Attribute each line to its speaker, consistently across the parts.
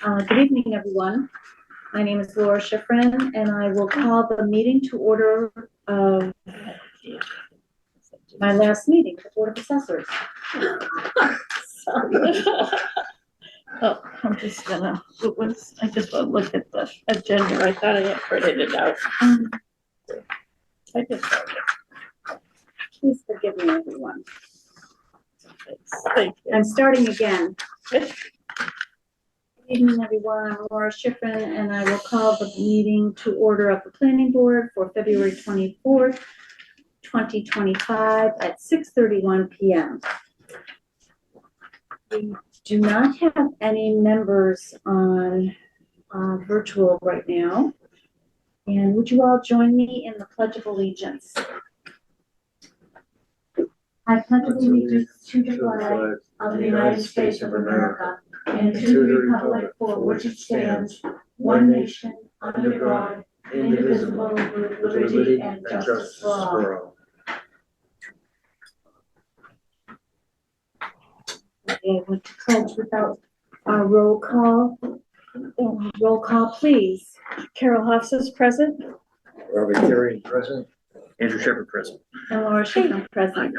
Speaker 1: Good evening, everyone. My name is Laura Schifrin, and I will call the meeting to order of my last meeting, the Board of Assessors. Sorry. Oh, I'm just gonna, I just want to look at the agenda. I thought I had printed it out. I just, please forgive me, everyone. I'm starting again. Good evening, everyone. I'm Laura Schifrin, and I will call the meeting to order of the Planning Board for February 24th, 2025 at 6:31 p.m. We do not have any members on virtual right now. And would you all join me in the Pledge of Allegiance? I pledge allegiance to the flag of the United States of America and to the republic for which it stands, one nation, under God, indivisible, with liberty and justice for all. Okay, I want to pledge without our roll call. Roll call, please. Carol Hoffs is present.
Speaker 2: Robert Carey present. Andrew Shepard present.
Speaker 1: And Laura Schifrin present.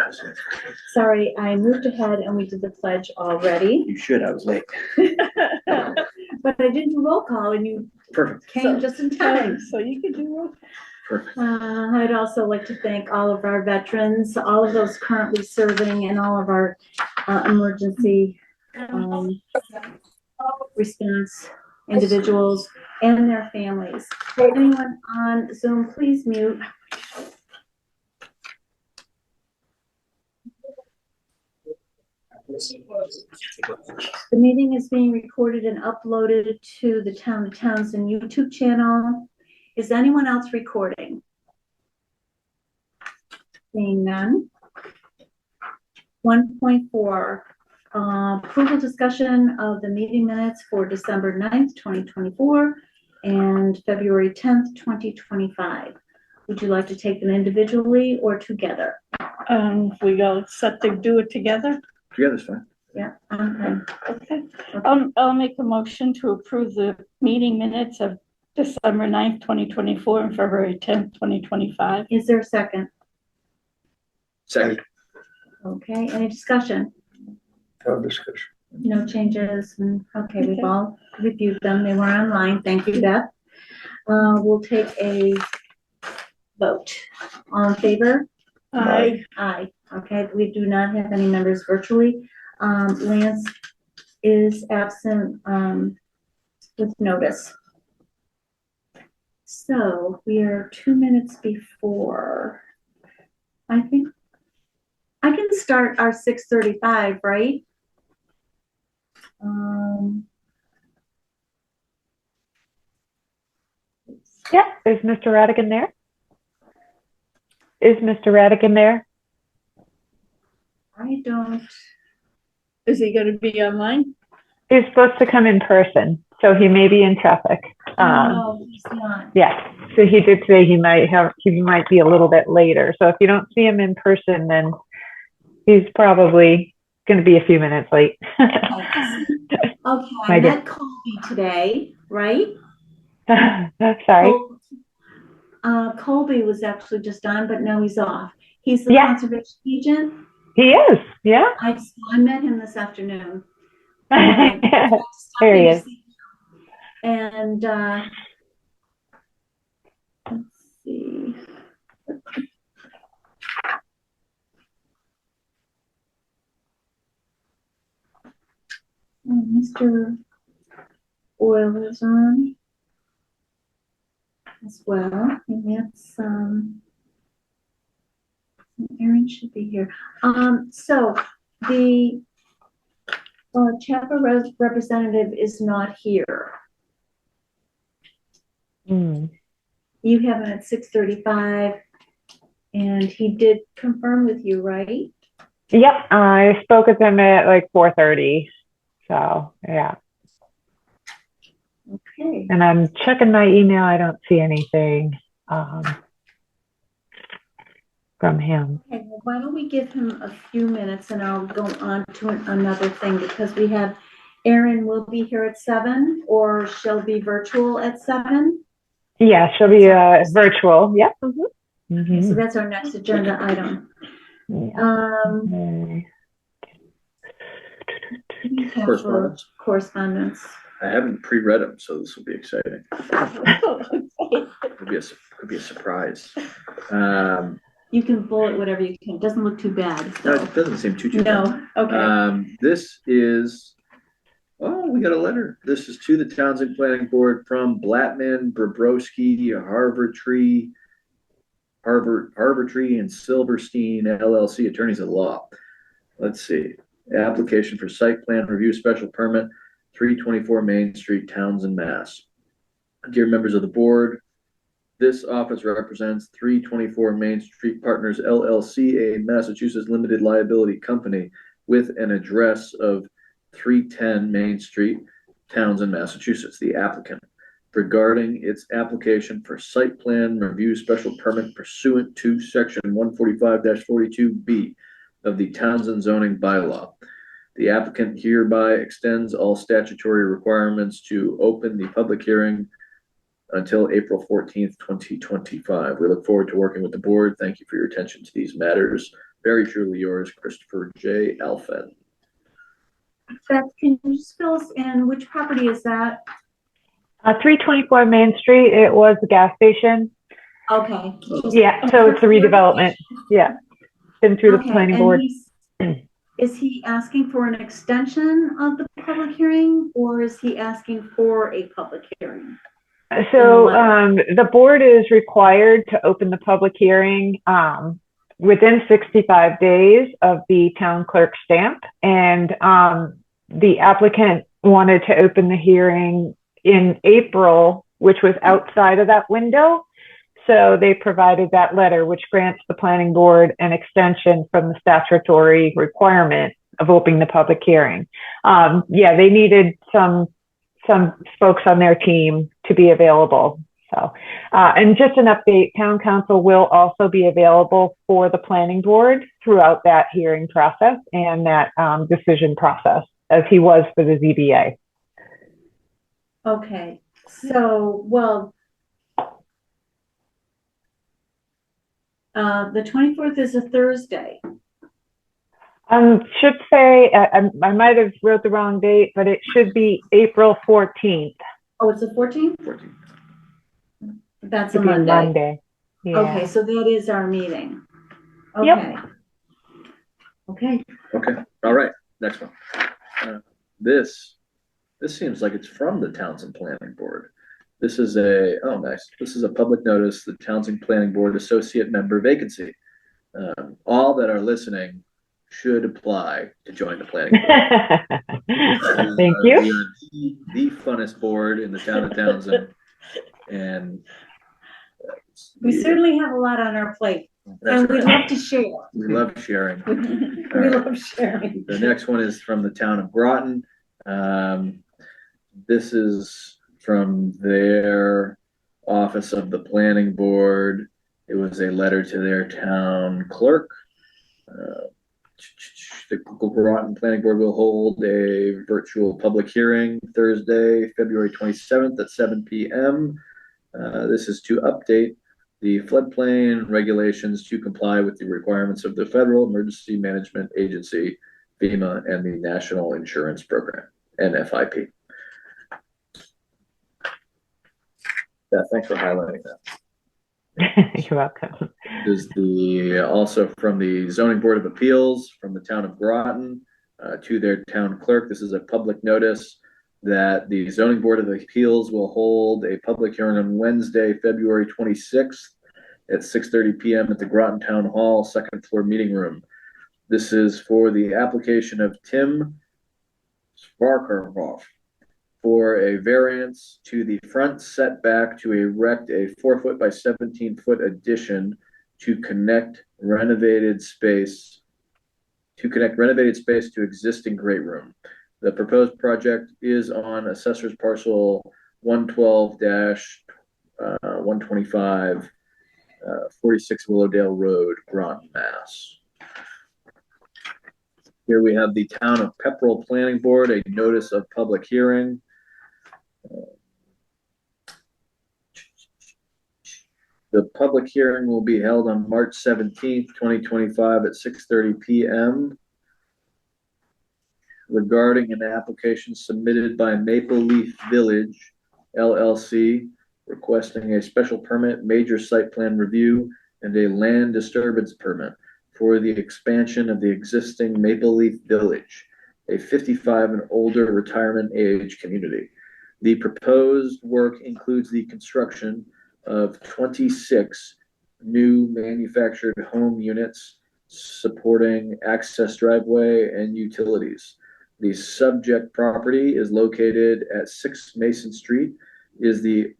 Speaker 1: Sorry, I moved ahead and we did the pledge already.
Speaker 2: You should, I was late.
Speaker 1: But I did do roll call and you came just in time. So you could do roll call.
Speaker 2: Perfect.
Speaker 1: I'd also like to thank all of our veterans, all of those currently serving, and all of our emergency response individuals and their families. Anyone on Zoom, please mute. The meeting is being recorded and uploaded to the Town of Townsend YouTube channel. Is anyone else recording? Seeing none. 1.4. Approval discussion of the meeting minutes for December 9th, 2024 and February 10th, 2025. Would you like to take them individually or together?
Speaker 3: We all set to do it together.
Speaker 2: Together's fine.
Speaker 1: Yeah.
Speaker 3: Okay. I'll make a motion to approve the meeting minutes of December 9th, 2024 and February 10th, 2025.
Speaker 1: Is there a second?
Speaker 2: Second.
Speaker 1: Okay, any discussion?
Speaker 2: No discussion.
Speaker 1: No changes. Okay, we've all reviewed them. They were online. Thank you, Beth. We'll take a vote. All in favor?
Speaker 3: Aye.
Speaker 1: Aye. Okay, we do not have any members virtually. Lance is absent with notice. So we are 2 minutes before. I think I can start our 6:35, right?
Speaker 4: Yeah, is Mr. Radigan there? Is Mr. Radigan there?
Speaker 1: I don't.
Speaker 3: Is he going to be online?
Speaker 4: He's supposed to come in person, so he may be in traffic.
Speaker 1: No, he's not.
Speaker 4: Yeah, so he did say he might be a little bit later. So if you don't see him in person, then he's probably going to be a few minutes late.
Speaker 1: Okay, I met Colby today, right?
Speaker 4: Sorry.
Speaker 1: Colby was actually just on, but now he's off. He's the conservation agent.
Speaker 4: He is, yeah.
Speaker 1: I met him this afternoon.
Speaker 4: There he is.
Speaker 1: And let's see. Mr. Oil is on as well, and that's Aaron should be here. So the CHAPA representative is not here. You have him at 6:35, and he did confirm with you, right?
Speaker 4: Yep, I spoke with him at like 4:30. So yeah.
Speaker 1: Okay.
Speaker 4: And I'm checking my email. I don't see anything from him.
Speaker 1: Okay, well, why don't we give him a few minutes and I'll go on to another thing because we have Erin will be here at 7, or she'll be virtual at 7.
Speaker 4: Yeah, she'll be virtual. Yep. Mm-hmm.
Speaker 1: So that's our next agenda item.
Speaker 2: Correspondence?
Speaker 1: Correspondence.
Speaker 2: I haven't pre-read them, so this will be exciting. Could be a surprise.
Speaker 1: You can bullet whatever you can. It doesn't look too bad.
Speaker 2: No,
Speaker 1: So.
Speaker 2: it doesn't seem too bad.
Speaker 1: No. Okay.
Speaker 2: This is, we got a letter. This is to the Townsend Planning Board from Blattman, Bobrowski, Harbortree, and Silverstein LLC, attorneys at law. Let's see. Application for site plan review special permit, 324 Main Street, Townsend, Mass. Dear members of the board, this office represents 324 Main Street Partners LLC, a Massachusetts limited liability company with an address of 310 Main Street, Townsend, Massachusetts. The applicant, regarding its application for site plan review special permit pursuant to section 145-42B of the Townsend zoning bylaw. The applicant hereby extends all statutory requirements to open the public hearing until April 14th, 2025. We look forward to working with the board. Thank you for your attention to these matters. Very truly yours, Christopher J. Alphen.
Speaker 1: Beth, can you just fill us in? Which property is that?
Speaker 4: 324 Main Street. It was a gas station.
Speaker 1: Okay.
Speaker 4: Yeah, so it's a redevelopment. Yeah, been through the planning board.
Speaker 1: Is he asking for an extension of the public hearing, or is he asking for a public hearing?
Speaker 4: So the board is required to open the public hearing within 65 days of the town clerk stamp. And the applicant wanted to open the hearing in April, which was outside of that window. So they provided that letter, which grants the planning board an extension from the statutory requirement of opening the public hearing. Yeah, they needed some folks on their team to be available. So, and just an update, town council will also be available for the planning board throughout that hearing process and that decision process, as he was for the ZBA.
Speaker 1: Okay, so, well, the 24th is a Thursday.
Speaker 4: Should say, I might have wrote the wrong date, but it should be April 14th.
Speaker 1: Oh, it's the 14th?
Speaker 2: 14th.
Speaker 1: That's a Monday.
Speaker 4: Yeah.
Speaker 1: Okay, so that is our meeting. Okay.
Speaker 4: Yep.
Speaker 1: Okay.
Speaker 2: Okay. All right. Next one. This seems like it's from the Townsend Planning Board. This is nice. This is a public notice, the Townsend Planning Board associate member vacancy. All that are listening should apply to join the planning board.
Speaker 4: Thank you.
Speaker 2: The funnest board in the town of Townsend. And
Speaker 1: we certainly have a lot on our plate. And we love to share.
Speaker 2: We love sharing.
Speaker 1: We love sharing.
Speaker 2: The next one is from the town of Groton. This is from their office of the planning board. It was a letter to their town clerk. The Groton Planning Board will hold a virtual public hearing Thursday, February 27th at 7 p.m. This is to update the floodplain regulations to comply with the requirements of the Federal Emergency Management Agency, FEMA, and the National Insurance Program, NFIP. Yeah, thanks for highlighting that.
Speaker 4: You're welcome.
Speaker 2: This is also from the Zoning Board of Appeals from the town of Groton to their town clerk. This is a public notice that the Zoning Board of Appeals will hold a public hearing on Wednesday, February 26th at 6:30 p.m. at the Groton Town Hall, second floor meeting room. This is for the application of Tim Sparkerhoff for a variance to the front setback to erect a 4-foot by 17-foot addition to connect renovated space to existing great room. The proposed project is on Assessor's Parcel 112-125, 46 Willowdale Road, Groton, Mass. Here we have the Town of Pepperell Planning Board, a notice of public hearing. The public hearing will be held on March 17th, 2025 at 6:30 p.m. regarding an application submitted by Maple Leaf Village LLC requesting a special permit, major site plan review, and a land disturbance permit for the expansion of the existing Maple Leaf Village, a 55 and older retirement age community. The proposed work includes the construction of 26 new manufactured home units supporting access driveway and utilities. The subject property is located at 6 Mason Street, is the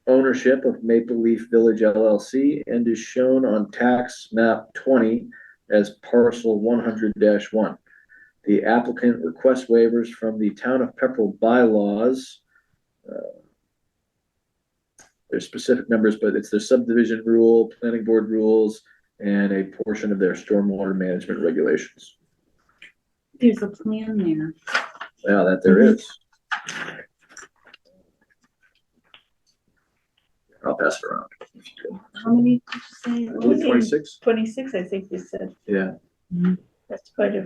Speaker 2: ownership of Maple Leaf Village LLC, and is shown on tax map 20 as parcel 100-1. The applicant requests waivers from the Town of Pepperell bylaws. There's specific numbers, but it's their subdivision rule, planning board rules, and a portion of their stormwater management regulations.
Speaker 1: There's a plan there.
Speaker 2: Yeah, that there is. I'll pass it around.
Speaker 1: How many did you say?
Speaker 2: I believe 26?
Speaker 3: 26, I think you said.
Speaker 2: Yeah.
Speaker 3: That's quite a,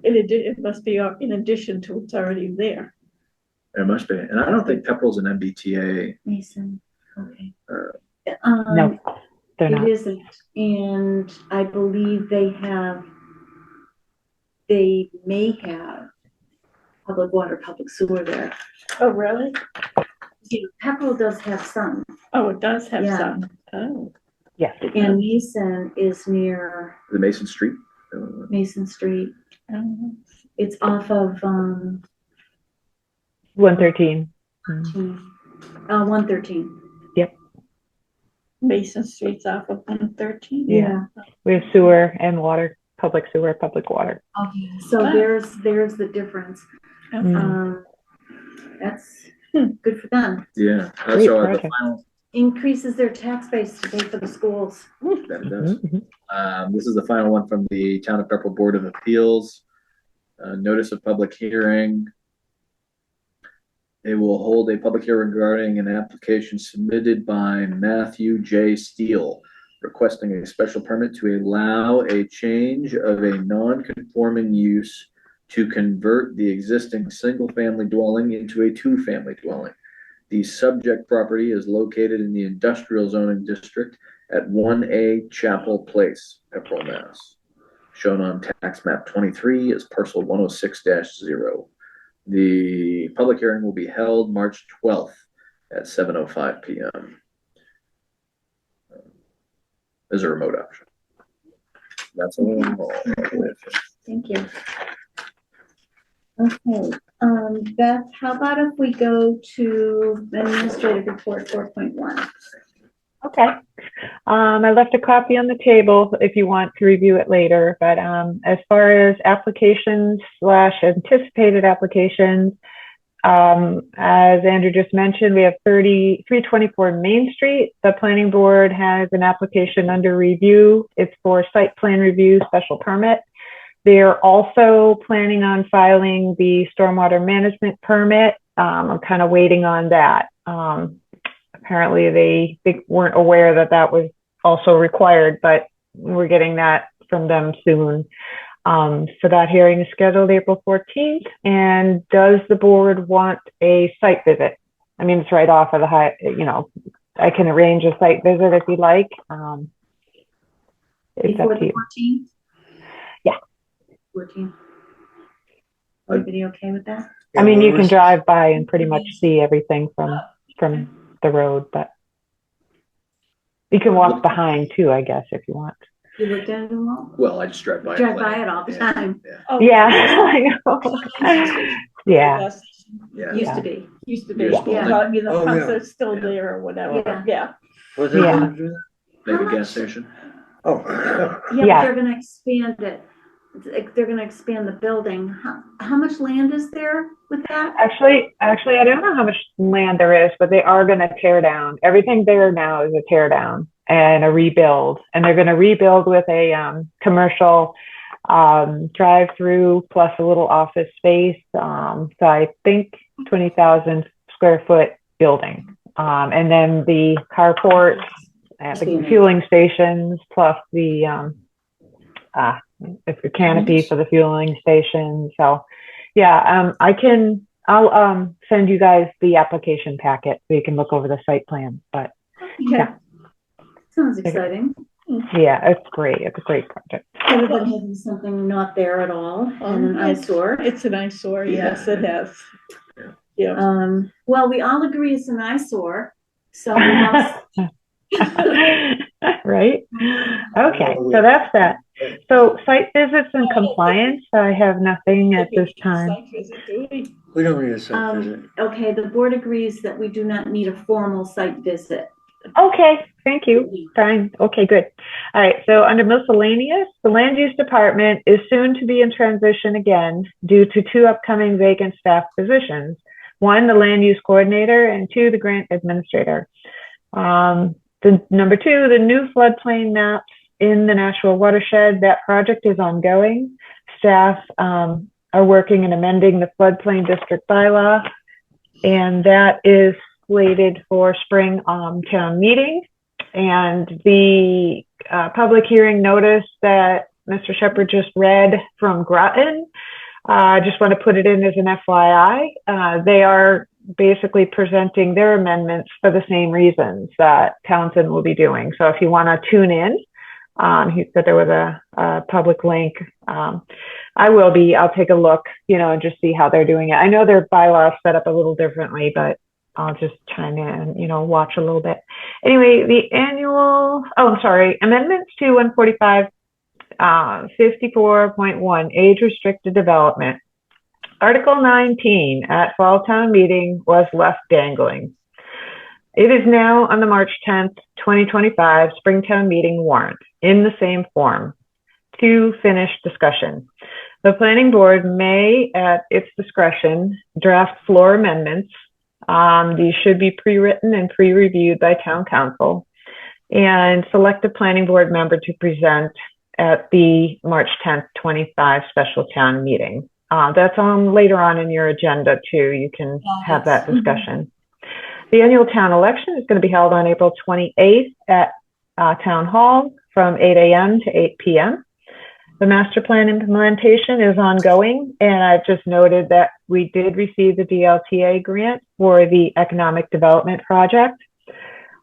Speaker 3: it must be in addition to what's already there.
Speaker 2: There must be. And I don't think Pepperell's an MBTA.
Speaker 1: Mason, okay.
Speaker 4: No, they're not.
Speaker 1: It isn't, and I believe they may have public water, public sewer there.
Speaker 3: Oh, really?
Speaker 1: Pepperell does have some,
Speaker 3: Oh, it does have
Speaker 1: Yeah.
Speaker 3: some. Oh.
Speaker 4: Yes.
Speaker 1: and Mason is near
Speaker 2: The Mason Street.
Speaker 1: Mason Street.
Speaker 3: Um,
Speaker 1: It's off of,
Speaker 4: 113.
Speaker 1: 113.
Speaker 3: Mason Street's off of 113.
Speaker 4: Yeah. We have sewer and water, public sewer, public water.
Speaker 1: Okay. So
Speaker 3: Wow.
Speaker 1: there's the difference.
Speaker 3: Okay.
Speaker 1: That's good for them.
Speaker 2: Yeah.
Speaker 4: Great
Speaker 2: So the
Speaker 4: project.
Speaker 2: final,
Speaker 1: Increases their tax base to pay for the schools.
Speaker 2: that it does.
Speaker 4: Mhm.
Speaker 2: This is the final one from the Town of Pepperell Board of Appeals. Notice of public hearing. They will hold a public hearing regarding an application submitted by Matthew J. Steele requesting a special permit to allow a change of a non-conforming use to convert the existing single-family dwelling into a two-family dwelling. The subject property is located in the industrial zoning district at 1A Chapel Place, Pepperell, Mass. Shown on tax map 23 as parcel 106-0. The public hearing will be held March 12th at 7:05 p.m. As a remote option. That's all.
Speaker 1: Thank you. Okay, Beth, how about if we go to administrative report 4.1?
Speaker 4: Okay. I left a copy on the table if you want to review it later, but as far as applications / anticipated applications, as Andrew just mentioned, we have 324 Main Street. The planning board has an application under review. It's for site plan review special permit. They're also planning on filing the stormwater management permit. I'm kind of waiting on that. Apparently they weren't aware that that was also required, but we're getting that from them soon. So that hearing is scheduled April 14th. And does the board want a site visit? I mean, it's right off of the I can arrange a site visit if you'd like. It's
Speaker 1: Before
Speaker 4: up to
Speaker 1: the
Speaker 4: you.
Speaker 1: 14th?
Speaker 4: Yeah.
Speaker 1: 14th. Everybody okay with that?
Speaker 4: I mean, you can drive by and pretty much see everything from the road, but you can walk behind too, I guess, if you want.
Speaker 1: You looked at it all?
Speaker 2: Well, I just drive by.
Speaker 1: Drive by it all the
Speaker 2: Yeah.
Speaker 1: time.
Speaker 2: Yeah.
Speaker 3: Oh,
Speaker 4: Yeah, I know. Yeah.
Speaker 3: Yes,
Speaker 2: Yeah.
Speaker 1: Used to be.
Speaker 3: used to be.
Speaker 2: Years
Speaker 1: Yeah.
Speaker 3: I mean, the
Speaker 5: Oh,
Speaker 3: pumps
Speaker 5: yeah.
Speaker 3: are still there or whatever.
Speaker 1: Yeah.
Speaker 3: Yeah.
Speaker 5: Was it
Speaker 4: Yeah.
Speaker 5: gonna do that?
Speaker 2: Maybe
Speaker 1: How
Speaker 2: gas
Speaker 1: much?
Speaker 2: station.
Speaker 5: Oh.
Speaker 1: Yeah, but
Speaker 4: Yeah.
Speaker 1: they're gonna expand it. They're gonna expand the building. How much land is there with that?
Speaker 4: Actually, I don't know how much land there is, but they are going to tear down. Everything there now is a tear down and a rebuild. And they're going to rebuild with a commercial drive-through plus a little office space. So I think 20,000 square foot building. And then the carport, the fueling stations plus the canopy for the fueling station. So yeah, I'll send you guys the application packet so you can look over the site plan. But yeah,
Speaker 1: Sounds exciting.
Speaker 4: yeah, it's great. It's a great project.
Speaker 1: Better than having something not there at all and an eyesore.
Speaker 3: It's an eyesore, yes, it has. Yeah.
Speaker 1: Well, we all agree it's an eyesore, so we must.
Speaker 4: Right? Okay, so that's that. So site visits and compliance, I have nothing at this time.
Speaker 5: We don't need a site visit.
Speaker 1: Okay, the board agrees that we do not need a formal site visit.
Speaker 4: Okay, thank you. Fine. Okay, good. All right, so under miscellaneous, the land use department is soon to be in transition again due to 2 upcoming vacant staff positions. 1, the land use coordinator, and 2, the grant administrator. Number 2, the new floodplain maps in the Nashua watershed, that project is ongoing. Staff are working and amending the floodplain district bylaw, and that is slated for spring town meeting. And the public hearing notice that Mr. Shepherd just read from Groton, I just want to put it in as an FYI. They are basically presenting their amendments for the same reasons that Townsend will be doing. So if you want to tune in, he said there was a public link. I'll take a look, and just see how they're doing it. I know their bylaws set up a little differently, but I'll just chime in and, watch a little bit. Anyway, the amendments to 145, 54.1, age restricted development. Article 19 at fall town meeting was left dangling. It is now on the March 10th, 2025 Springtown meeting warrant in the same form to finish discussion. The planning board may, at its discretion, draft floor amendments. These should be pre-written and pre-reviewed by town council, and select a planning board member to present at the March 10th, 25 special town meeting. That's on later on in your agenda too. You can have that discussion. The annual town election is going to be held on April 28th at Town Hall from 8 a.m. to 8 p.m. The master plan implementation is ongoing, and I've just noted that we did receive the DLTA grant for the economic development project.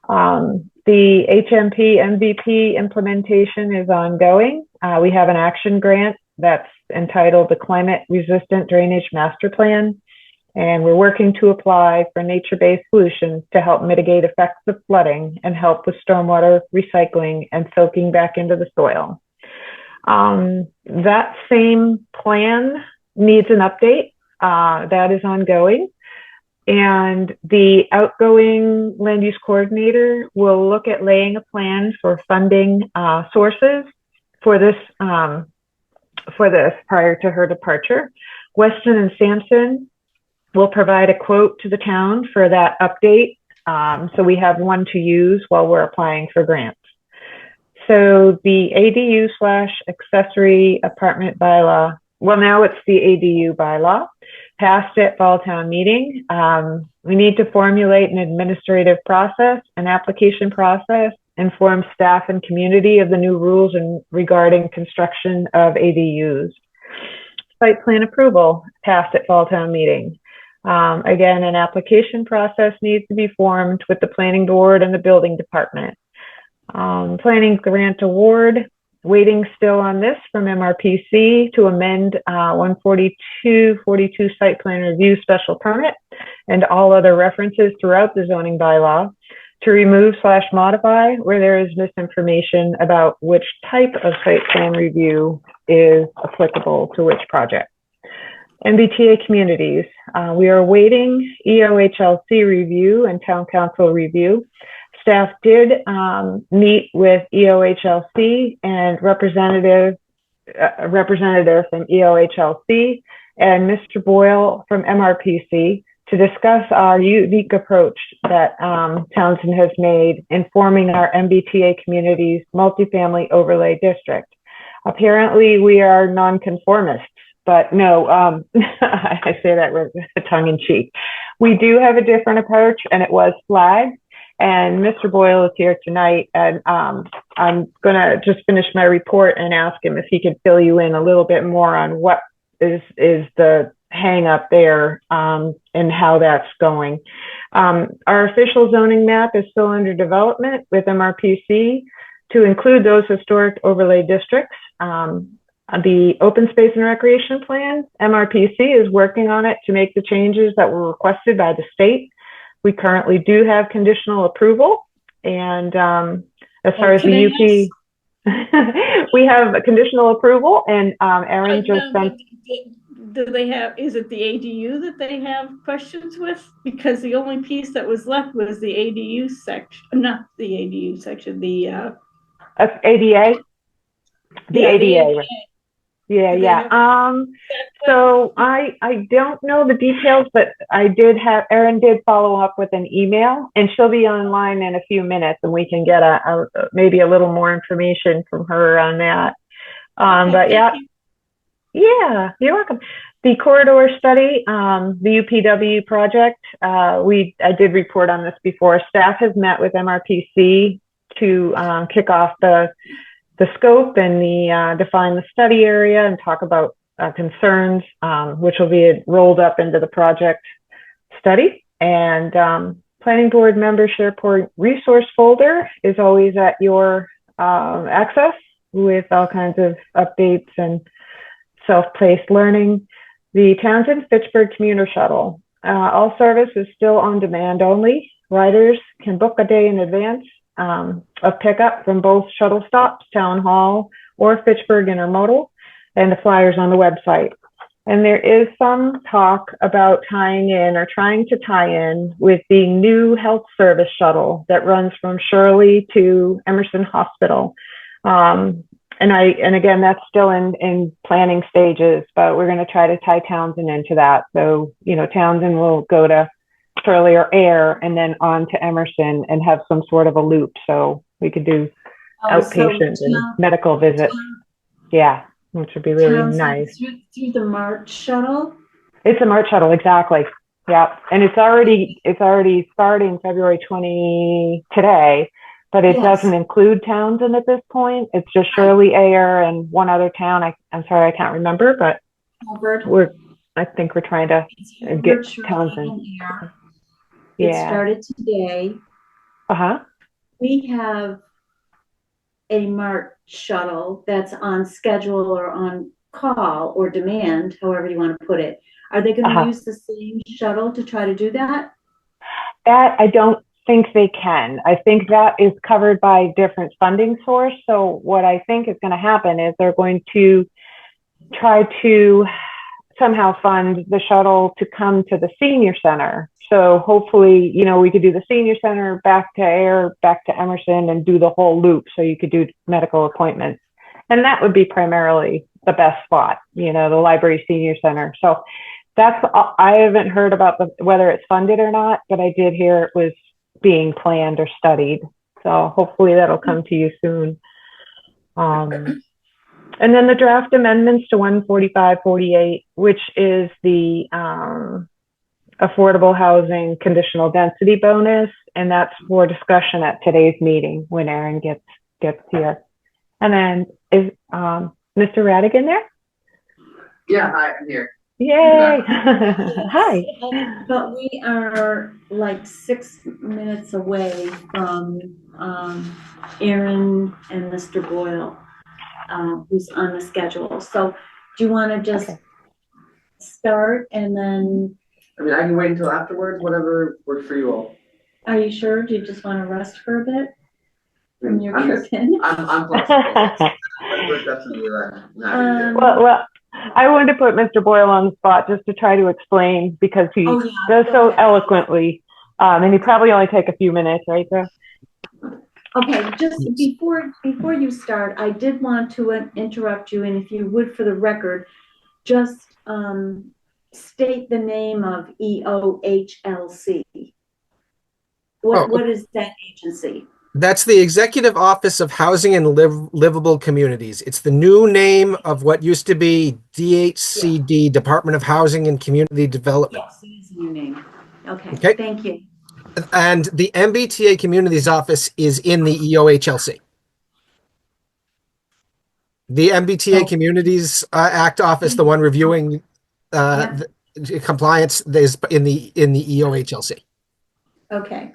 Speaker 4: The HMP MVP implementation is ongoing. We have an action grant that's entitled the Climate Resistant Drainage Master Plan, and we're working to apply for nature-based solutions to help mitigate effects of flooding and help with stormwater recycling and soaking back into the soil. That same plan needs an update. That is ongoing. And the outgoing land use coordinator will look at laying a plan for funding sources for this prior to her departure. Weston and Sampson will provide a quote to the town for that update. So we have one to use while we're applying for grants. So the ADU/accessory apartment bylaw, well, now it's the ADU bylaw, passed at fall town meeting. We need to formulate an administrative process, an application process, inform staff and community of the new rules regarding construction of ADUs. Site plan approval passed at fall town meeting. Again, an application process needs to be formed with the planning board and the building department. Planning grant award, waiting still on this from MRPC to amend 14242 site plan review special permit and all other references throughout the zoning bylaw to remove/modify where there is misinformation about which type of site plan review is applicable to which project. MBTA communities, we are awaiting EOHLC review and town council review. Staff did meet with EOHLC and a representative from EOHLC and Mr. Boyle from MRPC to discuss our unique approach that Townsend has made in forming our MBTA communities multifamily overlay district. apparently we are nonconformists, but no, I say that with tongue in cheek. We do have a different approach, and it was flagged. And Mr. Boyle is here tonight, and I'm gonna just finish my report and ask him if he could fill you in a little bit more on what is the hang up there, and how that's going. Our official zoning map is still under development with MRPC to include those historic overlay districts. The open space and recreation plan, MRPC is working on it to make the changes that were requested by the state. We currently do have conditional approval, and as far as the UP, we have a conditional approval, and Erin just sent.
Speaker 3: Do they have, is it the ADU that they have questions with? Because the only piece that was left was the ADU section, not the ADU section, the
Speaker 4: ADA? The ADA. Right. Yeah. So I don't know the details, but Erin did follow up with an email, and she'll be online in a few minutes, and we can get maybe a little more information from her on that. But yeah, you're welcome. The corridor study, the UPW project, I did report on this before. Staff has met with MRPC to kick off the scope and define the study area and talk about concerns, which will be rolled up into the project study. And planning board member SharePoint resource folder is always at your access with all kinds of updates and self-paced learning. The Townsend-Fitchburg commuter shuttle. All service is still on demand only. Riders can book a day in advance of pickup from both shuttle stops, Town Hall or Fitchburg Intermodal, and the flyers on the website. And there is some talk about tying in or trying to tie in with the new health service shuttle that runs from Shirley to Emerson Hospital. And again, that's still in planning stages, but we're going to try to tie Townsend into that. So, Townsend will go to Shirley or Air and then on to Emerson and have some sort of a loop. So we could do outpatient and medical visits. Yeah, which would be really nice.
Speaker 1: Through the March shuttle?
Speaker 4: It's a March shuttle, exactly. Yeah. And it's already starting February 20 today. But it doesn't include Townsend at this point. It's just Shirley, Air, and one other town. I'm sorry, I can't remember, but I think we're trying to get Townsend.
Speaker 1: It started today. We have a March shuttle that's on schedule or on call or demand, however you want to put it. Are they going to use the same shuttle to try to do that?
Speaker 4: That I don't think they can. I think that is covered by a different funding source. So what I think is going to happen is they're going to try to somehow fund the shuttle to come to the senior center. So hopefully, we could do the senior center back to Air, back to Emerson, and do the whole loop. So you could do medical appointments. And that would be primarily the best spot, the library senior center. So I haven't heard about whether it's funded or not, but I did hear it was being planned or studied. So hopefully that'll come to you soon. And then the draft amendments to 14548, which is the affordable housing conditional density bonus. And that's for discussion at today's meeting when Erin gets here. And then is Mr. Radigan there?
Speaker 6: Yeah, hi, I'm here.
Speaker 4: Yay! Hi.
Speaker 1: But we are like 6 minutes away from Erin and Mr. Boyle, who's on the schedule. So do you want to just start and then?
Speaker 6: I mean, I can wait until afterwards, whatever works for you all.
Speaker 1: Are you sure? Do you just want to rest for a bit from your trip in?
Speaker 6: I'm flexible. We're definitely not
Speaker 4: well, I wanted to put Mr. Boyle on the spot just to try to explain because he does so eloquently, and he probably only take a few minutes, right, Joe?
Speaker 1: Okay, just before you start, I did want to interrupt you, and if you would, for the record, just state the name of EOHLC. What is that agency?
Speaker 7: That's the Executive Office of Housing and Livable Communities. It's the new name of what used to be DHCD, Department of Housing and Community Development.
Speaker 1: Yes, it is a new name.
Speaker 7: Okay.
Speaker 1: Okay, thank you.
Speaker 7: And the MBTA Communities Office is in the EOHLC. The MBTA
Speaker 1: Oh.
Speaker 7: Communities Act Office, the one reviewing the compliance, is in the EOHLC.
Speaker 1: Okay.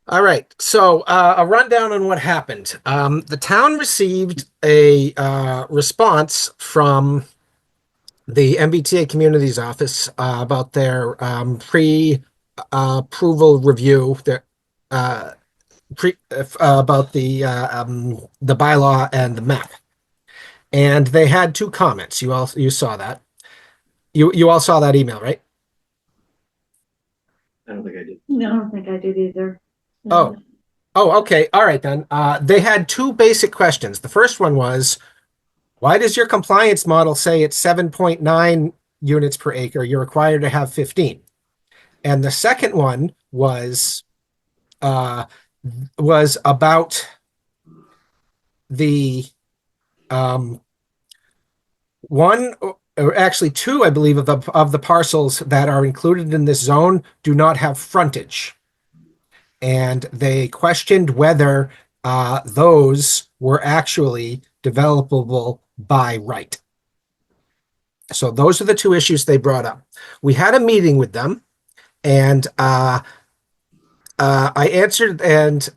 Speaker 7: All right, so a rundown on what happened. The town received a response from the MBTA Communities Office about their pre-approval review, their about the bylaw and the map, and they had two comments. You saw that. You all saw that email, right?
Speaker 2: I don't think I did.
Speaker 1: No, I don't think I did either.
Speaker 7: Oh, okay. All right, then. They had two basic questions. The first one was, why does your compliance model say it's 7.9 units per acre? You're required to have 15. And the second one was about the one, or actually two, I believe, of the parcels that are included in this zone do not have frontage. And they questioned whether those were actually developable by right. So those are the two issues they brought up. We had a meeting with them, and I answered, and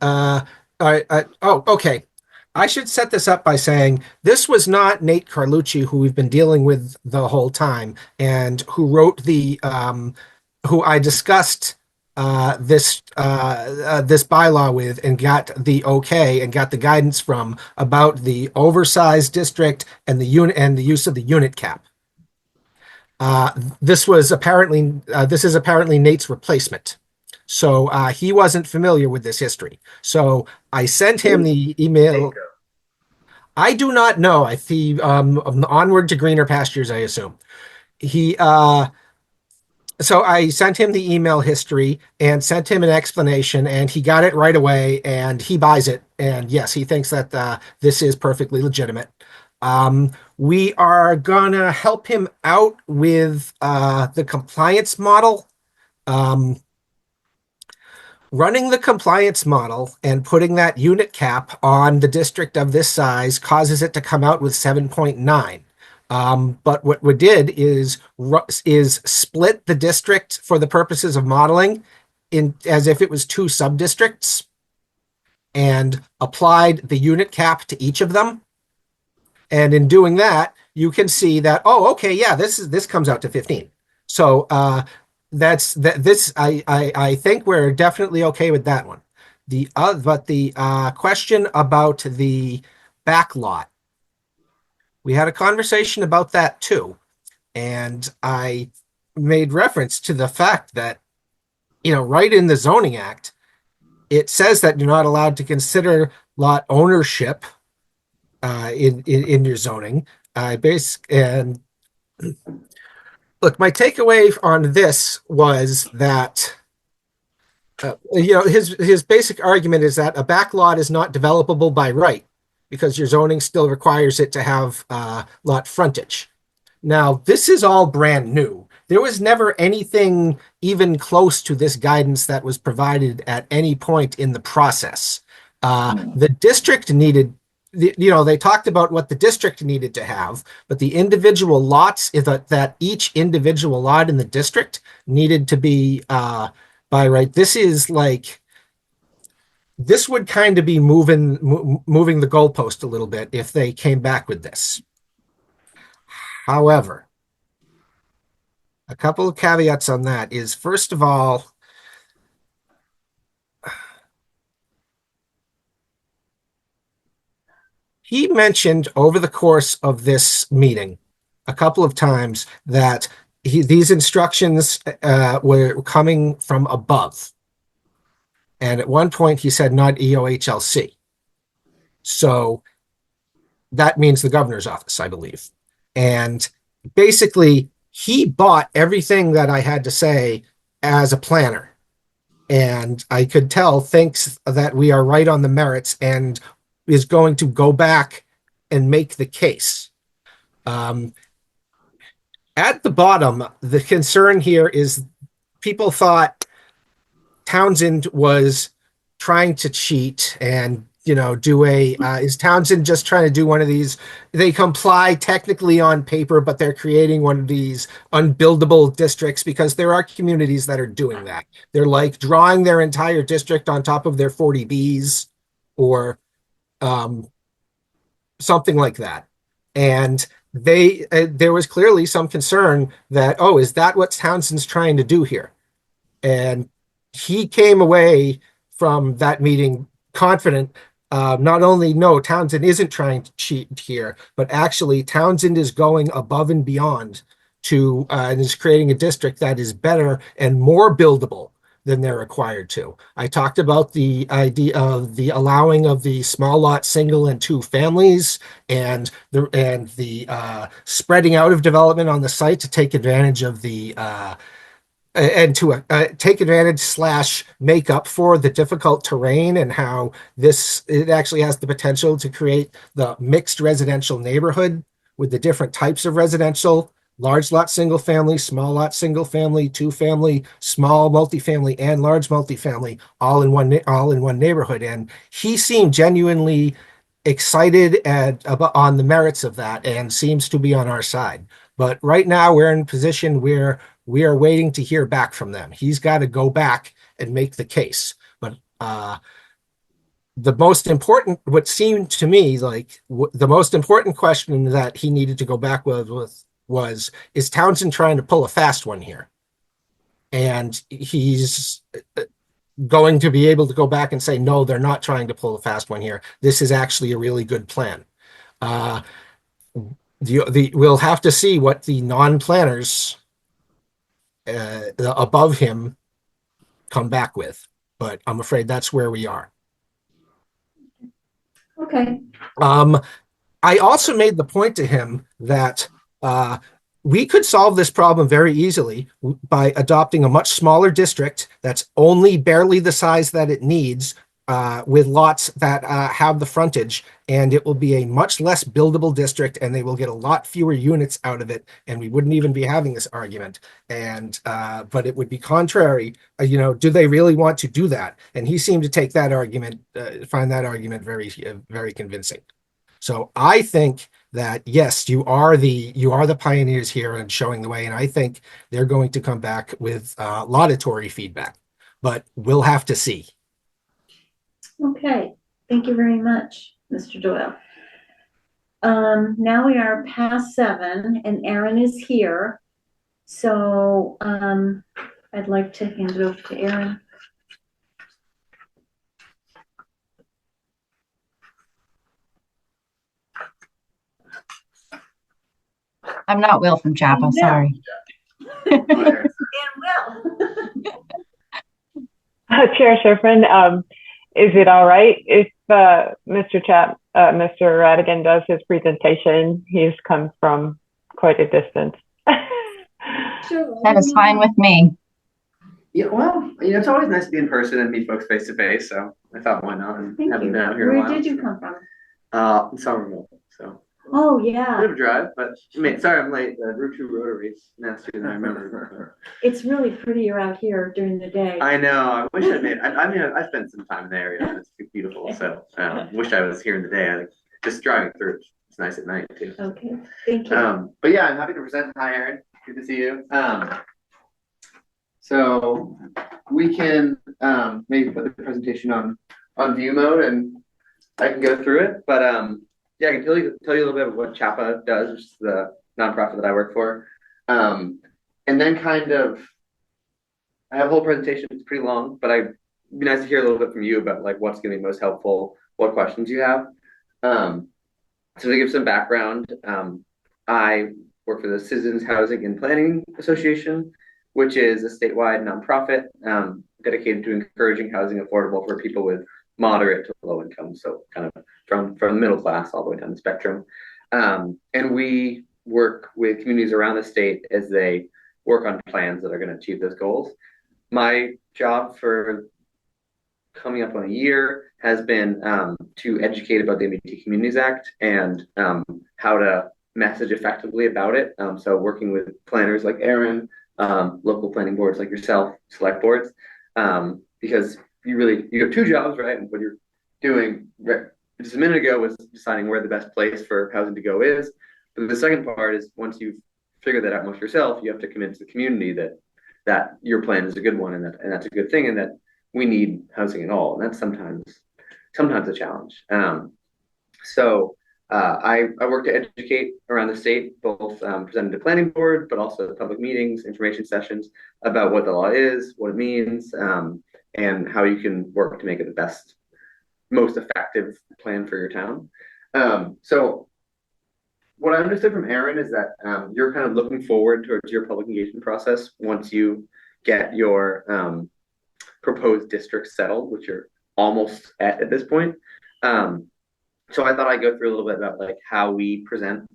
Speaker 7: okay. I should set this up by saying this was not Nate Carlucci, who we've been dealing with the whole time, and who wrote who I discussed this bylaw with and got the okay and got the guidance from about the oversized district and the unit and the use of the unit cap. This is apparently Nate's replacement. So he wasn't familiar with this history. So I sent him the email. I do not know. I see onward to greener pastures, I assume. So I sent him the email history and sent him an explanation, and he got it right away, and he buys it. And yes, he thinks that this is perfectly legitimate. We are gonna help him out with the compliance model. Running the compliance model and putting that unit cap on the district of this size causes it to come out with 7.9. But what we did is split the district for the purposes of modeling as if it was two sub-districts and applied the unit cap to each of them. And in doing that, you can see that, oh, okay, yeah, this comes out to 15. So I think we're definitely okay with that one. But the question about the back lot, we had a conversation about that too, and I made reference to the fact that, right in the Zoning Act, it says that you're not allowed to consider lot ownership in your zoning. And look, my takeaway on this was that, his basic argument is that a back lot is not developable by right because your zoning still requires it to have lot frontage. Now, this is all brand new. There was never anything even close to this guidance that was provided at any point in the process. The district needed, they talked about what the district needed to have, but the individual lots, that each individual lot in the district needed to be by right. This would kind of be moving the goalpost a little bit if they came back with this. However, a couple of caveats on that is, first of all, he mentioned over the course of this meeting a couple of times that these instructions were coming from above. And at one point he said not EOHLC. So that means the governor's office, I believe. And basically he bought everything that I had to say as a planner. and I could tell thinks that we are right on the merits and is going to go back and make the case. At the bottom, the concern here is people thought Townsend was trying to cheat and do is Townsend just trying to do one of these? They comply technically on paper, but they're creating one of these unbuildable districts because there are communities that are doing that. They're like drawing their entire district on top of their 40Bs or something like that. And there was clearly some concern that, oh, is that what Townsend's trying to do here? And he came away from that meeting confident. Not only no, Townsend isn't trying to cheat here, but actually Townsend is going above and beyond and is creating a district that is better and more buildable than they're required to. I talked about the idea of the allowing of the small lot single and two families and the spreading out of development on the site to take advantage of the and to take advantage / make up for the difficult terrain, and how it actually has the potential to create the mixed residential neighborhood with the different types of residential: large lot single family, small lot single family, two family, small multifamily, and large multifamily, all in one neighborhood. And he seemed genuinely excited on the merits of that and seems to be on our side. But right now we're in a position where we are waiting to hear back from them. He's got to go back and make the case. But the most important, what seemed to me like the most important question that he needed to go back with was, is Townsend trying to pull a fast one here? And he's going to be able to go back and say, no, they're not trying to pull a fast one here. This is actually a really good plan. We'll have to see what the non-planners above him come back with, but I'm afraid that's where we are.
Speaker 1: Okay.
Speaker 7: I also made the point to him that we could solve this problem very easily by adopting a much smaller district that's only barely the size that it needs, with lots that have the frontage, and it will be a much less buildable district, and they will get a lot fewer units out of it, and we wouldn't even be having this argument. And but it would be contrary. Do they really want to do that? And he seemed to take that argument, find that argument very, very convincing. So I think that yes, you are the pioneers here and showing the way, and I think they're going to come back with laudatory feedback, but we'll have to see.
Speaker 1: Okay, thank you very much, Mr. Doyle. Now we are past 7 and Aaron is here. So I'd like to hand it over to Aaron.
Speaker 8: I'm not Will from Chapel,
Speaker 1: No.
Speaker 8: sorry.
Speaker 1: And Will.
Speaker 4: Chair Schiffman, is it all right if Mr. Radigan does his presentation? He's come from quite a distance.
Speaker 1: Sure.
Speaker 8: That is fine with me.
Speaker 6: Yeah, well, it's always nice to be in person and meet folks face to face. So I thought, why not? And
Speaker 1: Thank
Speaker 6: haven't
Speaker 1: you.
Speaker 6: been out here a
Speaker 1: Where
Speaker 6: while.
Speaker 1: did you come from?
Speaker 6: In Somerville. So
Speaker 1: Oh,
Speaker 6: a bit
Speaker 1: yeah.
Speaker 6: of a drive, but sorry I'm late. Route 2 Rotary is nastier than I remember.
Speaker 1: It's really prettier out here during the day.
Speaker 6: I know. I wish I made. I spent some time in the area, and it's beautiful. So wish I was here in the day. Just driving through, it's nice at night too.
Speaker 1: Okay, thank you.
Speaker 6: But yeah, I'm happy to present. Hi, Aaron. Good to see you. So we can maybe put the presentation on view mode, and I can go through it. But yeah, I can tell you a little bit of what CHAPA does, which is the nonprofit that I work for, and then kind of I have a whole presentation. It's pretty long, but it'd be nice to hear a little bit from you about like what's going to be most helpful, what questions you have. So to give some background, I work for the Citizens Housing and Planning Association, which is a statewide nonprofit dedicated to encouraging housing affordable for people with moderate to low income, so kind of from the middle class all the way down the spectrum. And we work with communities around the state as they work on plans that are going to achieve those goals. my job for coming up on a year has been to educate about the MBT Communities Act and how to message effectively about it. So working with planners like Aaron, local planning boards like yourself, select boards, because you have two jobs, right? And what you're doing just a minute ago was deciding where the best place for housing to go is. But the second part is once you've figured that out most yourself, you have to convince the community that your plan is a good one and that's a good thing and that we need housing at all. And that's sometimes a challenge. So I work to educate around the state, both presented to planning board, but also public meetings, information sessions about what the law is, what it means, and how you can work to make it the best, most effective plan for your town. So what I understood from Aaron is that you're kind of looking forward towards your public engagement process once you get your proposed districts settled, which you're almost at this point. So I thought I'd go through a little bit about like how we present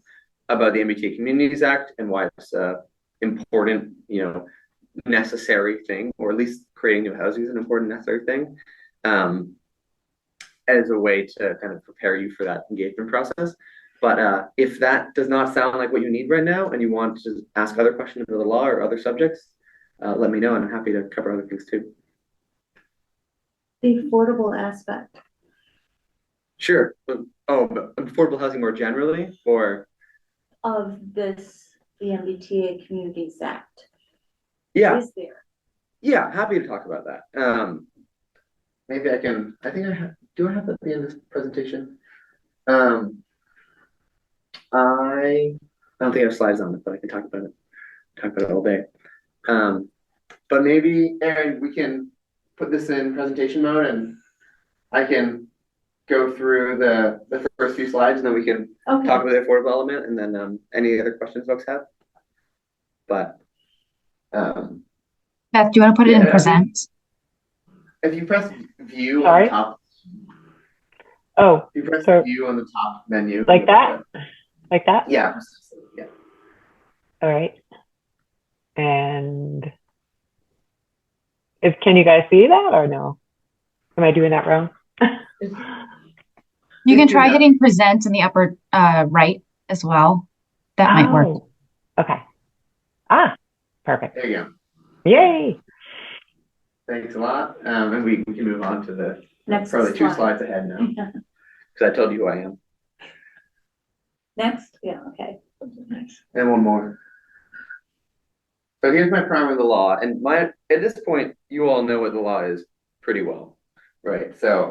Speaker 6: about the MBTA Communities Act and why it's important, necessary thing, or at least creating new housing is an important necessary thing, as a way to kind of prepare you for that engagement process. But if that does not sound like what you need right now and you want to ask other questions about the law or other subjects, let me know and I'm happy to cover other things too.
Speaker 1: The affordable aspect.
Speaker 6: Sure. But affordable housing more generally, or
Speaker 1: Of the MBTA Communities Act.
Speaker 6: yeah,
Speaker 1: Is there?
Speaker 6: yeah, happy to talk about that. Maybe I can. I think I have. Do I have that at the end of this presentation? I don't think I have slides on it, but I can talk about it all day. But maybe, Aaron, we can put this in presentation mode and I can go through the first few slides and then we can talk about the affordable element and then any other questions folks have. But
Speaker 8: Beth, do you want to put it in present?
Speaker 6: if you press view
Speaker 4: Sorry?
Speaker 6: on the top.
Speaker 4: Oh,
Speaker 6: If you press
Speaker 4: so
Speaker 6: view on the top menu.
Speaker 4: like that? Like that?
Speaker 6: Yeah. Yeah.
Speaker 4: All right. And can you guys see that or no? Am I doing that wrong?
Speaker 8: You can try hitting present in the upper right as well. That might work.
Speaker 4: Oh, okay. Perfect.
Speaker 6: There you go.
Speaker 4: Yay.
Speaker 6: Thanks a lot. And we can move on to the
Speaker 1: Next
Speaker 6: probably two
Speaker 1: slide.
Speaker 6: slides ahead now. Because I told you who I am.
Speaker 1: Next, yeah, okay.
Speaker 6: And one more. So here's my primer of the law. And at this point, you all know what the law is pretty well, right? So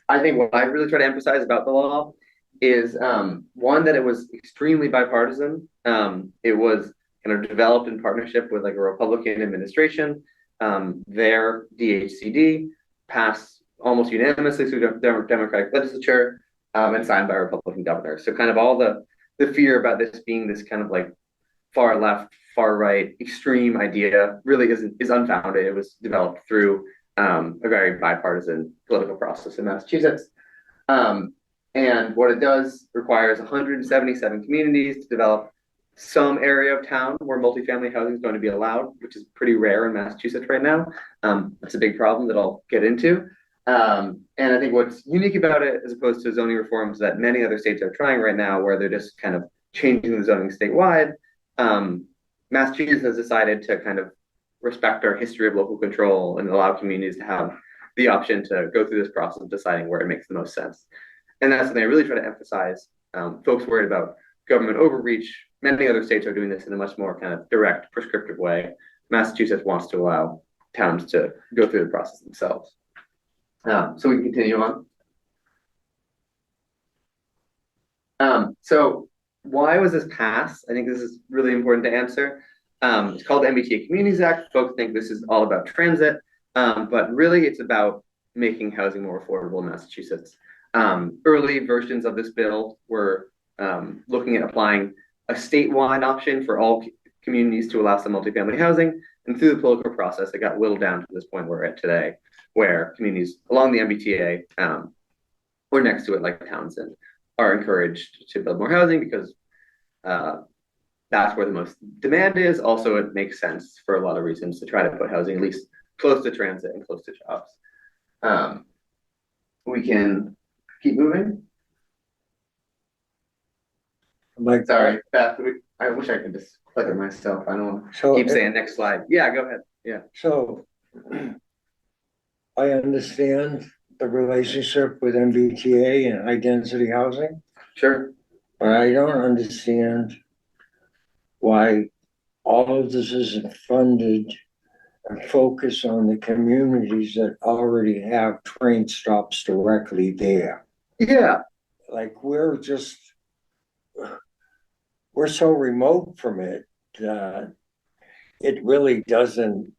Speaker 6: I think what I really try to emphasize about the law is one, that it was extremely bipartisan. It was kind of developed in partnership with like a Republican administration. Their DHCD passed almost unanimously through the Democratic legislature and signed by a Republican governor. So kind of all the fear about this being this kind of like far left, far right, extreme idea really is unfounded. It was developed through a very bipartisan political process in Massachusetts. And what it does requires 177 communities to develop some area of town where multifamily housing is going to be allowed, which is pretty rare in Massachusetts right now. That's a big problem that I'll get into. And I think what's unique about it, as opposed to zoning reforms that many other states are trying right now, where they're just kind of changing the zoning statewide, Massachusetts has decided to kind of respect our history of local control and allow communities to have the option to go through this process of deciding where it makes the most sense. And that's something I really try to emphasize. Folks worried about government overreach. Many other states are doing this in a much more kind of direct, prescriptive way. Massachusetts wants to allow towns to go through the process themselves. So we can continue on. So why was this passed? I think this is really important to answer. It's called the MBTA Communities Act. Folks think this is all about transit, but really it's about making housing more affordable in Massachusetts. Early versions of this bill were looking at applying a statewide option for all communities to allow some multifamily housing. And through the political process, it got whittled down to this point where we're at today, where communities along the MBTA or next to it, like Townsend, are encouraged to build more housing because that's where the most demand is. Also, it makes sense for a lot of reasons to try to put housing at least close to transit and close to jobs. We can keep moving.
Speaker 5: Like,
Speaker 6: Sorry, Beth, I wish I could just click it myself. I don't want to
Speaker 5: so,
Speaker 6: keep saying next slide. Yeah, go ahead. Yeah.
Speaker 5: so I understand the relationship with MBTA and high density housing,
Speaker 6: Sure.
Speaker 5: but I don't understand why all of this isn't funded and focused on the communities that already have train stops directly there.
Speaker 6: Yeah.
Speaker 5: Like we're so remote from it that it really doesn't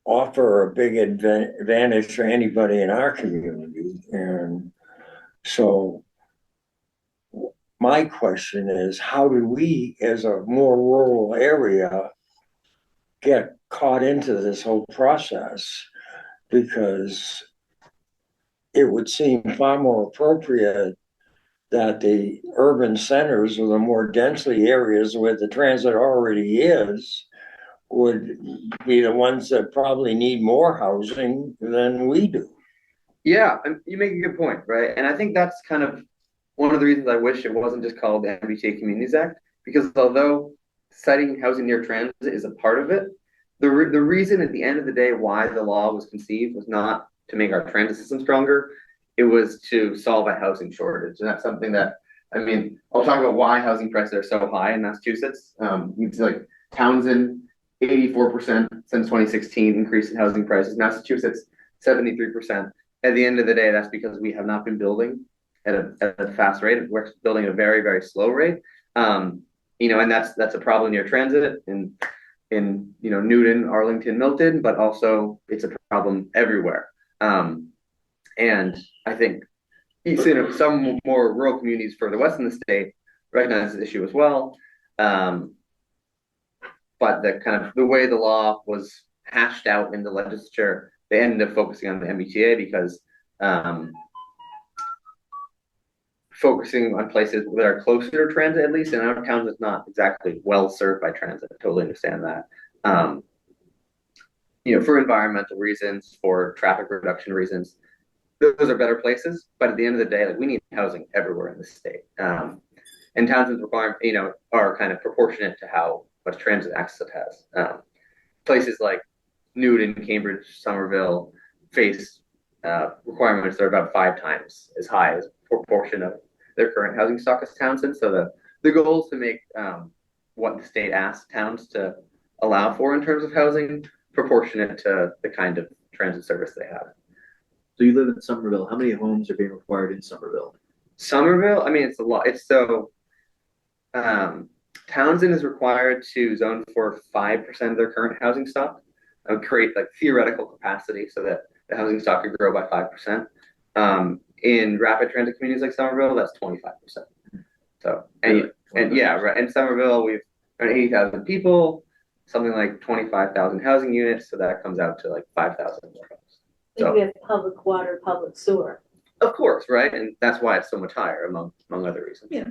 Speaker 5: offer a big advantage for anybody in our community. And so my question is, how do we, as a more rural area, get caught into this whole process? Because it would seem far more appropriate that the urban centers or the more densely areas where the transit already is would be the ones that probably need more housing than we do.
Speaker 6: Yeah, and you make a good point, right? And I think that's kind of one of the reasons I wish it wasn't just called the MBTA Communities Act, because although citing housing near transit is a part of it, the reason at the end of the day why the law was conceived was not to make our transit system stronger. It was to solve a housing shortage. And that's something that, I mean, I'll talk about why housing prices are so high in Massachusetts. You see like Townsend, 84% since 2016 increase in housing prices. Massachusetts, 73%. At the end of the day, that's because we have not been building at a fast rate. We're building at a very, very slow rate. You know, and that's a problem near transit in Newton, Arlington, Milton, but also it's a problem everywhere. And I think some more rural communities further west in the state recognize this issue as well. But the kind of the way the law was hashed out in the legislature, they ended up focusing on the MBTA because focusing on places that are closer to transit, at least in our towns, is not exactly well served by transit. I totally understand that. For environmental reasons, for traffic reduction reasons, those are better places. But at the end of the day, like we need housing everywhere in the state. And Townsend's requirements, are kind of proportionate to how much transit access it has. Places like Newton, Cambridge, Somerville face requirements that are about 5 times as high as proportion of their current housing stock as Townsend. So the goal is to make what the state asks towns to allow for in terms of housing proportionate to the kind of transit service they have.
Speaker 2: So you live in Somerville. How many homes are being required in Somerville?
Speaker 6: Somerville, I mean, it's a lot. It's so Townsend is required to zone for 5% of their current housing stock, create like theoretical capacity so that the housing stock could grow by 5%. In rapid transit communities like Somerville, that's 25%. So, and yeah, right. In Somerville, we've around 80,000 people, something like 25,000 housing units. So that comes out to like 5,000 more homes. So
Speaker 1: we have public water, public sewer.
Speaker 6: Of course, right? And that's why it's so much higher among other reasons.
Speaker 3: Yeah.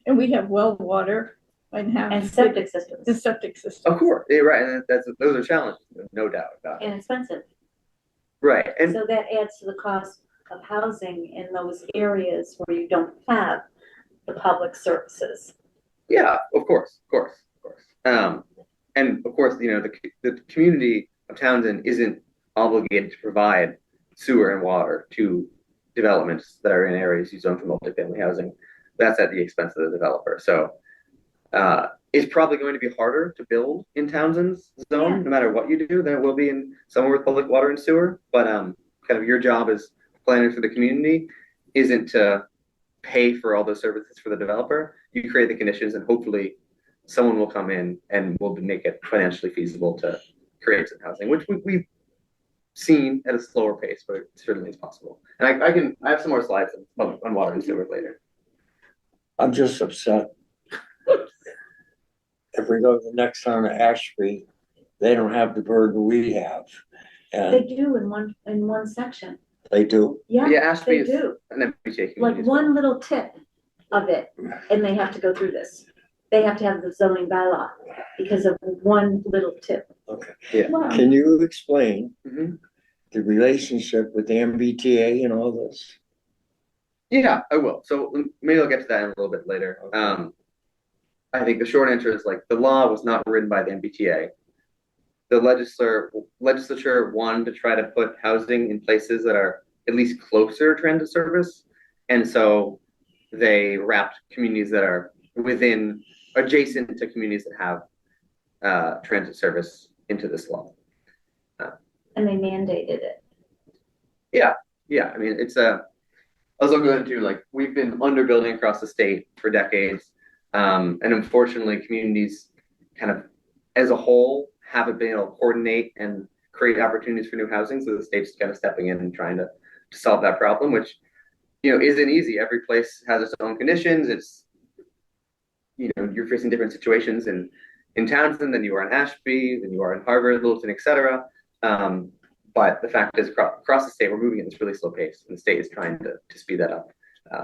Speaker 3: And we have well water
Speaker 1: and septic systems.
Speaker 3: The septic system.
Speaker 6: Of course, yeah, right. And those are challenges, no doubt about it.
Speaker 1: And expensive.
Speaker 6: Right. And
Speaker 1: so that adds to the cost of housing in those areas where you don't have the public services.
Speaker 6: Yeah, of course. And of course, the community of Townsend isn't obligated to provide sewer and water to developments that are in areas used for multifamily housing. That's at the expense of the developer. So it's probably going to be harder to build in Townsend's zone, no matter what you do, than it will be in somewhere with public water and sewer. But kind of your job as planning for the community isn't to pay for all those services for the developer. You create the conditions, and hopefully someone will come in and will make it financially feasible to create some housing, which we've seen at a slower pace, but it certainly is possible. And I have some more slides on water and sewer later.
Speaker 5: I'm just upset. If we go to the next town to Ashby, they don't have the burden we have. And
Speaker 1: they do in one section.
Speaker 5: They do.
Speaker 6: Yeah, Ashby
Speaker 1: they do.
Speaker 6: An MBTA
Speaker 1: like one little tip of it, and they have to go through this. they have to have the zoning bylaw because of one little tip.
Speaker 5: Okay.
Speaker 6: Yeah.
Speaker 1: Wow.
Speaker 5: Can you explain
Speaker 6: Mhm.
Speaker 5: the relationship with the MBTA and all this?
Speaker 6: Yeah, I will. So maybe I'll get to that in a little bit later.
Speaker 5: Okay.
Speaker 6: I think the short answer is like the law was not written by the MBTA. The legislature wanted to try to put housing in places that are at least closer to transit service, and so they wrapped communities that are adjacent to communities that have transit service into this law.
Speaker 1: And they mandated it.
Speaker 6: Yeah, I mean I was looking into like we've been underbuilding across the state for decades, and unfortunately, communities kind of as a whole haven't been able to coordinate and create opportunities for new housing. So the state's kind of stepping in and trying to solve that problem, which isn't easy. Every place has its own conditions. It's you're facing different situations in Townsend than you are in Ashby, than you are in Harvard, Littleton, etc. But the fact is, across the state, we're moving at this really slow pace, and the state is trying to speed that up,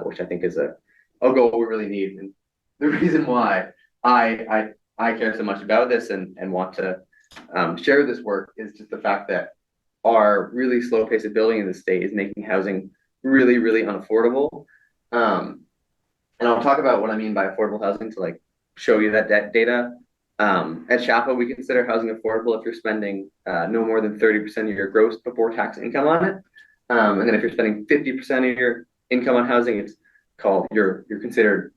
Speaker 6: which I think is a goal we really need. And the reason why I care so much about this and want to share this work is just the fact that our really slow pace of building in the state is making housing really, really unaffordable. And I'll talk about what I mean by affordable housing to like show you that data. At CHAPA, we consider housing affordable if you're spending no more than 30% of your gross before tax income on it. And then if you're spending 50% of your income on housing, it's called you're considered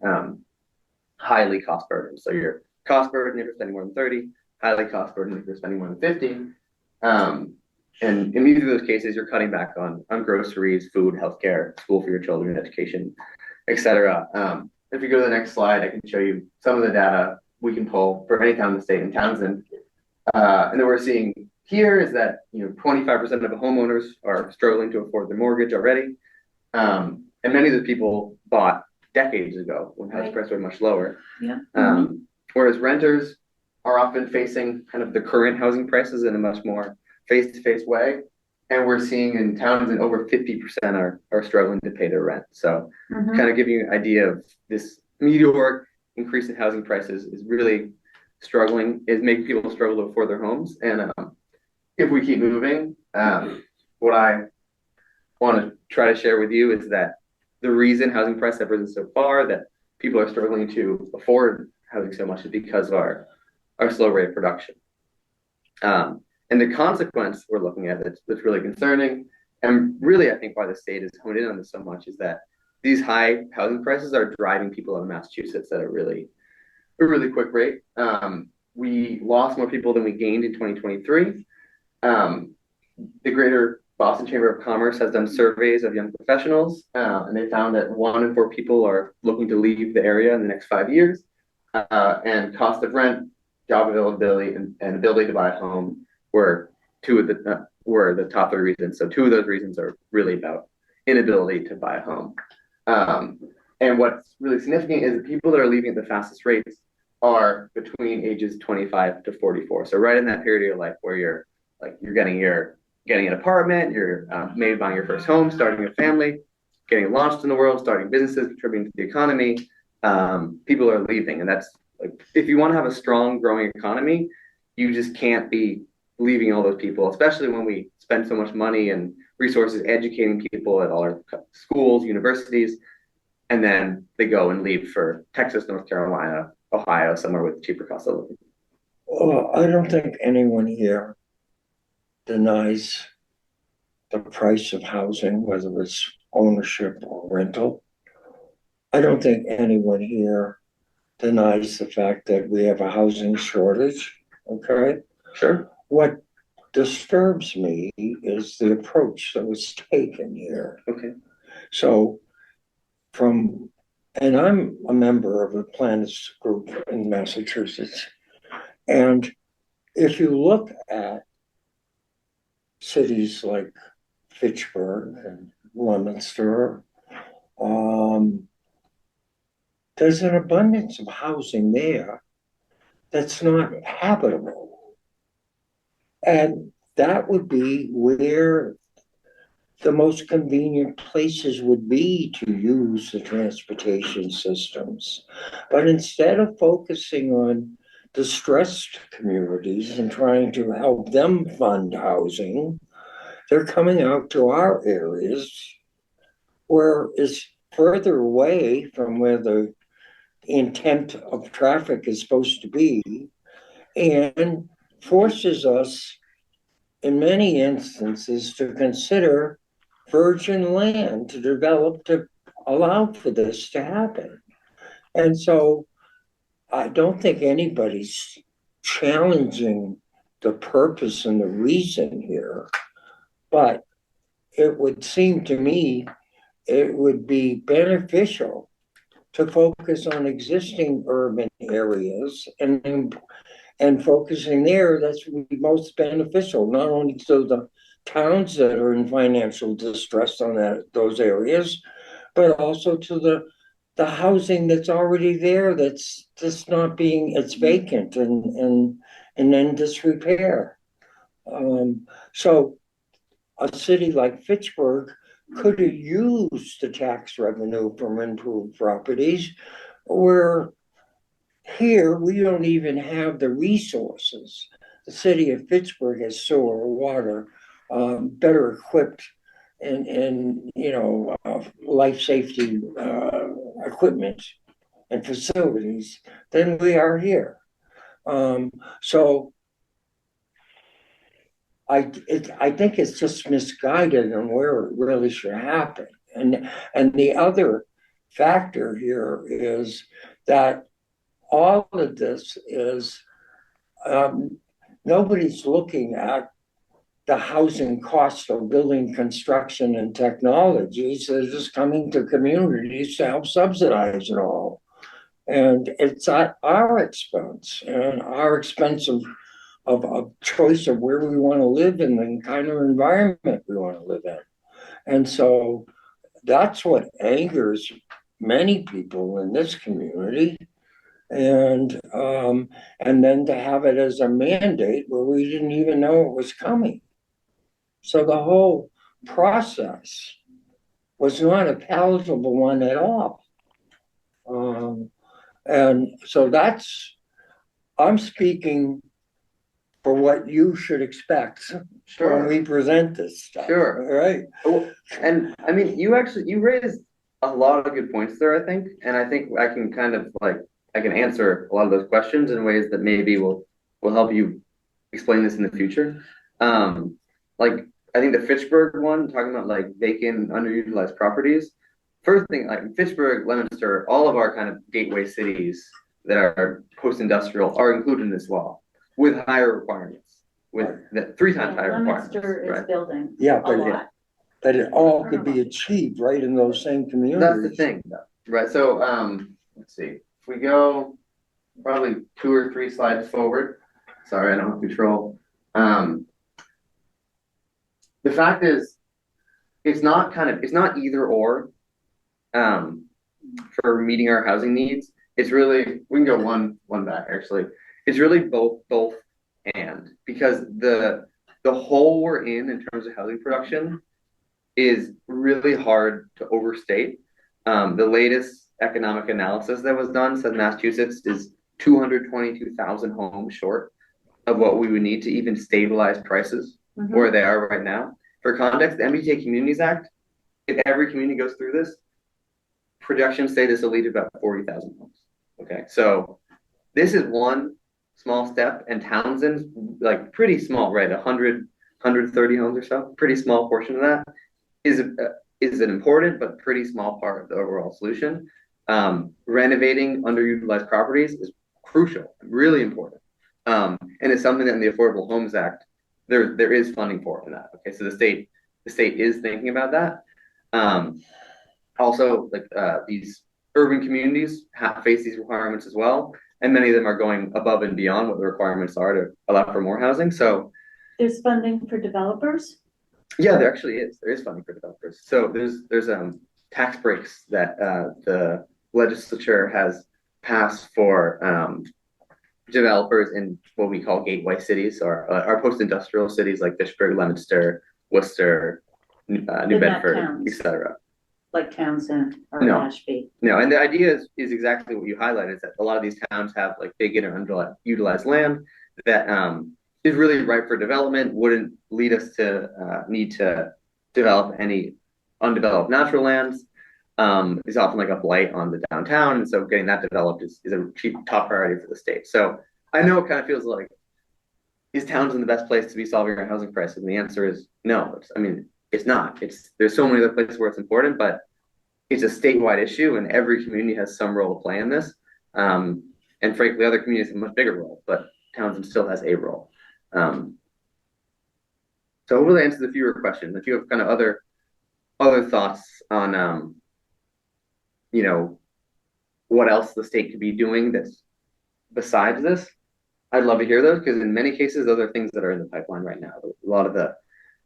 Speaker 6: highly cost burdened. So you're cost burdened if you're spending more than 30, highly cost burdened if you're spending more than 50. And in either of those cases, you're cutting back on groceries, food, healthcare, school for your children, education, etc. If you go to the next slide, I can show you some of the data we can pull for any town in the state in Townsend. And then we're seeing here is that 25% of the homeowners are struggling to afford their mortgage already. And many of the people bought decades ago when house prices were much lower.
Speaker 1: Yeah.
Speaker 6: Whereas renters are often facing kind of the current housing prices in a much more face-to-face way. And we're seeing in Townsend over 50% are struggling to pay their rent. So kind of giving you an idea of this meteoric increase in housing prices is really making people struggle to afford their homes. And if we keep moving, what I want to try to share with you is that the reason housing prices have risen so far, that people are struggling to afford housing so much, is because of our slow rate of production. And the consequence we're looking at that's really concerning, and really I think why the state has honed in on this so much, is that these high housing prices are driving people out of Massachusetts at a really quick rate. We lost more people than we gained in 2023. The Greater Boston Chamber of Commerce has done surveys of young professionals, and they found that 1 in 4 people are looking to leave the area in the next 5 years. And cost of rent, job availability, and ability to buy a home were the top 3 reasons. So 2 of those reasons are really about inability to buy a home. And what's really significant is the people that are leaving at the fastest rates are between ages 25 to 44. So right in that period of your life where you're getting an apartment, you're maybe buying your first home, starting a family, getting launched in the world, starting businesses, contributing to the economy. People are leaving, and that's like, if you want to have a strong, growing economy, you just can't be leaving all those people, especially when we spend so much money and resources educating people at all our schools, universities, and then they go and leave for Texas, North Carolina, Ohio, somewhere with cheaper cost of living.
Speaker 5: Well, I don't think anyone here denies the price of housing, whether it's ownership or rental. I don't think anyone here denies the fact that we have a housing shortage, okay?
Speaker 6: Sure.
Speaker 5: What disturbs me is the approach that was taken here.
Speaker 6: Okay.
Speaker 5: So and I'm a member of a planners group in Massachusetts, and if you look at cities like Fitchburg and Leominster, there's an abundance of housing there that's not habitable. And that would be where the most convenient places would be to use the transportation systems. But instead of focusing on distressed communities and trying to help them fund housing, they're coming out to our areas where it's further away from where the intent of traffic is supposed to be, and forces us in many instances to consider virgin land to develop to allow for this to happen. And so I don't think anybody's challenging the purpose and the reason here, but it would seem to me it would be beneficial to focus on existing urban areas and focusing there, that's most beneficial, not only to the towns that are in financial distress on those areas, but also to the housing that's already there, that's just not being, it's vacant and in disrepair. So a city like Fitchburg could have used the tax revenue from improved properties, where here we don't even have the resources. The city of Fitchburg has sewer, water, better equipped and life safety equipment and facilities than we are here. So I think it's just misguided on where it really should happen. And the other factor here is that all of this is nobody's looking at the housing cost of building, construction, and technologies. They're just coming to communities to help subsidize it all. And it's at our expense and our expense of choice of where we want to live and the kind of environment we want to live in. And so that's what angers many people in this community. And then to have it as a mandate where we didn't even know it was coming. So the whole process was not a palatable one at all. And so I'm speaking for what you should expect when we present this stuff.
Speaker 6: Sure.
Speaker 5: Right.
Speaker 6: And I mean, you raised a lot of good points there, I think. And I think I can kind of I can answer a lot of those questions in ways that maybe will help you explain this in the future. I think the Fitchburg one, talking about vacant, underutilized properties. First thing, Fitchburg, Leominster, all of our kind of gateway cities that are post-industrial are included in this law with higher requirements, with 3 times higher requirements.
Speaker 1: Leominster is building
Speaker 5: Yeah,
Speaker 1: a lot.
Speaker 5: but it all could be achieved right in those same communities.
Speaker 6: That's the thing, right? So let's see. If we go probably 2 or 3 slides forward, sorry, I don't have control. The fact is, it's not either or for meeting our housing needs. It's really, we can go one back actually. It's really both and, because the hole we're in terms of housing production is really hard to overstate. The latest economic analysis that was done said Massachusetts is 222,000 homes short of what we would need to even stabilize prices where they are right now. For context, the MBTA Communities Act, if every community goes through this, projections say this will lead to about 40,000 homes. Okay, so this is one small step, and Townsend's pretty small, right? 130 homes or so, pretty small portion of that is an important but pretty small part of the overall solution. Renovating underutilized properties is crucial, really important, and it's something that in the Affordable Homes Act there is funding for in that. Okay, so the state is thinking about that. Also, these urban communities face these requirements as well, and many of them are going above and beyond what the requirements are to allow for more housing. So
Speaker 1: there's funding for developers.
Speaker 6: Yeah, there actually is. There is funding for developers. So there's tax breaks that the legislature has passed for developers in what we call gateway cities, or our post-industrial cities like Fitchburg, Leominster, Worcester, New
Speaker 1: They're not
Speaker 6: Bedford,
Speaker 1: towns.
Speaker 6: etc.
Speaker 1: like Townsend or
Speaker 6: No.
Speaker 1: Mashpee.
Speaker 6: No, and the idea is exactly what you highlighted, is that a lot of these towns have like big and underutilized land that is really ripe for development, wouldn't lead us to need to develop any undeveloped natural lands. Is often like a blight on the downtown, and so getting that developed is a top priority for the state. So I know it kind of feels like, is Townsend the best place to be solving our housing crisis? And the answer is no. It's not. There's so many other places where it's important, but it's a statewide issue, and every community has some role to play in this. And frankly, other communities have a much bigger role, but Townsend still has a role. So hopefully that answers a few of your questions. If you have kind of other thoughts on, what else the state could be doing that's besides this, I'd love to hear those, because in many cases, those are things that are in the pipeline right now. A lot of the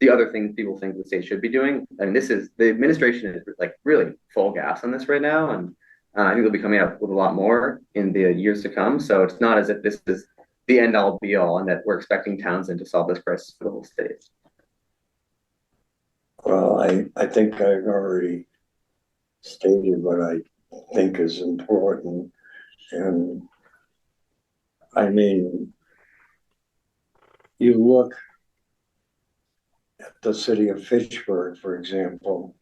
Speaker 6: other things people think the state should be doing. I mean, the administration is like really full gas on this right now, and I think they'll be coming up with a lot more in the years to come. So it's not as if this is the end all be all, and that we're expecting Townsend to solve this crisis for the whole state.
Speaker 5: Well, I think I've already stated what I think is important. And I mean, you look at the city of Fitchburg, for example,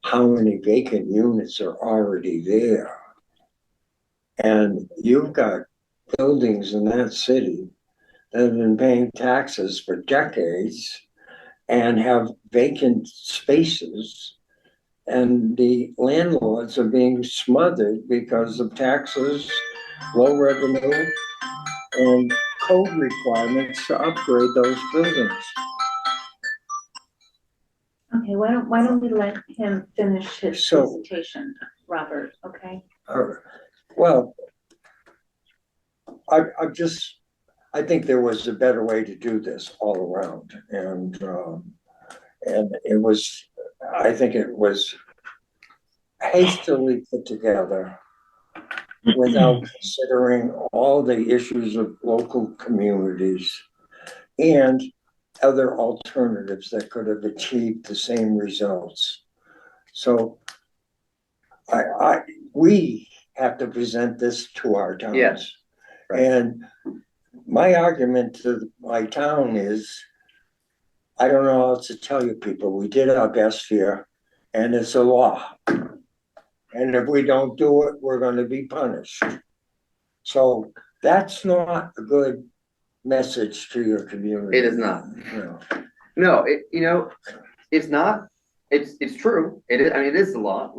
Speaker 5: how many vacant units are already there? And you've got buildings in that city that have been paying taxes for decades and have vacant spaces, and the landlords are being smothered because of taxes, low revenue, and code requirements to upgrade those buildings.
Speaker 1: Okay, why don't we let him finish his presentation, Robert, okay?
Speaker 5: Well, I think there was a better way to do this all around, and it was, I think it was hastily put together without considering all the issues of local communities and other alternatives that could have achieved the same results. So we have to present this to our towns.
Speaker 6: Yes. Right.
Speaker 5: And my argument to my town is, I don't know how else to tell you people, we did our best here, and it's a law. And if we don't do it, we're going to be punished. So that's not a good message to your community.
Speaker 6: It is not.
Speaker 5: No.
Speaker 6: No, it's not. It's true. It is. I mean, it is the law.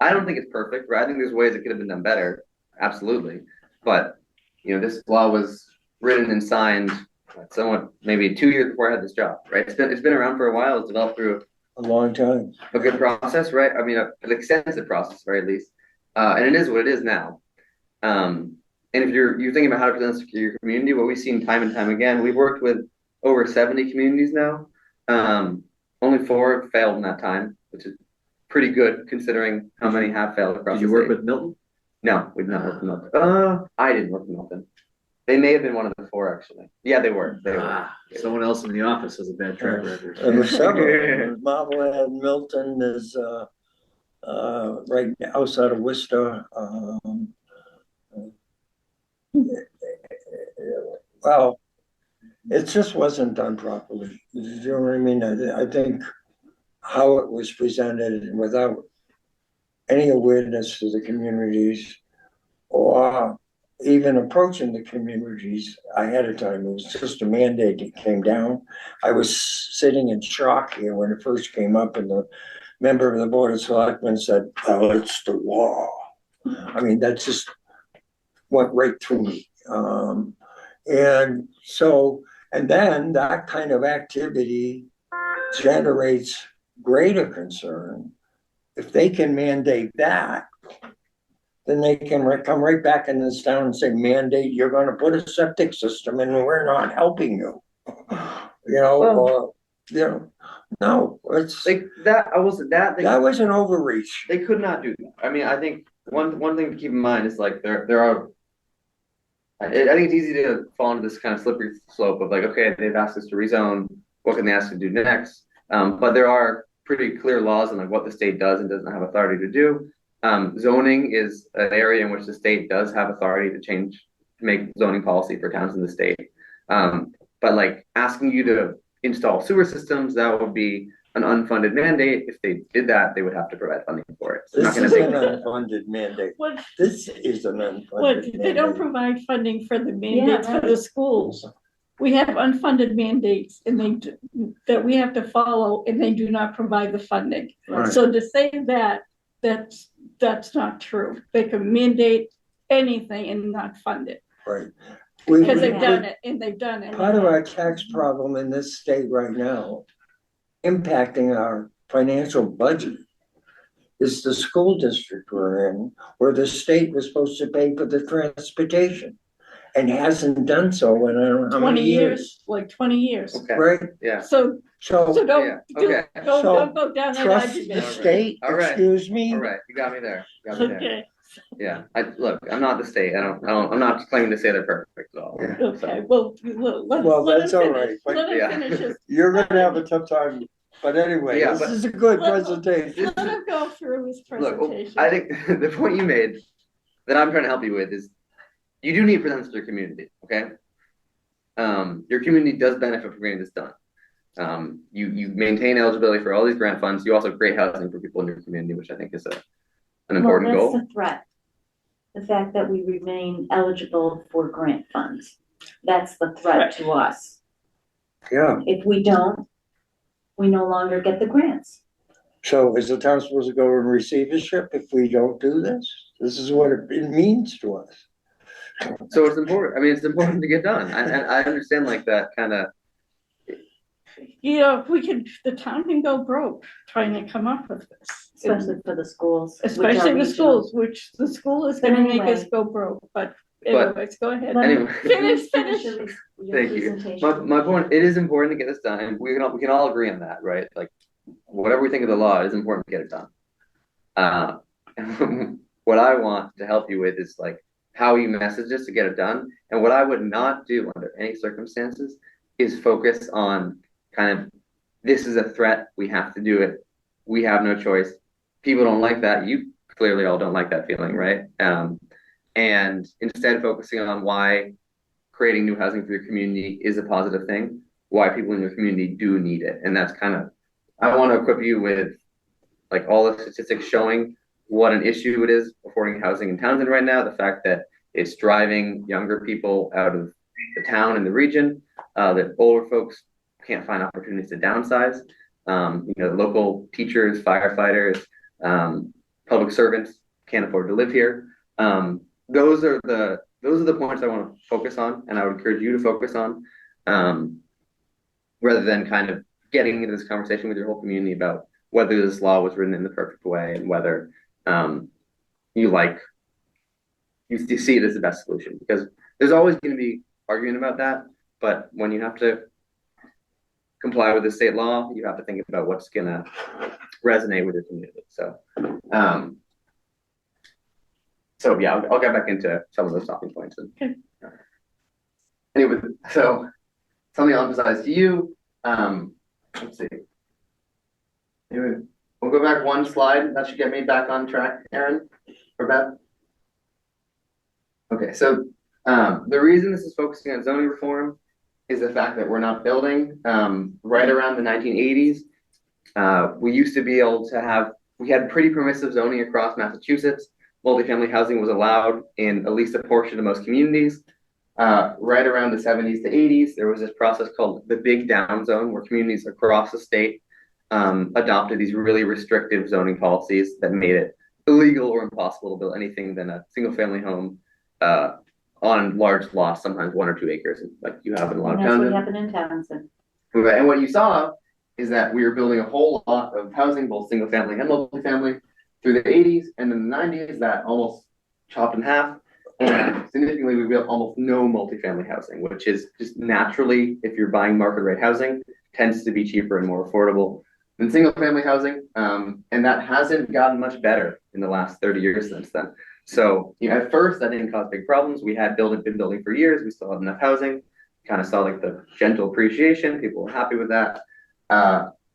Speaker 6: I don't think it's perfect, right? I think there's ways it could have been done better. Absolutely. But, this law was written and signed somewhat maybe 2 years before I had this job, right? It's been around for a while. It's developed through
Speaker 5: A long time.
Speaker 6: a good process, right? I mean, an extensive process, right, at least. And it is what it is now. And if you're thinking about how to present to your community, what we've seen time and time again, we've worked with over 70 communities now. Only 4 have failed in that time, which is pretty good considering how many have failed across
Speaker 2: Did you
Speaker 6: the
Speaker 2: work
Speaker 6: state.
Speaker 2: with Milton?
Speaker 6: No, we did not work with Milton. I didn't work with Milton. They may have been one of the 4, actually. Yeah, they were.
Speaker 2: Someone else in the office has a bad track record.
Speaker 5: And there's several. There's Marblehead, Milton, there's right outside of Worcester. Well, it just wasn't done properly. You know what I mean? I think how it was presented without any awareness to the communities or even approaching the communities ahead of time. It was just a mandate that came down. I was sitting in shock here when it first came up, and the member of the Board of Selectmen said, "Oh, it's the law." I mean, that just went right through me. And then that kind of activity generates greater concern. If they can mandate that, then they can come right back in this town and say, mandate, you're going to put a septic system and we're not helping you. No, it's
Speaker 6: Like that, I will say that
Speaker 5: that was an overreach.
Speaker 6: they could not do that. I mean, I think one thing to keep in mind is like there are. I think it's easy to fall into this kind of slippery slope of like, okay, they've asked us to rezone. What can they ask us to do next? But there are pretty clear laws on like what the state does and doesn't have authority to do. Zoning is an area in which the state does have authority to make zoning policy for towns in the state. But like asking you to install sewer systems, that would be an unfunded mandate. If they did that, they would have to provide funding for it. So
Speaker 5: This
Speaker 6: I'm
Speaker 5: is
Speaker 6: not
Speaker 5: an
Speaker 6: gonna make
Speaker 5: unfunded mandate.
Speaker 3: What,
Speaker 5: This is an unfunded
Speaker 3: what, they don't
Speaker 5: mandate.
Speaker 3: provide funding for the mandates
Speaker 1: Yeah,
Speaker 3: for the schools. We have unfunded mandates and that we have to follow, and they do not provide the funding.
Speaker 5: Right.
Speaker 3: So to say that's not true. They can mandate anything and not fund it,
Speaker 5: Right.
Speaker 3: because they've done it, and they've done it.
Speaker 5: Part of our tax problem in this state right now, impacting our financial budget, is the school district we're in, where the state was supposed to pay for the transportation and hasn't done so in I don't know how
Speaker 3: 20
Speaker 5: many years.
Speaker 3: like 20 years.
Speaker 6: Okay,
Speaker 5: Right?
Speaker 6: yeah.
Speaker 3: So
Speaker 5: So
Speaker 3: don't,
Speaker 6: Yeah, okay.
Speaker 3: don't
Speaker 5: So
Speaker 3: go down that
Speaker 5: trust
Speaker 3: argument.
Speaker 5: the state,
Speaker 6: All right.
Speaker 5: excuse me?
Speaker 6: All right, you got me there. You got me there.
Speaker 3: Okay,
Speaker 6: Yeah, I'm not the state. I'm not claiming to say they're perfect at all.
Speaker 5: Yeah.
Speaker 3: okay, well, let
Speaker 5: Well,
Speaker 3: let
Speaker 5: that's
Speaker 3: him
Speaker 5: all
Speaker 3: finish.
Speaker 5: right, but-
Speaker 3: Let him
Speaker 6: Yeah.
Speaker 3: finish his,
Speaker 5: You're gonna have a tough time, but anyway,
Speaker 6: Yeah,
Speaker 5: this
Speaker 6: but-
Speaker 5: is a good
Speaker 3: Let-
Speaker 5: presentation.
Speaker 3: let him go through his
Speaker 6: Look,
Speaker 3: presentation.
Speaker 6: I think the point you made that I'm trying to help you with is you do need presence to your community, okay? Your community does benefit from getting this done. You maintain eligibility for all these grant funds. You also create housing for people in your community, which I think is an important
Speaker 1: Well,
Speaker 6: goal.
Speaker 1: that's the threat. The fact that we remain eligible for grant funds. That's the threat to us.
Speaker 5: Yeah,
Speaker 1: If we don't, we no longer get the grants.
Speaker 5: so is the town supposed to go in receivership if we don't do this? This is what it means to us.
Speaker 6: So it's important. I mean, it's important to get done. And I understand like that kind of.
Speaker 3: You know, the town can go broke trying to come up with this.
Speaker 1: Especially for the schools. which are
Speaker 3: Especially the
Speaker 1: regional.
Speaker 3: schools, which the school is
Speaker 1: But
Speaker 3: gonna make us
Speaker 1: anyway.
Speaker 3: go broke, but
Speaker 6: But-
Speaker 3: anyways, go ahead.
Speaker 1: Let me-
Speaker 6: Anyway.
Speaker 3: Finish.
Speaker 1: your
Speaker 6: Thank you.
Speaker 1: presentation.
Speaker 6: My point, it is important to get this done, and we can all agree on that, right? Like, whatever we think of the law, it is important to get it done. What I want to help you with is like how you message this to get it done. And what I would not do under any circumstances is focus on kind of, this is a threat, we have to do it, we have no choice. People don't like that. You clearly all don't like that feeling, right? And instead focusing on why creating new housing for your community is a positive thing, why people in your community do need it. And that's kind of, I want to equip you with like all the statistics showing what an issue it is affording housing in Townsend right now, the fact that it's driving younger people out of the town and the region, that older folks can't find opportunities to downsize. Local teachers, firefighters, public servants can't afford to live here. Those are the points I want to focus on, and I would encourage you to focus on, rather than kind of getting into this conversation with your whole community about whether this law was written in the perfect way and whether you see it as the best solution. Because there's always going to be arguing about that, but when you have to comply with the state law, you have to think about what's going to resonate with your community. So yeah, I'll get back into some of those talking points.
Speaker 3: Okay.
Speaker 6: Anyway, so something I'll emphasize to you. Let's see. Anyway, we'll go back one slide. That should get me back on track, Aaron or Beth. Okay, so the reason this is focusing on zoning reform is the fact that we're not building. Right around the 1980s, we used to be able to we had pretty permissive zoning across Massachusetts. Multifamily housing was allowed in at least a portion of most communities. Right around the 70s to 80s, there was this process called the Big Down Zone, where communities across the state adopted these really restrictive zoning policies that made it illegal or impossible to build anything than a single family home on large lots, sometimes 1 or 2 acres, like you have in a lot of
Speaker 1: And that's
Speaker 6: towns.
Speaker 1: what happened in Townsend.
Speaker 6: Right, and what you saw is that we were building a whole lot of housing, both single family and multifamily, through the 80s, and in the 90s, that almost chopped in half. And significantly, we built almost no multifamily housing, which is just naturally, if you're buying market rate housing, tends to be cheaper and more affordable than single family housing. And that hasn't gotten much better in the last 30 years since then. So at first, that didn't cause big problems. We had been building for years. We still had enough housing. Kind of saw like the gentle appreciation. People were happy with that.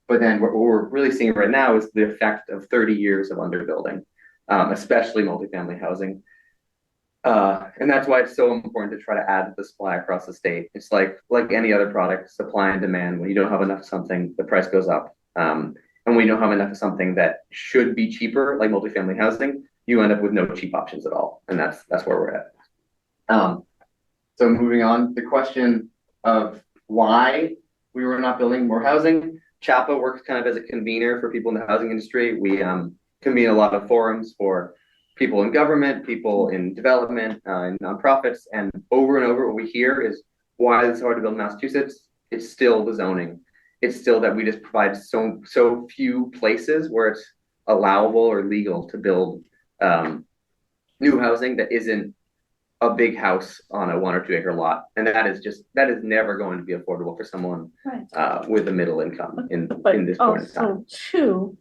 Speaker 6: But then what we're really seeing right now is the effect of 30 years of underbuilding, especially multifamily housing. And that's why it's so important to try to add the supply across the state. It's like any other product, supply and demand. When you don't have enough of something, the price goes up. And when you don't have enough of something that should be cheaper, like multifamily housing, you end up with no cheap options at all. And that's where we're at. So moving on, the question of why we were not building more housing. CHAPA works kind of as a convener for people in the housing industry. We convene a lot of forums for people in government, people in development, and nonprofits. And over what we hear is why it's hard to build in Massachusetts. It's still the zoning. It's still that we just provide so few places where it's allowable or legal to build new housing that isn't a big house on a 1 or 2 acre lot. And that is never going to be affordable for someone with a middle income in this point in time.
Speaker 3: Also, too,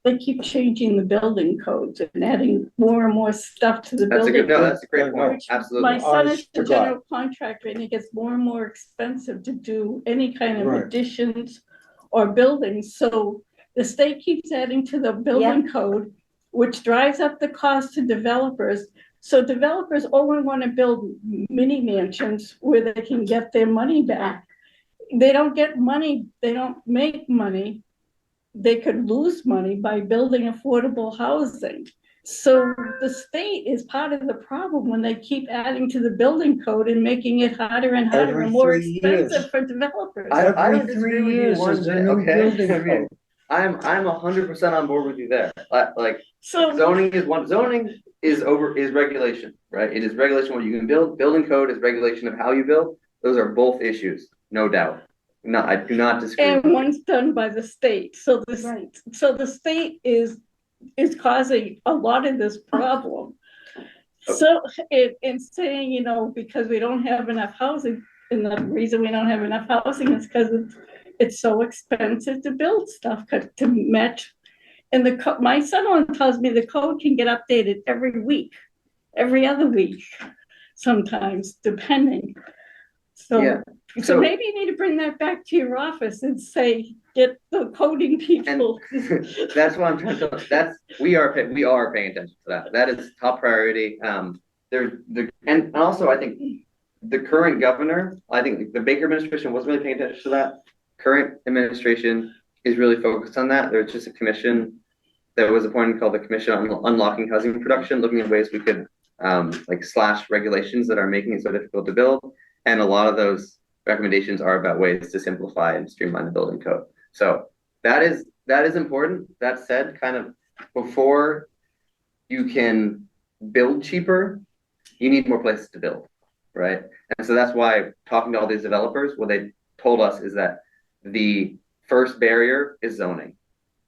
Speaker 3: they keep changing the building codes and adding more and more stuff to the building.
Speaker 6: That's a great point. Absolutely.
Speaker 3: My son is a general contractor, and it gets more and more expensive to do any kind of additions or buildings. So the state keeps adding to the building code, which drives up the cost to developers. So developers only want to build mini mansions where they can get their money back. They don't get money. They don't make money. They could lose money by building affordable housing. So the state is part of the problem when they keep adding to the building code and making it harder and harder and more expensive for developers.
Speaker 6: I don't disagree with you one bit, okay? I'm 100% on board with you there. Like,
Speaker 3: so
Speaker 6: zoning is regulation, right? It is regulation what you can build. Building code is regulation of how you build. Those are both issues, no doubt. No, I do not disagree.
Speaker 3: And one's done by the state. So the state is causing a lot of this problem. So in saying, because we don't have enough housing, and the reason we don't have enough housing is because it's so expensive to build stuff to match. And my son-in-law tells me the code can get updated every week, every other week, sometimes, depending. So maybe you need to bring that back to your office and say, get the coding people.
Speaker 6: And that's what I'm trying to. We are paying attention to that. That is top priority. And also I think the current governor, I think the Baker administration wasn't really paying attention to that. Current administration is really focused on that. There's just a commission that was appointed called the Commission on Unlocking Housing Production, looking at ways we could slash regulations that are making it so difficult to build. And a lot of those recommendations are about ways to simplify and streamline the building code. So that is important. That said, kind of before you can build cheaper, you need more places to build, right? And so that's why talking to all these developers, what they told us is that the first barrier is zoning.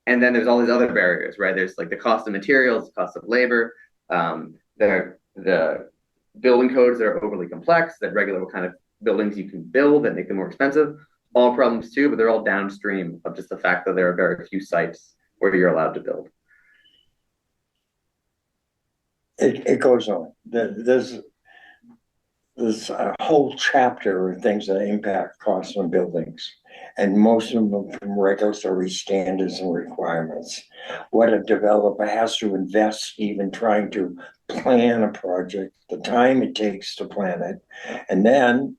Speaker 6: And then there's all these other barriers, right? There's like the cost of materials, the cost of labor, the building codes that are overly complex, that regulate what kind of buildings you can build that make them more expensive. All problems too, but they're all downstream of just the fact that there are very few sites where you're allowed to build.
Speaker 5: It goes on. There's a whole chapter of things that impact costs on buildings, and most of them from regulatory standards and requirements. What a developer has to invest even trying to plan a project, the time it takes to plan it, and then,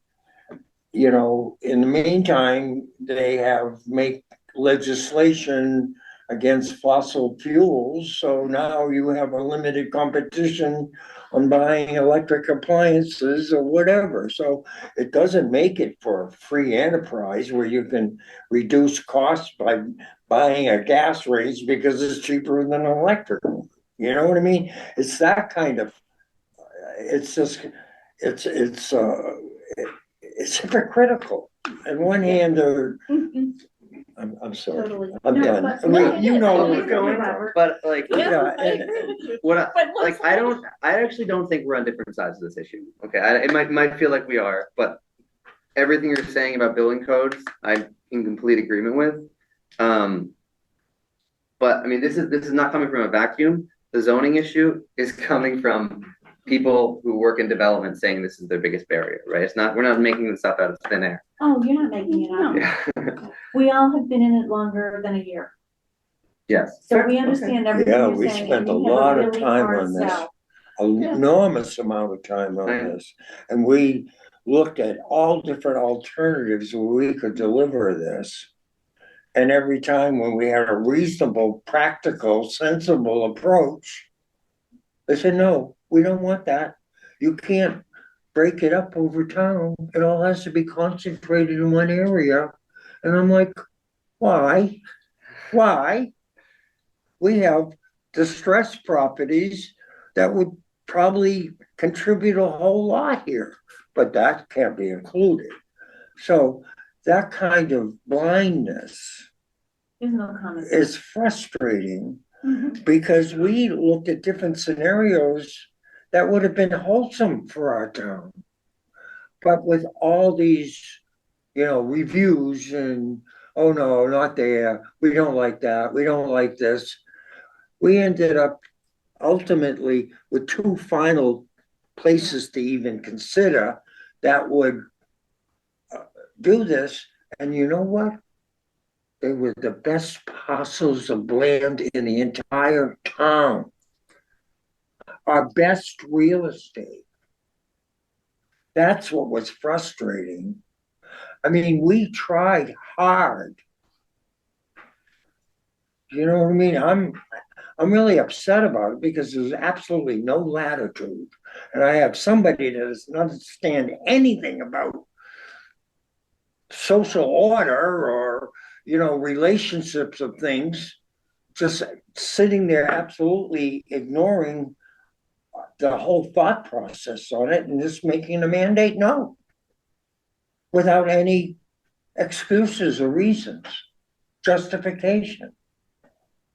Speaker 5: in the meantime, they make legislation against fossil fuels. So now you have a limited competition on buying electric appliances or whatever. So it doesn't make it for a free enterprise where you can reduce costs by buying a gas range because it's cheaper than an electric. You know what I mean? It's that kind of, it's just, it's hypocritical. On one hand, I'm sorry.
Speaker 1: Totally.
Speaker 5: I'm done.
Speaker 6: We're going, but like,
Speaker 3: I agree with you.
Speaker 6: I actually don't think we're on different sides of this issue. Okay, it might feel like we are, but everything you're saying about building codes, I'm in complete agreement with. But I mean, this is not coming from a vacuum. The zoning issue is coming from people who work in development saying this is their biggest barrier, right? We're not making this up out of thin air.
Speaker 1: Oh, you're not making it up.
Speaker 6: Yeah.
Speaker 1: We all have been in it longer than a year,
Speaker 6: Yes.
Speaker 1: so we understand everything
Speaker 5: Yeah,
Speaker 1: you're
Speaker 5: we
Speaker 1: saying.
Speaker 5: spent
Speaker 1: and
Speaker 5: a
Speaker 1: we have
Speaker 5: lot of
Speaker 1: really
Speaker 5: time
Speaker 1: hard
Speaker 5: on this.
Speaker 1: sell.
Speaker 5: An
Speaker 3: Yeah.
Speaker 5: enormous amount of time on
Speaker 6: Right.
Speaker 5: this. And we looked at all different alternatives where we could deliver this. And every time when we had a reasonable, practical, sensible approach, they said, no, we don't want that. You can't break it up over town. It all has to be concentrated in one area. And I'm like, why? Why? We have distressed properties that would probably contribute a whole lot here, but that can't be included. So that kind of blindness
Speaker 1: There's no comment.
Speaker 5: is frustrating
Speaker 3: Mhm.
Speaker 5: because we looked at different scenarios that would have been wholesome for our town. But with all these, reviews and, oh no, not there, we don't like that, we don't like this. We ended up ultimately with two final places to even consider that would do this. And you know what? They were the best parcels of land in the entire town. Our best real estate. That's what was frustrating. I mean, we tried hard. You know what I mean? I'm really upset about it because there's absolutely no latitude. And I have somebody that doesn't understand anything about social order or, relationships of things, just sitting there absolutely ignoring the whole thought process on it and just making a mandate no, without any excuses or reasons, justification.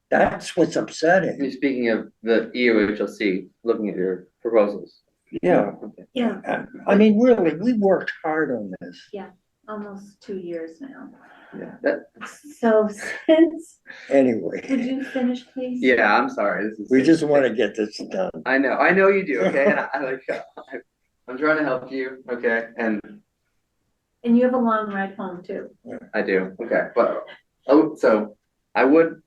Speaker 5: That's what's upsetting.
Speaker 6: Speaking of the EOHLC, looking at your proposals.
Speaker 5: Yeah.
Speaker 6: Okay.
Speaker 1: Yeah,
Speaker 5: I mean, really, we worked hard on this.
Speaker 1: almost 2 years now.
Speaker 6: Yeah.
Speaker 1: So since, would
Speaker 5: Anyway,
Speaker 1: you finish, please?
Speaker 6: Yeah, I'm sorry. This is
Speaker 5: we just want to get this done.
Speaker 6: I know you do, okay? And I like I'm trying to help you, okay? And
Speaker 1: And you have a long ride home too.
Speaker 6: I do, okay. But so I would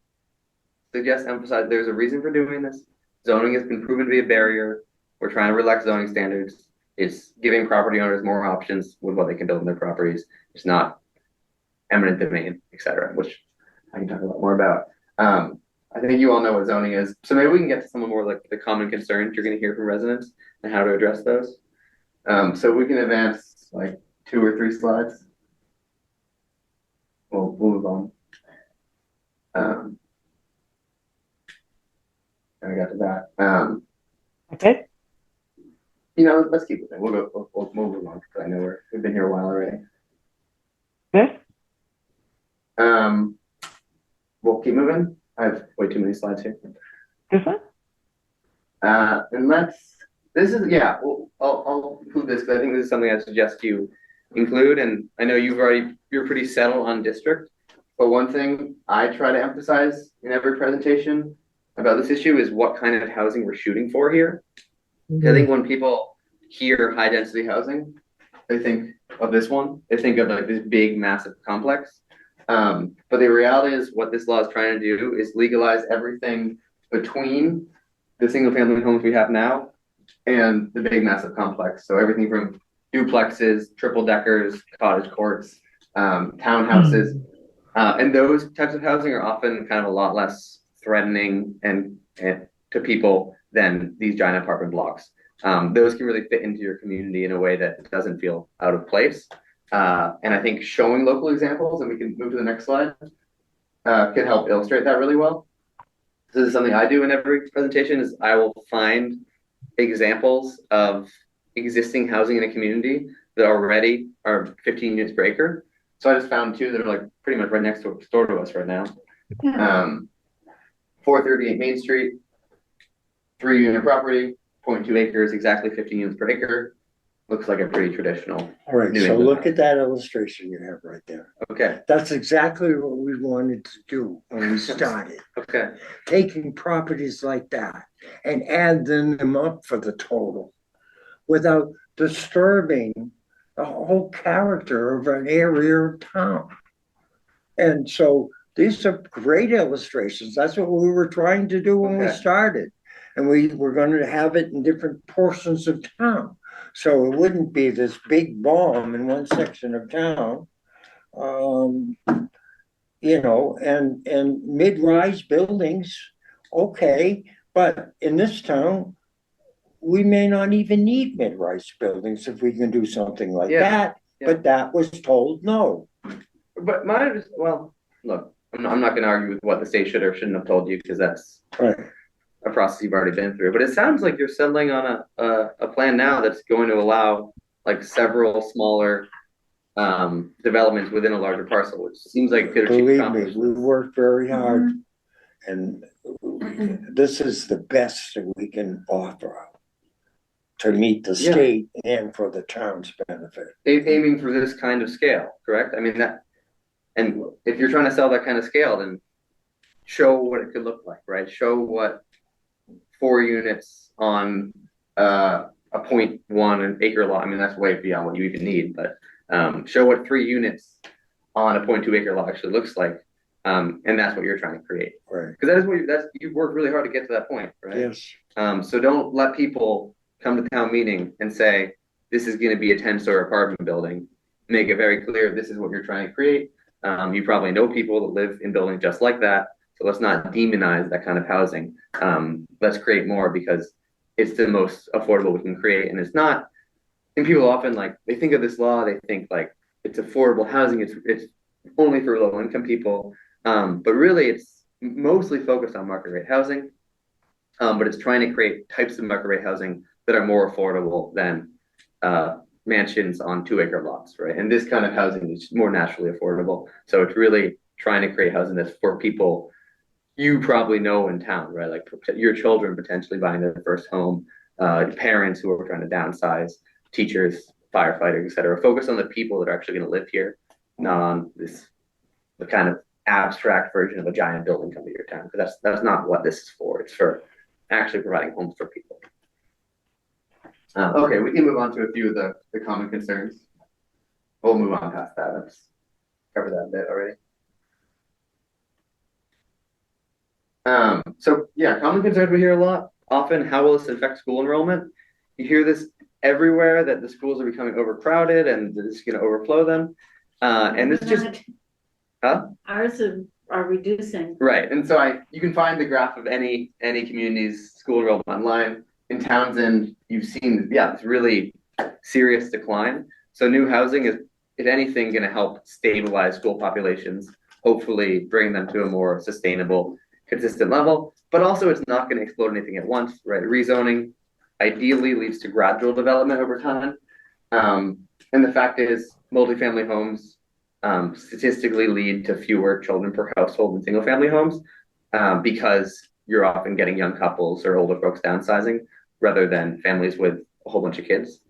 Speaker 6: suggest emphasize there's a reason for doing this. Zoning has been proven to be a barrier. We're trying to relax zoning standards. It's giving property owners more options with what they can build in their properties. It's not eminent domain, et cetera, which I can talk a lot more about. I think you all know what zoning is. So maybe we can get to some more like the common concerns you're going to hear from residents and how to address those. So we can advance like 2 or 3 slides. We'll move on. I got to that.
Speaker 4: Okay.
Speaker 6: Let's keep it. We'll move on because I know we've been here a while already.
Speaker 4: Good.
Speaker 6: We'll keep moving. I have way too many slides here.
Speaker 4: This one?
Speaker 6: And I'll include this because I think this is something I suggest you include. And I know you're pretty settled on district, but one thing I try to emphasize in every presentation about this issue is what kind of housing we're shooting for here. I think when people hear high density housing, they think of this one. They think of like this big, massive complex. But the reality is what this law is trying to do is legalize everything between the single family homes we have now and the big, massive complex. So everything from duplexes, triple deckers, cottage courts, townhouses. And those types of housing are often kind of a lot less threatening and to people than these giant apartment blocks. Those can really fit into your community in a way that doesn't feel out of place. And I think showing local examples, and we can move to the next slide, can help illustrate that really well. This is something I do in every presentation is I will find examples of existing housing in a community that already are 15 units per acre. So I just found 2 that are like pretty much right next door to us right now. 438 Main Street, 3-unit property, 0.2 acres, exactly 15 units per acre. looks like a pretty traditional.
Speaker 5: All right,
Speaker 6: New
Speaker 5: so
Speaker 6: England.
Speaker 5: look at that illustration you have right there.
Speaker 6: Okay,
Speaker 5: That's exactly what we wanted to do when we started.
Speaker 6: okay,
Speaker 5: Taking properties like that and add them up for the total without disturbing the whole character of an area of town. And so these are great illustrations. That's what we were trying to do when we
Speaker 6: Okay.
Speaker 5: started. And we were going to have it in different portions of town. So it wouldn't be this big bomb in one section of town. You know, and mid-rise buildings, okay, but in this town, we may not even need mid-rise buildings if we can do something like
Speaker 6: Yeah,
Speaker 5: that.
Speaker 6: yeah.
Speaker 5: But that was told no.
Speaker 6: but well, look, I'm not gonna argue with what the state should or shouldn't have told you, because that's
Speaker 5: Right.
Speaker 6: a process you've already been through, but it sounds like you're settling on a plan now that's going to allow like several smaller developments within a larger parcel, which seems like it could achieve
Speaker 5: Believe me,
Speaker 6: accomplishments.
Speaker 5: we worked very hard and this is the best that we can offer to meet the
Speaker 6: Yeah.
Speaker 5: state and for the town's benefit.
Speaker 6: Aiming for this kind of scale, correct? I mean that, and if you're trying to sell that kind of scale, then show what it could look like, right? Show what 4 units on a 0.1 acre lot. I mean, that's way beyond what you even need, but show what 3 units on a 0.2 acre lot actually looks like, and that's what you're trying to create.
Speaker 5: Right.
Speaker 6: Because that is what you've worked really hard to get to that point, right?
Speaker 5: Yes.
Speaker 6: So don't let people come to town meeting and say this is going to be a 10-story apartment building. Make it very clear this is what you're trying to create. You probably know people that live in buildings just like that, so let's not demonize that kind of housing. Let's create more because it's the most affordable we can create, and it's not. And people often like they think of this law, they think like it's affordable housing. It's only for low income people, but really it's mostly focused on market rate housing. But it's trying to create types of market rate housing that are more affordable than mansions on 2-acre lots, right? And this kind of housing is more naturally affordable. So it's really trying to create housing that's for people you probably know in town, right? Like your children potentially buying their first home, parents who are trying to downsize, teachers, firefighters, et cetera. Focus on the people that are actually going to live here, not on the kind of abstract version of a giant building coming to your town. Because that's not what this is for. It's for actually providing homes for people. Okay, we can move on to a few of the common concerns. We'll move on past that. Let's cover that a bit already. So yeah, common concerns we hear a lot. Often, how will this affect school enrollment? You hear this everywhere, that the schools are becoming overcrowded and this is going to overflow them. And it's just,
Speaker 1: Ours are reducing.
Speaker 6: right. And so you can find the graph of any community's school enrollment online. In Townsend, you've seen, it's really serious decline. So new housing is, if anything, going to help stabilize school populations, hopefully bring them to a more sustainable, consistent level. But also, it's not going to explode anything at once, right? Rezoning ideally leads to gradual development over time. And the fact is, multifamily homes statistically lead to fewer children per household than single family homes because you're often getting young couples or older folks downsizing rather than families with a whole bunch of kids.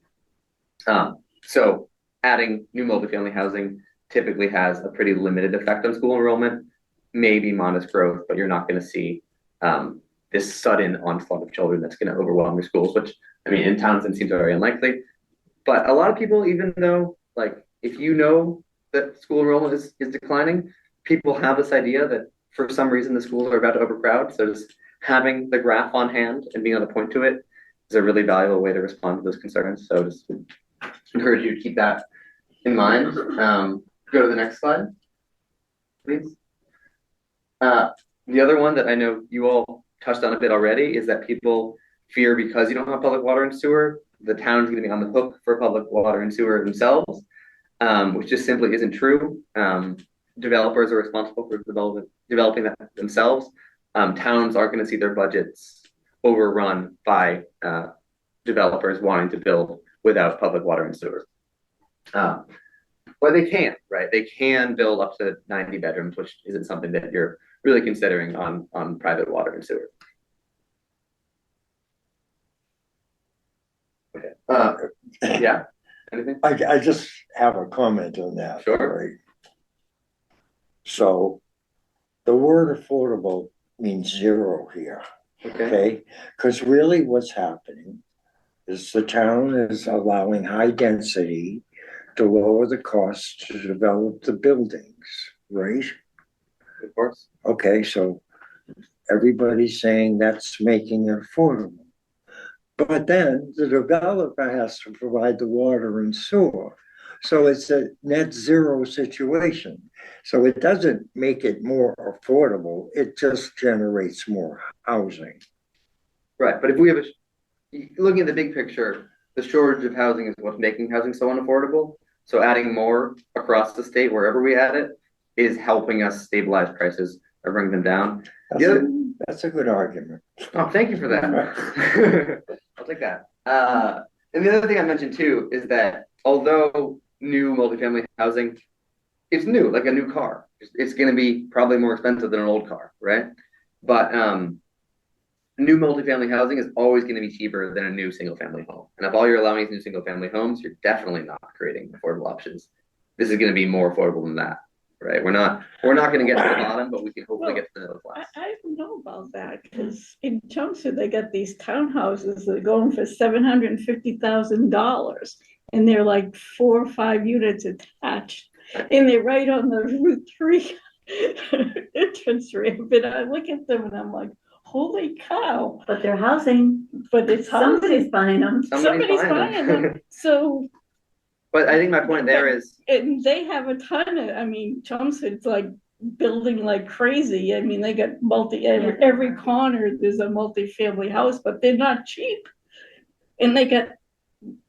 Speaker 6: So adding new multifamily housing typically has a pretty limited effect on school enrollment, maybe modest growth, but you're not going to see this sudden onslaught of children that's going to overwhelm your schools, which, I mean, in Townsend seems very unlikely. But a lot of people, even though, like, if you know that school enrollment is declining, people have this idea that for some reason the schools are about to overcrowd. So just having the graph on hand and being able to point to it is a really valuable way to respond to those concerns. So just encourage you to keep that in mind. Go to the next slide, please. The other one that I know you all touched on a bit already is that people fear because you don't have public water and sewer, the town's going to be on the hook for public water and sewer themselves, which just simply isn't true. Developers are responsible for developing that themselves. Towns aren't going to see their budgets overrun by developers wanting to build without public water and sewer. But they can, right? They can build up to 90 bedrooms, which isn't something that you're really considering on private water and sewer. Okay. Yeah, anything?
Speaker 5: I just have a comment on that.
Speaker 6: Sure.
Speaker 5: Right? So the word affordable means zero here,
Speaker 6: Okay,
Speaker 5: okay? Because really what's happening is the town is allowing high density to lower the cost to develop the buildings, right?
Speaker 6: of course.
Speaker 5: Okay, so everybody's saying that's making it affordable. But then the developer has to provide the water and sewer. So it's a net zero situation. So it doesn't make it more affordable, it just generates more housing.
Speaker 6: Right, but if we have looking at the big picture, the shortage of housing is what's making housing so unaffordable. So adding more across the state, wherever we add it, is helping us stabilize prices or bring them down.
Speaker 5: That's a good argument.
Speaker 6: Oh, thank you for that. I'll take that. And the other thing I mentioned too is that although new multifamily housing is new, like a new car, it's going to be probably more expensive than an old car, right? But new multifamily housing is always going to be cheaper than a new single family home. And if all you're allowing is new single family homes, you're definitely not creating affordable options. This is going to be more affordable than that, right? We're not going to get to the bottom, but we can hopefully get to the middle class.
Speaker 3: I don't know about that because in Chelmsford they got these townhouses that are going for $750,000, and they're like 4 or 5 units attached, and they're right on the Route 3 entrance ramp. And I look at them and I'm like, holy cow!
Speaker 1: But they're housing,
Speaker 3: But it's
Speaker 1: somebody's buying them.
Speaker 3: Somebody's buying them. So.
Speaker 6: But I think my point there is,
Speaker 3: and they have a ton of. I mean, Chelmsford's like building like crazy. I mean, they got every corner there's a multi-family house, but they're not cheap. And they got,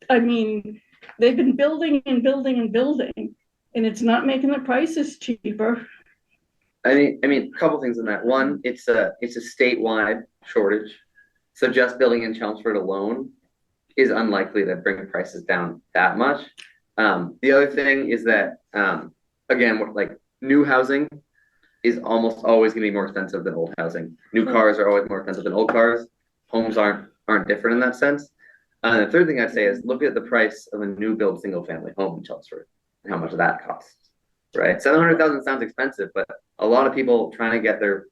Speaker 3: I mean, they've been building and building and building, and it's not making the prices cheaper.
Speaker 6: I mean, a couple things in that. One, it's a statewide shortage, so just building in Chelmsford alone is unlikely to bring prices down that much. The other thing is that again, like new housing is almost always going to be more expensive than old housing. New cars are always more expensive than old cars. Homes aren't different in that sense. The third thing I'd say is look at the price of a new build single family home in Chelmsford and how much that costs. Right, $700,000 sounds expensive, but a lot of people trying to get their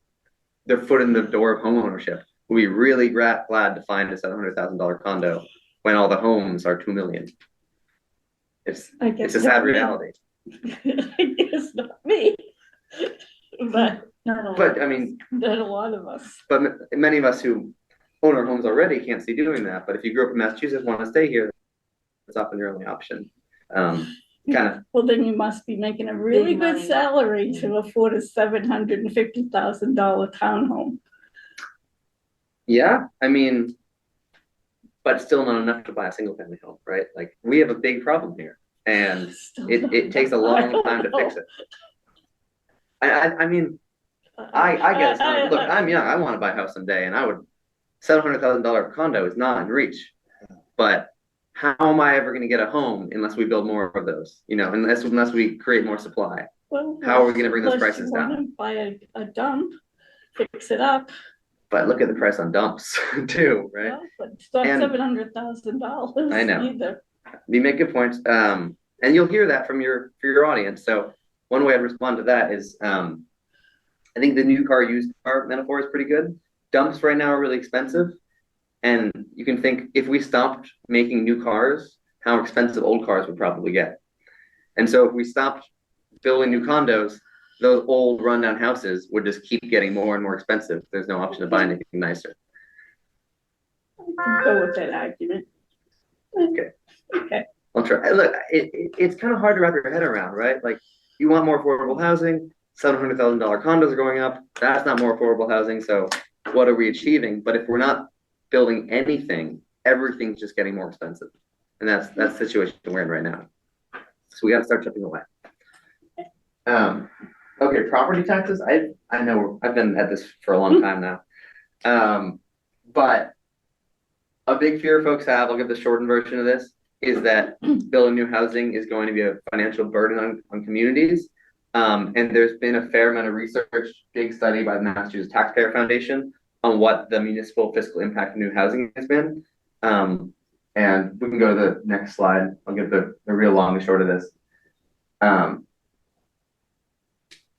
Speaker 6: foot in the door of homeownership will be really glad to find a $700,000 condo when all the homes are $2 million. It's a sad reality.
Speaker 3: I guess not me, but
Speaker 6: I mean,
Speaker 3: not a lot of us.
Speaker 6: But many of us who own our homes already can't see doing that. But if you grew up in Massachusetts, want to stay here, it's often your only option.
Speaker 3: Well, then you must be making a really good salary to afford a $750,000 townhome.
Speaker 6: Yeah, I mean, but still not enough to buy a single family home, right? Like we have a big problem here, and it takes a long time to fix it. I mean, I guess look, I'm young. I want to buy a house someday, and $700,000 condo is not in reach, but how am I ever going to get a home unless we build more of those? You know, unless we create more supply.
Speaker 3: Well,
Speaker 6: how are we going to bring those prices down?
Speaker 3: Buy a dump, fix it up.
Speaker 6: But look at the price on dumps too, right?
Speaker 3: Well, but it's not $700,000.
Speaker 6: I know.
Speaker 3: Either.
Speaker 6: You make good points, and you'll hear that from your audience. So one way I'd respond to that is, I think the new car, used car metaphor is pretty good. Dumps right now are really expensive. And you can think if we stopped making new cars, how expensive old cars would probably get. And so if we stopped building new condos, those old rundown houses would just keep getting more and more expensive. There's no option to buy anything nicer.
Speaker 3: I can go with that argument. Okay.
Speaker 6: I'll try. Look, it's kind of hard to wrap your head around, right? Like you want more affordable housing, $700,000 condos are going up. That's not more affordable housing. So what are we achieving? But if we're not building anything, everything's just getting more expensive, and that's the situation we're in right now. So we got to start chipping away. Okay, property taxes. I know I've been at this for a long time now, but a big fear folks have, I'll give the shortened version of this, is that building new housing is going to be a financial burden on communities. And there's been a fair amount of research, big study by the Massachusetts Taxpayer Foundation on what the municipal fiscal impact of new housing has been. And And we can go to the next slide. I'll give the real long and short of this.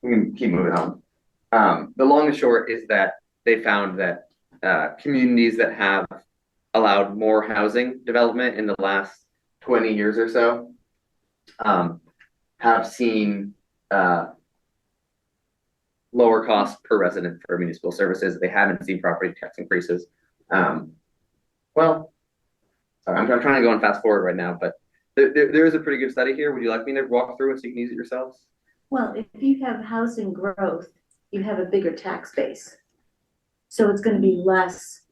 Speaker 6: We can keep moving on. The long and short is that they found that communities that have allowed more housing development in the last 20 years or so have seen lower cost per resident for municipal services. They haven't seen property tax increases. Well, sorry, I'm trying to go on fast forward right now, but there is a pretty good study here. Would you like me to walk through it so you can use it yourselves?
Speaker 1: Well, if you have housing growth, you have a bigger tax base. So it's gonna be less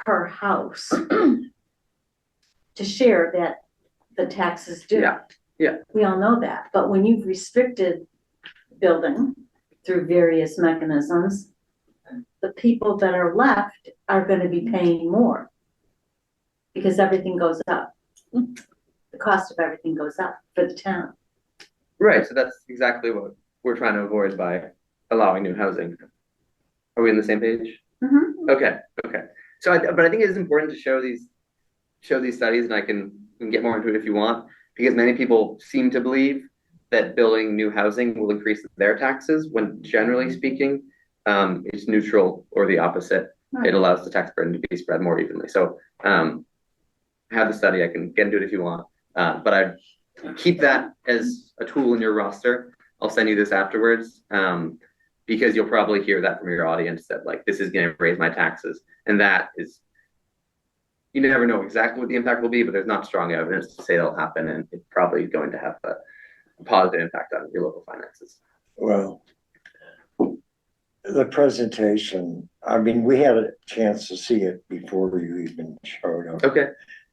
Speaker 1: per house to share that the taxes do.
Speaker 6: Yeah.
Speaker 1: We all know that, but when you've restricted building through various mechanisms, the people that are left are gonna be paying more because everything goes up. The cost of everything goes up for the town.
Speaker 6: Right, so that's exactly what we're trying to avoid by allowing new housing. Are we on the same page?
Speaker 1: Mm-hmm.
Speaker 6: Okay. So, but I think it is important to show these studies, and I can get more into it if you want, because many people seem to believe that building new housing will increase their taxes, when generally speaking, it's neutral or the opposite.
Speaker 1: Right.
Speaker 6: It allows the tax burden to be spread more evenly. So, I have the study. I can get into it if you want, but I keep that as a tool in your roster. I'll send you this afterwards, because you'll probably hear that from your audience that like, this is going to raise my taxes. And that is, you never know exactly what the impact will be, but there's not strong evidence to say it'll happen. And it's probably going to have a positive impact on your local finances.
Speaker 5: Well, the presentation, I mean, we had a chance to see it before you even showed up.
Speaker 6: Okay.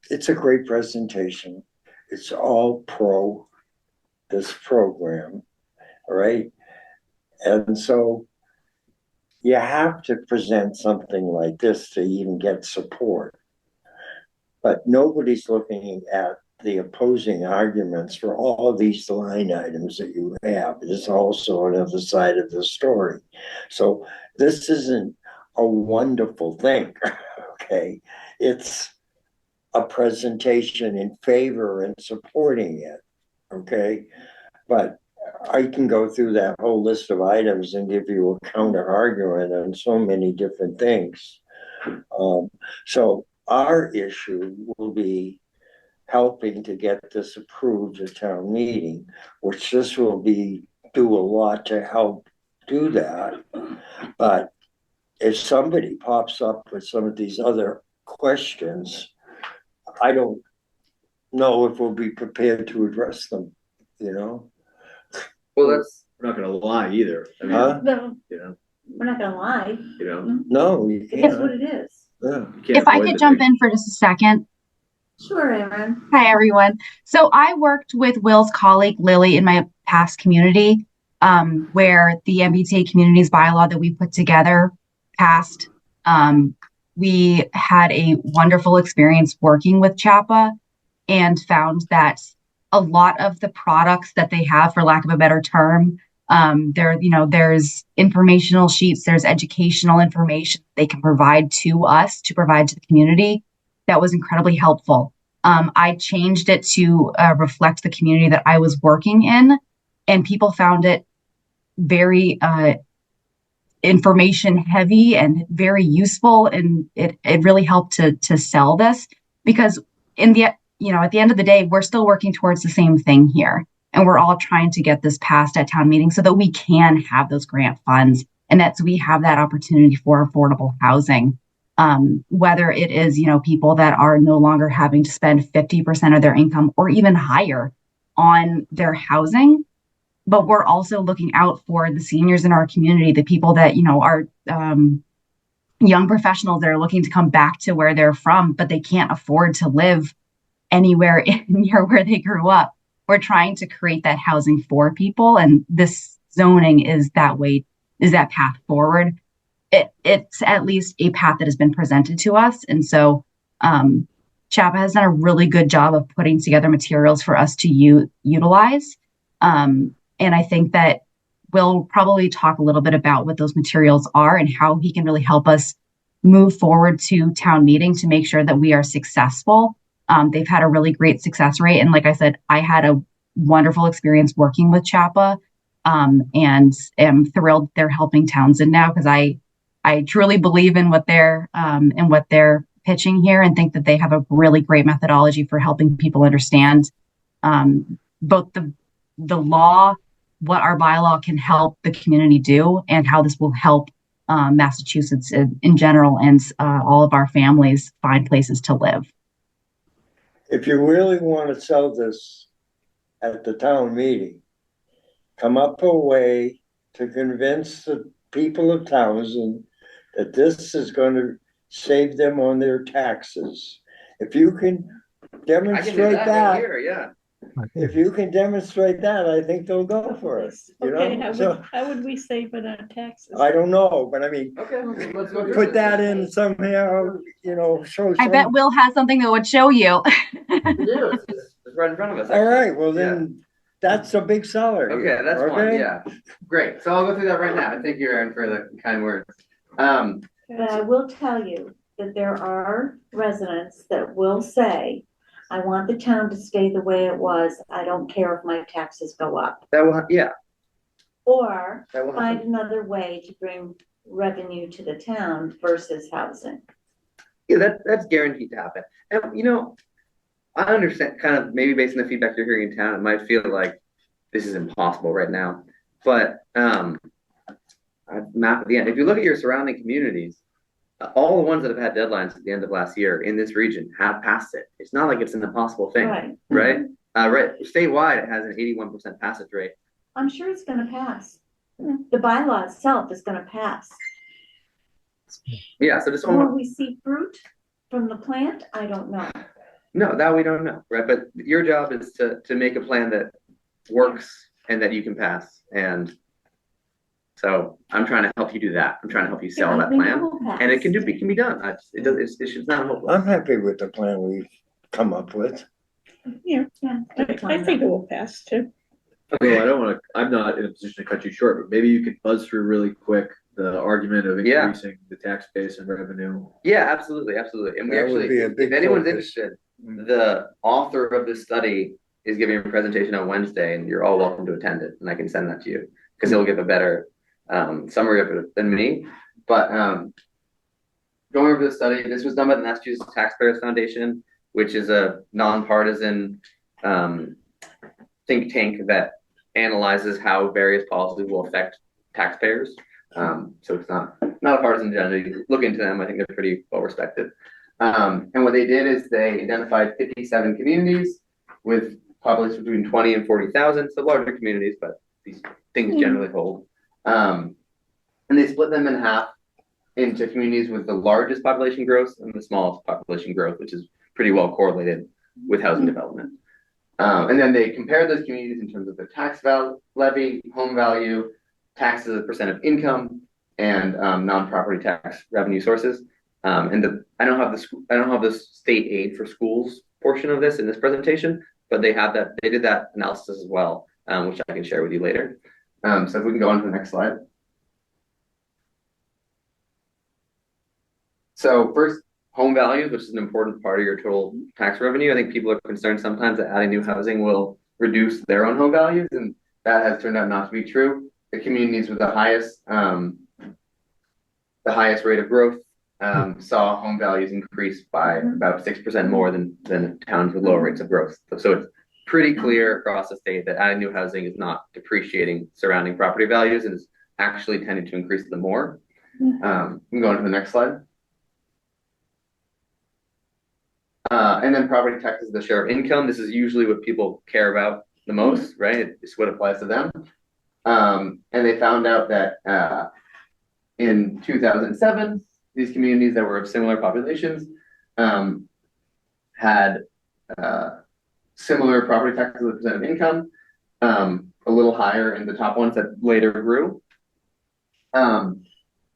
Speaker 5: It's a great presentation. It's all pro this program, all right? And so you have to present something like this to even get support. But nobody's looking at the opposing arguments for all of these line items that you have. There's also another side of the story. So this isn't a wonderful thing, okay? It's a presentation in favor and supporting it, okay? But I can go through that whole list of items and give you a counter argument on so many different things. So our issue will be helping to get this approved at town meeting, which this will do a lot to help do that. But if somebody pops up with some of these other questions, I don't know if we'll be prepared to address them, you know?
Speaker 6: Well, that's,
Speaker 2: We're not gonna lie either. I mean,
Speaker 5: Huh?
Speaker 1: No,
Speaker 2: you know,
Speaker 1: we're not gonna lie.
Speaker 5: No, you
Speaker 1: It is
Speaker 5: can't.
Speaker 1: what it is.
Speaker 5: Yeah.
Speaker 2: you can't
Speaker 8: If I
Speaker 2: avoid
Speaker 8: could
Speaker 2: the
Speaker 8: jump
Speaker 2: big-
Speaker 8: in for just a second.
Speaker 1: Sure, Aaron.
Speaker 8: Hi, everyone. So I worked with Will's colleague, Lily, in my past community, where the MBTA communities bylaw that we put together passed. We had a wonderful experience working with CHAPA and found that a lot of the products that they have, for lack of a better term, there's informational sheets, there's educational information they can provide to us, to provide to the community. That was incredibly helpful. I changed it to reflect the community that I was working in, and people found it very information heavy and very useful, and it really helped to sell this, because at the end of the day, we're still working towards the same thing here, and we're all trying to get this passed at town meeting so that we can have those grant funds and that we have that opportunity for affordable housing. Whether it is, people that are no longer having to spend 50% of their income or even higher on their housing, but we're also looking out for the seniors in our community, the people that, are young professionals that are looking to come back to where they're from, but they can't afford to live anywhere near where they grew up. We're trying to create that housing for people, and this zoning is that path forward. It's at least a path that has been presented to us. And so CHAPA has done a really good job of putting together materials for us to utilize. And I think that we'll probably talk a little bit about what those materials are and how he can really help us move forward to town meeting to make sure that we are successful They've had a really great success rate. And like I said, I had a wonderful experience working with CHAPA, and am thrilled they're helping Townsend now, because I truly believe in what they're pitching here, and think that they have a really great methodology for helping people understand both the law, what our bylaw can help the community do, and how this will help Massachusetts in general, and all of our families find places to live.
Speaker 5: If you really want to sell this at the town meeting, come up a way to convince the people of Townsend that this is going to save them on their taxes. If you can
Speaker 6: I can do
Speaker 5: demonstrate
Speaker 6: that right
Speaker 5: that,
Speaker 6: here, yeah.
Speaker 5: if you can demonstrate that, I think they'll go for it. You
Speaker 3: Okay,
Speaker 5: know,
Speaker 3: how would we save it on taxes?
Speaker 5: I don't know, but I mean,
Speaker 6: Okay, let's go through
Speaker 5: put
Speaker 6: this.
Speaker 5: that in somehow, you know, show
Speaker 8: I bet
Speaker 5: some.
Speaker 8: Will has something that would show you.
Speaker 6: We do. It's right in front of us.
Speaker 5: All
Speaker 6: actually.
Speaker 5: right, well then, that's a big seller.
Speaker 6: Okay, that's one,
Speaker 5: Okay?
Speaker 6: yeah. Great, so I'll go through that right now. Thank you, Aaron, for the kind words.
Speaker 1: But I will tell you that there are residents that will say, I want the town to stay the way it was. I don't care if my taxes go up.
Speaker 6: That will, yeah,
Speaker 1: Or
Speaker 6: that will
Speaker 1: find
Speaker 6: happen.
Speaker 1: another way to bring revenue to the town versus housing.
Speaker 6: Yeah, that's guaranteed to happen. And, you know, I understand kind of maybe based on the feedback you're hearing in town, it might feel like this is impossible right now. But I've mapped at the end. If you look at your surrounding communities, all the ones that have had deadlines at the end of last year in this region have passed it. It's not like it's an impossible thing,
Speaker 1: Right.
Speaker 6: right? Right. Statewide, it has an 81% passage rate.
Speaker 1: I'm sure it's gonna pass. The bylaw itself is gonna pass.
Speaker 6: Yeah. So just
Speaker 1: Will we see fruit from the plant? I don't know.
Speaker 6: no, that we don't know, right? But your job is to make a plan that works and that you can pass. And so I'm trying to help you do that. I'm trying to help you sell
Speaker 1: I
Speaker 6: that
Speaker 1: think it
Speaker 6: plan,
Speaker 1: will pass.
Speaker 6: and it can be done. It's not hopeless.
Speaker 5: I'm happy with the plan we've come up with.
Speaker 3: Yeah,
Speaker 1: Yeah.
Speaker 3: I think it will pass too.
Speaker 2: Well, I don't want to, I'm not in a position to cut you short, but maybe you could buzz through really quick the argument of
Speaker 6: Yeah.
Speaker 2: increasing the tax base and revenue.
Speaker 6: Yeah, absolutely, absolutely. And we
Speaker 5: That would
Speaker 6: actually,
Speaker 5: be a big
Speaker 6: if anyone's
Speaker 5: focus.
Speaker 6: interested, the author of this study is giving a presentation on Wednesday, and you're all welcome to attend it, and I can send that to you because he'll give a better summary of it than me. But going over the study, this was done by the Massachusetts Taxpayers Foundation, which is a nonpartisan think tank that analyzes how various policies will affect taxpayers. So it's not a partisan agenda. You look into them. I think they're pretty well respected. And what they did is they identified 57 communities with population between 20 and 40,000, so larger communities, but these things generally hold. And they split them in half into communities with the largest population growth and the smallest population growth, which is pretty well correlated with housing development. And then they compared those communities in terms of the tax levy, home value, taxes as a percent of income, and non-property tax revenue sources. And I don't have the state aid for schools portion of this in this presentation, but they did that analysis as well, which I can share with you later. So if we can go on to the next slide. So first, home values, which is an important part of your total tax revenue. I think people are concerned sometimes that adding new housing will reduce their own home values, and that has turned out not to be true. The communities with the highest rate of growth saw home values increase by about 6% more than towns with lower rates of growth. So it's pretty clear across the state that adding new housing is not depreciating surrounding property values and is actually tending to increase them more. We can go on to the next slide. And then property taxes, the share of income. This is usually what people care about the most, right? It's what applies to them. And they found out that in 2007, these communities that were of similar populations had similar property taxes as a percent of income, a little higher in the top ones that later grew. And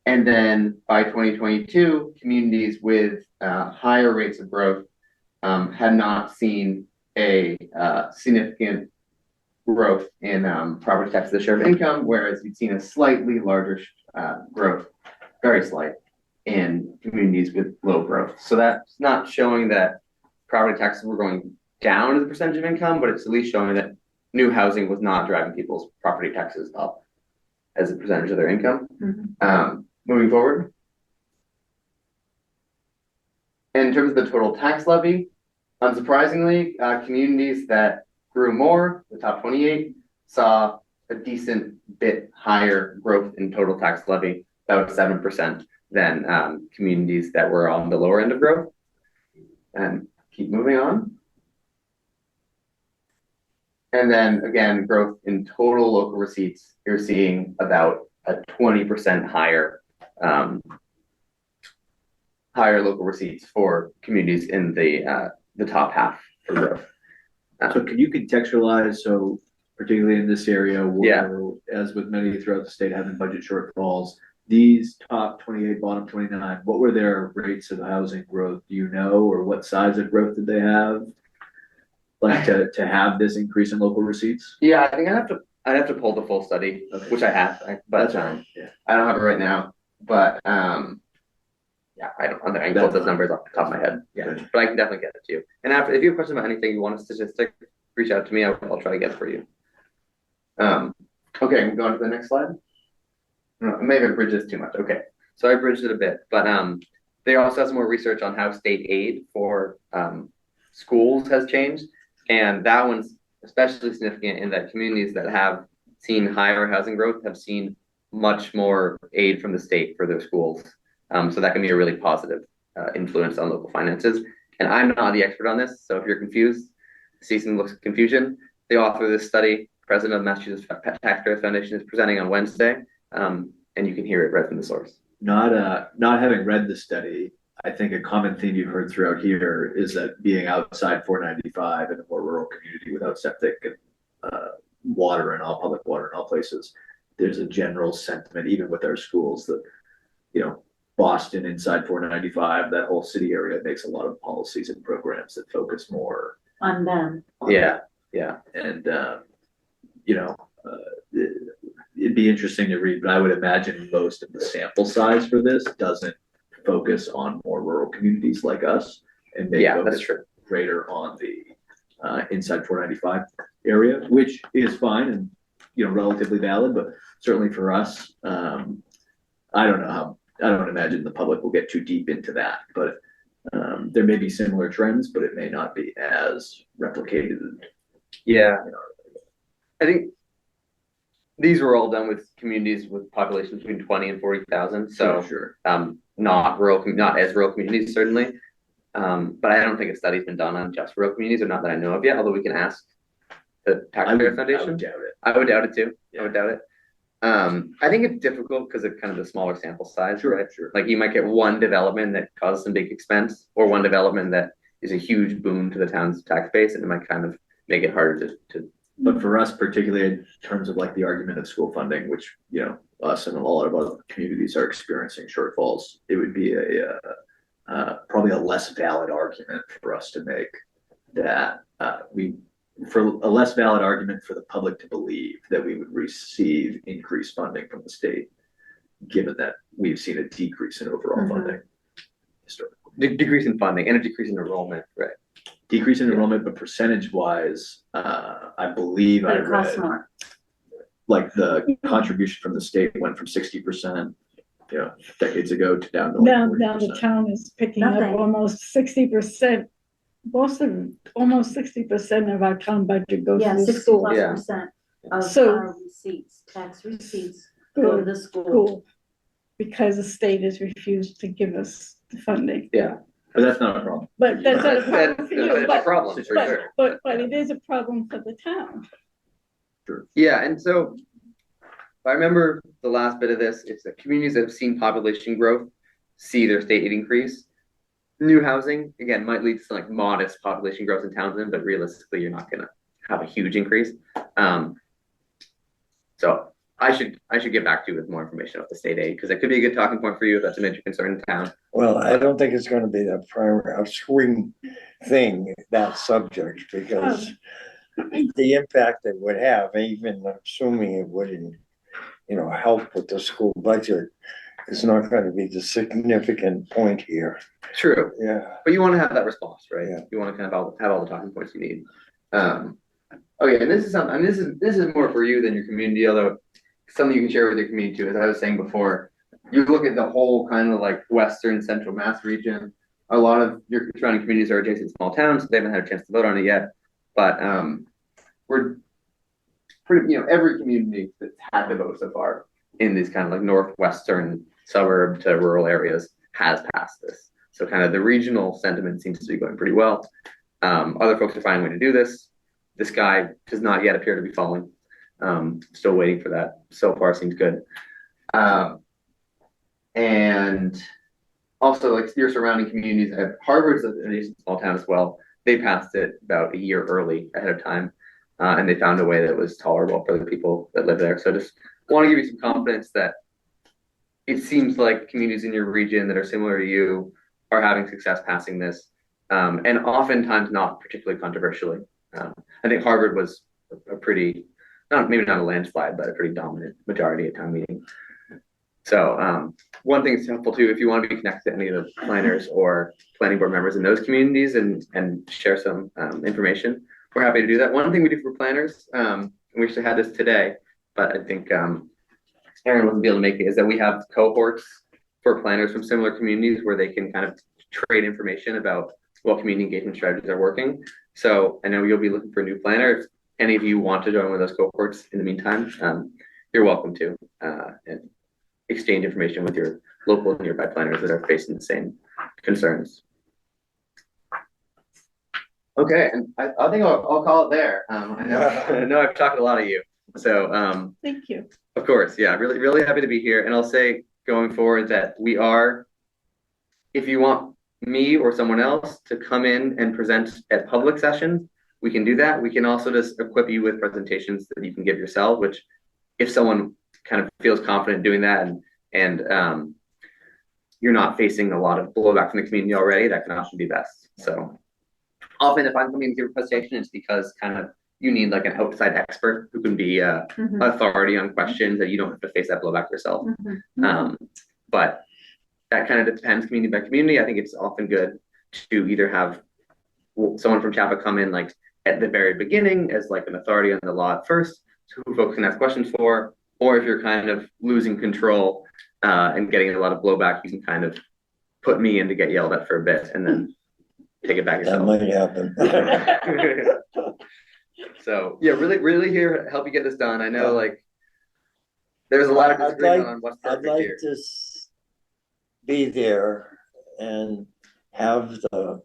Speaker 6: then by 2022, communities with higher rates of growth had not seen a significant growth in property taxes as a share of income, whereas you'd seen a slightly larger growth, very slight, in communities with low growth. So that's not showing that property taxes were going down as a percentage of income, but it's at least showing that new housing was not driving people's property taxes up as a percentage of their income. Moving forward. In terms of the total tax levy, unsurprisingly, communities that grew more, the top 28, saw a decent bit higher growth in total tax levy, about 7%, than communities that were on the lower end of growth. And keep moving on. And then again, growth in total local receipts, you're seeing about a 20% higher higher local receipts for communities in the top half for growth.
Speaker 2: So can you contextualize, so particularly in this area where, as with many throughout the state having budget shortfalls, these top 28, bottom 29, what were their rates of housing growth? Do you know, or what size of growth did they have? Like to have this increase in local receipts?
Speaker 6: Yeah, I think I'd have to pull the full study,
Speaker 2: Okay.
Speaker 6: which I have, but
Speaker 2: That's right. Yeah.
Speaker 6: I don't have it right now. But yeah, I don't think I can pull those numbers off the top of my head. Yeah,
Speaker 2: Good.
Speaker 6: but I can definitely get it to you. And if you have questions about anything, you want a statistic, reach out to me. I'll try to get it for you. Okay, go on to the next slide. No, maybe I bridged this too much. Okay, so I bridged it a bit, but they also have some more research on how state aid for schools has changed, and that one's especially significant in that communities that have seen higher housing growth have seen much more aid from the state for their schools. So that can be a really positive influence on local finances. And I'm not the expert on this, so if you're confused, see some confusion. The author of this study, president of the Massachusetts Taxpayers Foundation, is presenting on Wednesday, and you can hear it right from the source.
Speaker 2: Not having read the study, I think a common theme you've heard throughout here is that being outside 495 in a more rural community without septic and water and all public water in all places, there's a general sentiment, even with our schools, that, you know, Boston inside 495, that whole city area makes a lot of policies and programs that focus more
Speaker 1: On them.
Speaker 6: Yeah.
Speaker 2: and it'd be interesting to read, but I would imagine most of the sample size for this doesn't focus on more rural communities like us, and they
Speaker 6: Yeah, that
Speaker 2: focus
Speaker 6: is true.
Speaker 2: greater on the inside 495 area, which is fine and, you know, relatively valid, but certainly for us, I don't imagine the public will get too deep into that, but there may be similar trends, but it may not be as replicated.
Speaker 6: Yeah, I think these were all done with communities with populations between 20 and 40,000. So
Speaker 2: sure.
Speaker 6: Not as rural communities, certainly. But I don't think a study's been done on just rural communities, or not that I know of yet, although we can ask the Taxpayer Foundation.
Speaker 2: I would doubt it.
Speaker 6: I would doubt it too.
Speaker 2: Yeah.
Speaker 6: I would doubt it. I think it's difficult because of kind of the smaller sample size, right?
Speaker 2: Sure.
Speaker 6: Like you might get one development that causes some big expense, or one development that is a huge boon to the town's tax base, and it might kind of make it harder to.
Speaker 2: But for us, particularly in terms of like the argument of school funding, which, you know, us and a lot of other communities are experiencing shortfalls, it would be probably a less valid argument for us to make that for a less valid argument for the public to believe that we would receive increased funding from the state, given that we've seen a decrease in overall funding historically.
Speaker 6: Decrease in funding and a decrease in enrollment, right?
Speaker 2: Decrease in enrollment, but percentage wise, I believe
Speaker 1: But
Speaker 2: I
Speaker 1: it costs
Speaker 2: read
Speaker 1: more.
Speaker 2: like the contribution from the state went from 60%, you know, decades ago to down to like
Speaker 3: Now the
Speaker 2: 40%.
Speaker 3: town is picking up
Speaker 1: Nothing.
Speaker 3: almost 60%. Almost 60% of our town budget goes
Speaker 1: Yeah,
Speaker 3: to the
Speaker 1: 60
Speaker 3: school.
Speaker 1: plus
Speaker 6: Yeah.
Speaker 1: percent of
Speaker 3: So-
Speaker 1: our receipts, tax receipts, go to the school.
Speaker 3: Because the state has refused to give us the funding.
Speaker 6: Yeah,
Speaker 2: But that's not a problem.
Speaker 3: But that's not a problem for you,
Speaker 6: that's a
Speaker 3: but,
Speaker 6: problem for
Speaker 3: but,
Speaker 6: sure.
Speaker 3: but it is a problem for the town.
Speaker 6: Yeah, and so I remember the last bit of this, it's that communities that have seen population growth see their state aid increase. New housing, again, might lead to some like modest population growth in Townsend, but realistically, you're not gonna have a huge increase. So I should get back to you with more information about the state aid, because it could be a good talking point for you if that's a major concern in town.
Speaker 5: Well, I don't think it's gonna be the primary, a swing thing, that subject, because the impact it would have, even assuming it wouldn't, you know, help with the school budget, is not gonna be the significant point here.
Speaker 6: True,
Speaker 5: Yeah.
Speaker 6: but you want to have that response, right?
Speaker 5: Yeah.
Speaker 6: You want to kind of have all the talking points you need. Okay, and this is something, and this is more for you than your community, although something you can share with your community too. As I was saying before, you look at the whole kind of like Western Central Mass region. A lot of your surrounding communities are adjacent small towns, so they haven't had a chance to vote on it yet. But we're pretty, every community that's had the vote so far in these kind of like northwestern suburb to rural areas has passed this. So kind of the regional sentiment seems to be going pretty well. Other folks are finding a way to do this. This guy does not yet appear to be falling. Still waiting for that. So far seems good. And also like your surrounding communities, Harvard's a small town as well. They passed it about a year early ahead of time. And they found a way that was tolerable for the people that live there. So just want to give you some confidence that it seems like communities in your region that are similar to you are having success passing this. And oftentimes not particularly controversially. I think Harvard was a pretty, maybe not a landslide, but a pretty dominant majority at town meeting. So one thing that's helpful too, if you want to be connected to any of the planners or planning board members in those communities and share some information, we're happy to do that. One thing we do for planners, and we actually had this today, but I think Aaron wasn't able to make it, is that we have cohorts for planners from similar communities where they can kind of trade information about what community engagement strategies are working. So I know you'll be looking for a new planner. If any of you want to join one of those cohorts in the meantime, you're welcome to and exchange information with your local and nearby planners that are facing the same concerns. Okay, and I think I'll call it there. I know I've talked a lot of you, so
Speaker 3: Thank you.
Speaker 6: of course, yeah, really happy to be here. And I'll say going forward that we are, if you want me or someone else to come in and present at public sessions, we can do that. We can also just equip you with presentations that you can give yourself, which if someone kind of feels confident doing that and you're not facing a lot of blowback from the community already, that can often be best. So often if I'm coming to give a presentation, it's because kind of you need like an outside expert who can be authority on questions that you don't have to face that blowback yourself. But that kind of depends community by community. I think it's often good to either have someone from CHAPA come in like at the very beginning as like an authority on the law at first, so who folks can ask questions for, or if you're kind of losing control and getting a lot of blowback, you can kind of put me in to get yelled at for a bit and then take it back yourself.
Speaker 5: That might happen.
Speaker 6: So yeah, really here to help you get this done. I know like there's a lot of disagreement on what's perfect
Speaker 5: I'd like
Speaker 6: here.
Speaker 5: to be there and have the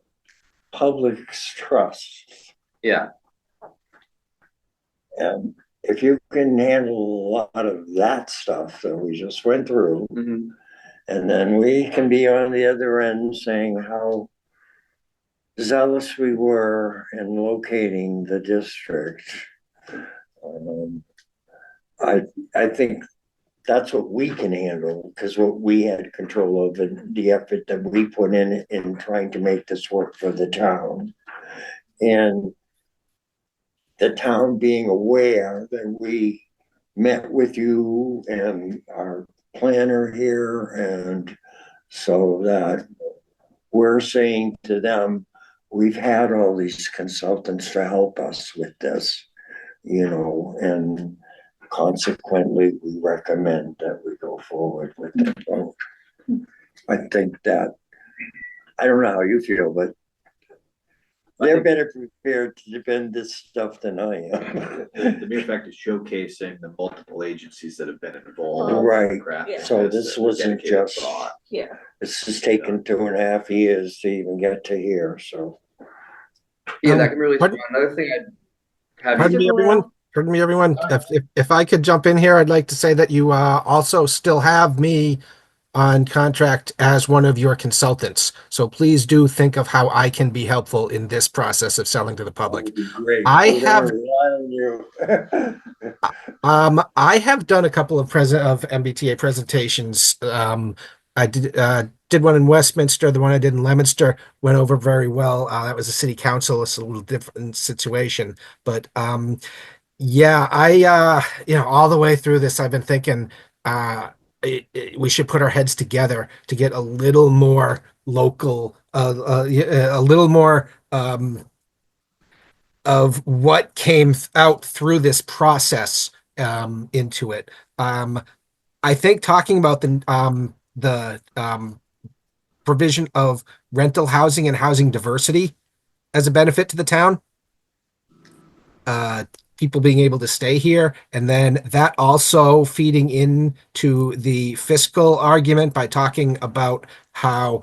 Speaker 5: public's trust.
Speaker 6: Yeah.
Speaker 5: And if you can handle a lot of that stuff that we just went through, and then we can be on the other end saying how zealous we were in locating the district. I think that's what we can handle, because what we had control of and the effort that we put in trying to make this work for the town. And the town being aware that we met with you and our planner here, and so that we're saying to them, we've had all these consultants to help us with this, and consequently, we recommend that we go forward with the vote. I think that, I don't know how you feel, but they're better prepared to defend this stuff than I am.
Speaker 2: The mere fact of showcasing the multiple agencies that have been involved.
Speaker 5: Right.
Speaker 3: Yeah.
Speaker 5: So this wasn't just,
Speaker 3: Yeah.
Speaker 5: this has taken 2.5 years to even get to here, so.
Speaker 6: Yeah, that can really. Another thing I'd have
Speaker 7: Pardon me, everyone. Pardon me, everyone. If I could jump in here, I'd like to say that you also still have me on contract as one of your consultants. So please do think of how I can be helpful in this process of selling to the public.
Speaker 5: Great.
Speaker 7: I
Speaker 5: We're
Speaker 7: have-
Speaker 5: gonna rely on you.
Speaker 7: I have done a couple of MBTA presentations. I did one in Westminster. The one I did in Leominster went over very well. That was a city council. It's a little different situation, but yeah, I all the way through this, I've been thinking we should put our heads together to get a little more local, a little more of what came out through this process into it. I think talking about the provision of rental housing and housing diversity as a benefit to the town, people being able to stay here, and then that also feeding into the fiscal argument by talking about how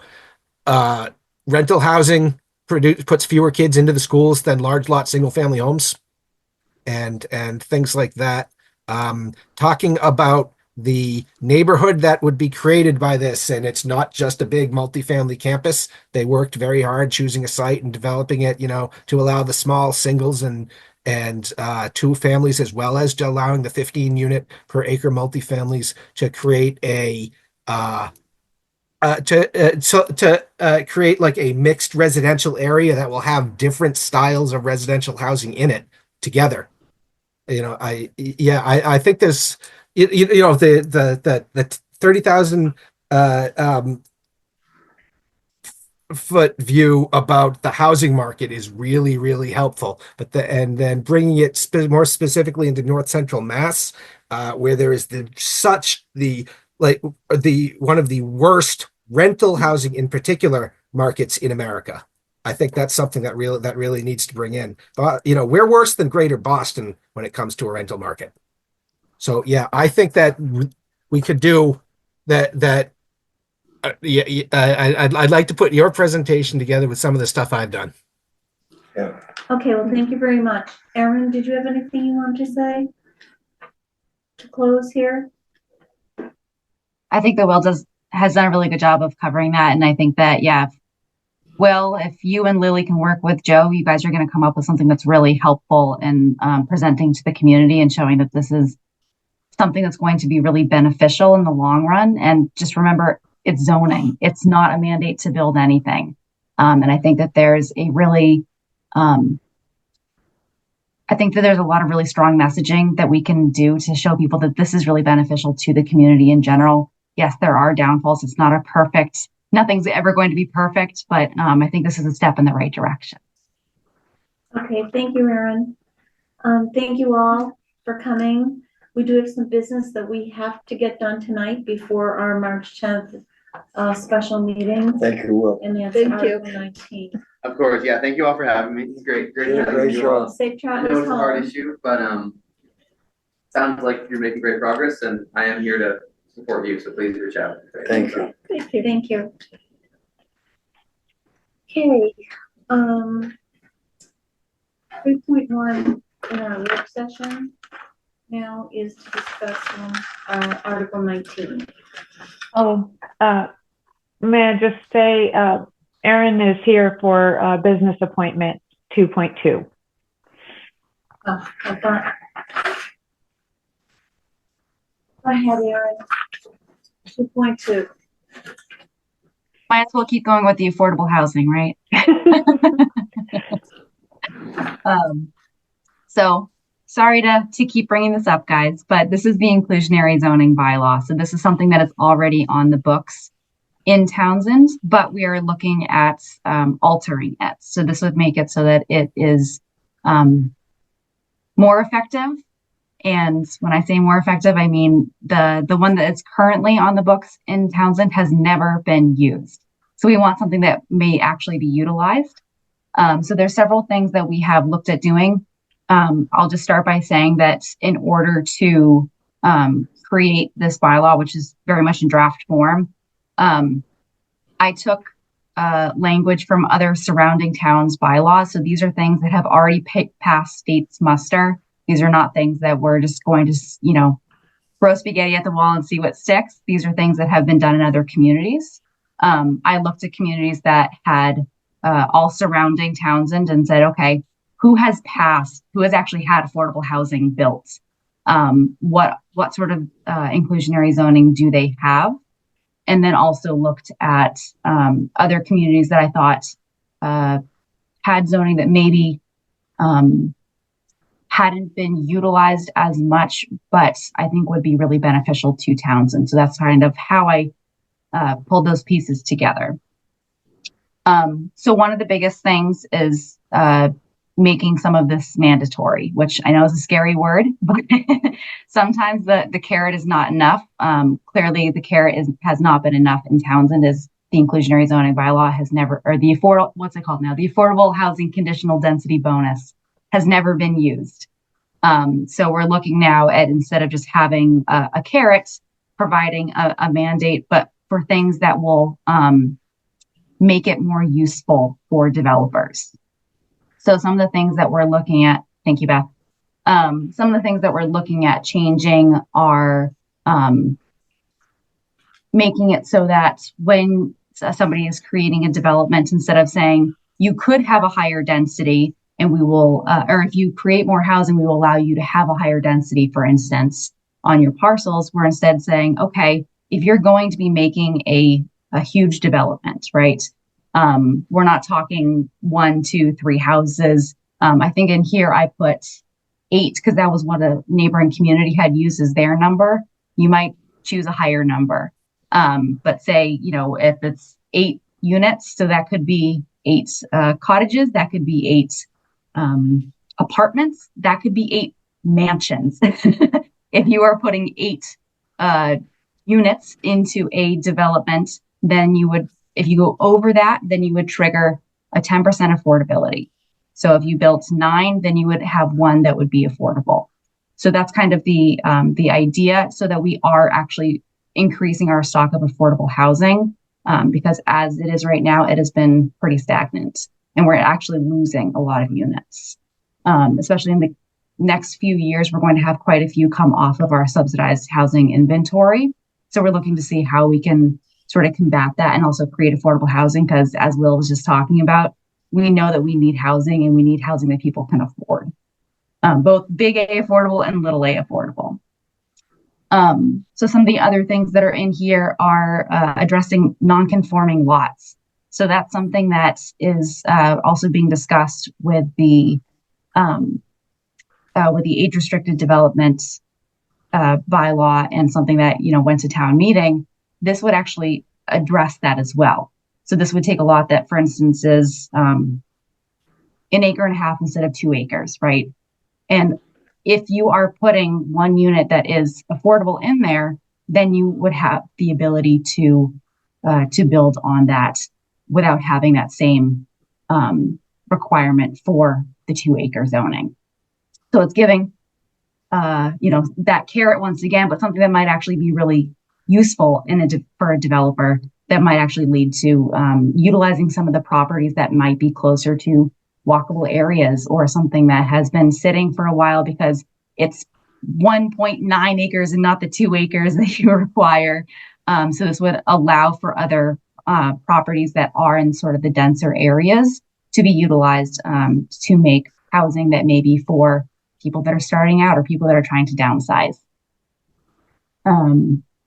Speaker 7: rental housing puts fewer kids into the schools than large lot single family homes, and things like that. Talking about the neighborhood that would be created by this, and it's not just a big multifamily campus. They worked very hard choosing a site and developing it, to allow the small singles and two families, as well as allowing the 15 unit per acre multifamilies to create create like a mixed residential area that will have different styles of residential housing in it together. I think there's, the 30,000 foot view about the housing market is really, really helpful. And then bringing it more specifically into North Central Mass, where there is one of the worst rental housing in particular markets in America. I think that's something that really needs to bring in. But we're worse than Greater Boston when it comes to a rental market. So yeah, I think that we could do that. I'd like to put your presentation together with some of the stuff I've done.
Speaker 5: Yeah.
Speaker 1: Okay, well, thank you very much. Erin, did you have anything you wanted to say to close here?
Speaker 8: I think that Will has done a really good job of covering that. And I think that, Will, if you and Lily can work with Joe, you guys are going to come up with something that's really helpful in presenting to the community and showing that this is something that's going to be really beneficial in the long run. And just remember, it's zoning. It's not a mandate to build anything. And I think that there's a really, I think that there's a lot of really strong messaging that we can do to show people that this is really beneficial to the community in general. Yes, there are downfalls. It's not nothing's ever going to be perfect, but I think this is a step in the right direction.
Speaker 1: Okay, thank you, Erin. Thank you all for coming. We do have some business that we have to get done tonight before our March 10th special meeting.
Speaker 5: Thank you, Will.
Speaker 1: And that's
Speaker 3: Thank you.
Speaker 1: Article 19.
Speaker 6: Of course, yeah. Thank you all for having me. It's great
Speaker 5: Yeah,
Speaker 6: having
Speaker 5: great
Speaker 6: you
Speaker 5: show.
Speaker 6: all.
Speaker 1: Safe
Speaker 6: I
Speaker 1: travels
Speaker 6: know it's a hard
Speaker 1: home.
Speaker 6: issue, but sounds like you're making great progress, and I am here to support you. So please reach out.
Speaker 5: Thank you.
Speaker 3: Thank you.
Speaker 1: Thank you. Okay. 3.1 in our work session now is to discuss Article 19.
Speaker 4: Oh, may I just say, Erin is here for business appointment 2.2.
Speaker 1: Oh, I thought. Go ahead, Erin. 2.2.
Speaker 8: Might as well keep going with the affordable housing, right? So sorry to keep bringing this up, guys, but this is the inclusionary zoning bylaw. So this is something that is already on the books in Townsend, but we are looking at altering it. So this would make it so that it is more effective. And when I say more effective, I mean the one that is currently on the books in Townsend has never been used. So we want something that may actually be utilized. So there's several things that we have looked at doing. I'll just start by saying that in order to create this bylaw, which is very much in draft form, I took language from other surrounding towns' bylaws. So these are things that have already passed state's muster. These are not things that we're just going to, throw spaghetti at the wall and see what sticks. These are things that have been done in other communities. I looked at communities that had all surrounding Townsend and said, okay, who has actually had affordable housing built? What sort of inclusionary zoning do they have? And then also looked at other communities that I thought had zoning that maybe hadn't been utilized as much, but I think would be really beneficial to Townsend. So that's kind of how I pulled those pieces together. So one of the biggest things is making some of this mandatory, which I know is a scary word, but sometimes the carrot is not enough. Clearly, the carrot has not been enough in Townsend, as the inclusionary zoning bylaw has never, or the affordable, what's it called now? The affordable housing conditional density bonus has never been used. So we're looking now at, instead of just having a carrot, providing a mandate, but for things that will make it more useful for developers. So some of the things that we're looking at, thank you, Beth. Some of the things that we're looking at changing are making it so that when somebody is creating a development, instead of saying you could have a higher density and we will, or if you create more housing, we will allow you to have a higher density, for instance, on your parcels, we're instead saying, okay, if you're going to be making a huge development, right? We're not talking 1, 2, 3 houses. I think in here I put 8 because that was what a neighboring community had used as their number. You might choose a higher number. But say, you know, if it's 8 units, so that could be 8 cottages, that could be 8 apartments, that could be 8 mansions. If you are putting 8 units into a development, then you would, if you go over that, then you would trigger a 10% affordability. So if you built 9, then you would have 1 that would be affordable. So that's kind of the idea, so that we are actually increasing our stock of affordable housing, because as it is right now, it has been pretty stagnant, and we're actually losing a lot of units. Especially in the next few years, we're going to have quite a few come off of our subsidized housing inventory. So we're looking to see how we can sort of combat that and also create affordable housing, because as Will was just talking about, we know that we need housing, and we need housing that people can afford, both big A affordable and little a affordable. So some of the other things that are in here are addressing non-conforming lots. So that's something that is also being discussed with the age-restricted development bylaw, and something that, you know, went to town meeting. This would actually address that as well. So this would take a lot that, for instance, is 1.5 acres instead of 2 acres, right? And if you are putting 1 unit that is affordable in there, then you would have the ability to build on that without having that same requirement for the 2-acre zoning. So it's giving, you know, that carrot once again, but something that might actually be really useful for a developer, that might actually lead to utilizing some of the properties that might be closer to walkable areas, or something that has been sitting for a while because it's 1.9 acres and not the 2 acres that you require. So this would allow for other properties that are in sort of the denser areas to be utilized to make housing that may be for people that are starting out or people that are trying to downsize.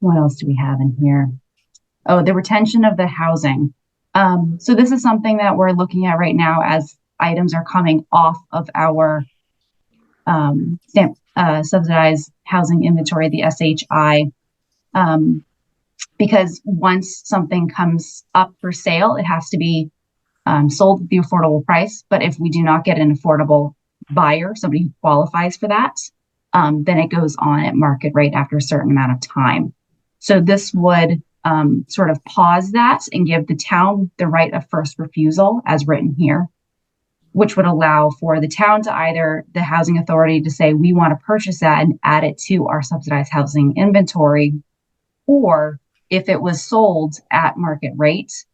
Speaker 8: What else do we have in here? Oh, the retention of the housing. So this is something that we're looking at right now as items are coming off of our subsidized housing inventory, the SHI, because once something comes up for sale, it has to be sold at the affordable price. But if we do not get an affordable buyer, somebody who qualifies for that, then it goes on at market rate after a certain amount of time. So this would sort of pause that and give the town the right of first refusal, as written here, which would allow for the town to either the housing authority to say, we want to purchase that and add it to our subsidized housing inventory. Or if it was sold at market rate,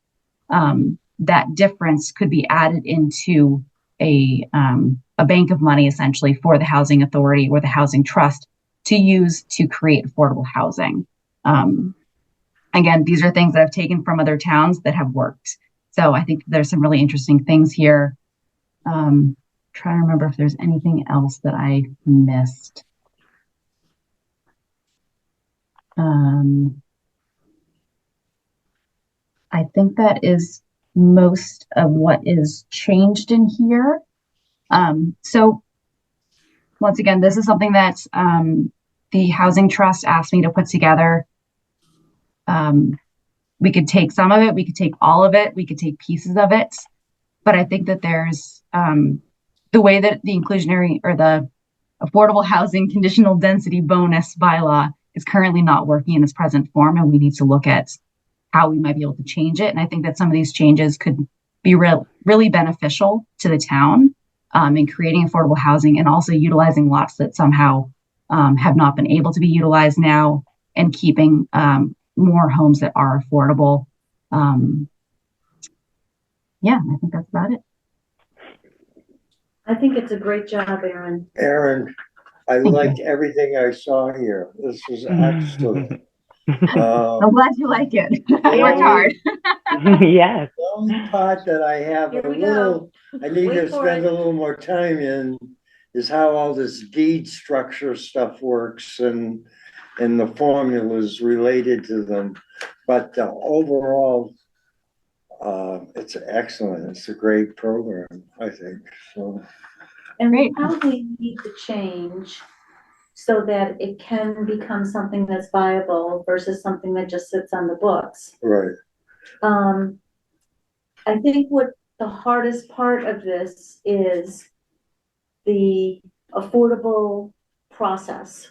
Speaker 8: that difference could be added into a bank of money, essentially, for the housing authority or the housing trust to use to create affordable housing. Again, these are things that I've taken from other towns that have worked. So I think there's some really interesting things here. Trying to remember if there's anything else that I missed. I think that is most of what is changed in here. So once again, this is something that the Housing Trust asked me to put together. We could take some of it, we could take all of it, we could take pieces of it. But I think that there's the way that the inclusionary or the affordable housing conditional density bonus bylaw is currently not working in its present form, and we need to look at how we might be able to change it. And I think that some of these changes could be really beneficial to the town in creating affordable housing and also utilizing lots that somehow have not been able to be utilized now and keeping more homes that are affordable. Yeah, I think that's about it.
Speaker 1: I think it's a great job, Erin.
Speaker 5: Erin, I liked everything I saw here. This was excellent.
Speaker 8: I'm glad you like it. I worked hard.
Speaker 4: Yes.
Speaker 5: The only part that I have
Speaker 1: Here
Speaker 5: a
Speaker 1: we
Speaker 5: little, I need
Speaker 1: Wait
Speaker 5: to
Speaker 1: for
Speaker 5: spend
Speaker 1: it.
Speaker 5: a little more time in is how all this deed structure stuff works and the formulas related to them. But overall, it's excellent. It's a great program, I think. So
Speaker 1: And we
Speaker 8: Great.
Speaker 1: probably need to change so that it can become something that's viable versus something that just sits on the books.
Speaker 5: right,
Speaker 1: I think what the hardest part of this is the affordable process.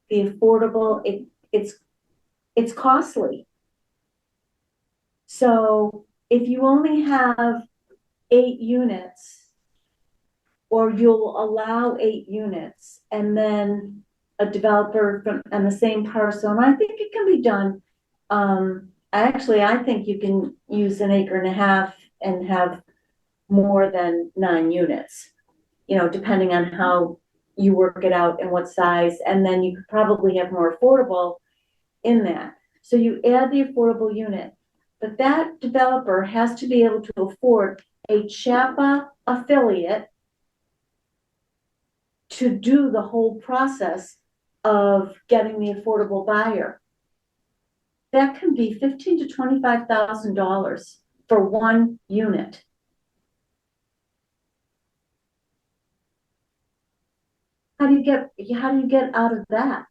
Speaker 1: The affordable, it's costly. So if you only have 8 units, or you'll allow 8 units, and then a developer on the same parcel, and I think it can be done. I think you can use 1.5 acres and have more than 9 units, depending on how you work it out and what size, and then you could probably have more affordable in that. So you add the affordable unit, but that developer has to be able to afford a CHAPA affiliate to do the whole process of getting the affordable buyer. That can be $15,000 to $25,000 for 1 unit. How do you get out of that?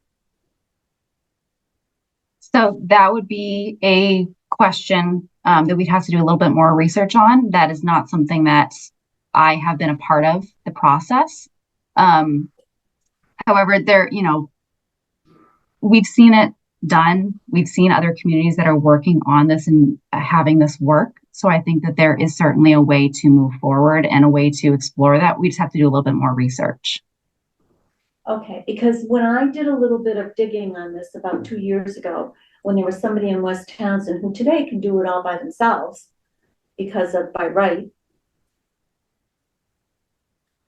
Speaker 8: So that would be a question that we'd have to do a little bit more research on. That is not something that I have been a part of the process. However, we've seen it done. We've seen other communities that are working on this and having this work. So I think that there is certainly a way to move forward and a way to explore that. We just have to do a little bit more research.
Speaker 1: Okay, because when I did a little bit of digging on this about 2 years ago, when there was somebody in West Townsend who today can do it all by themselves because of by right,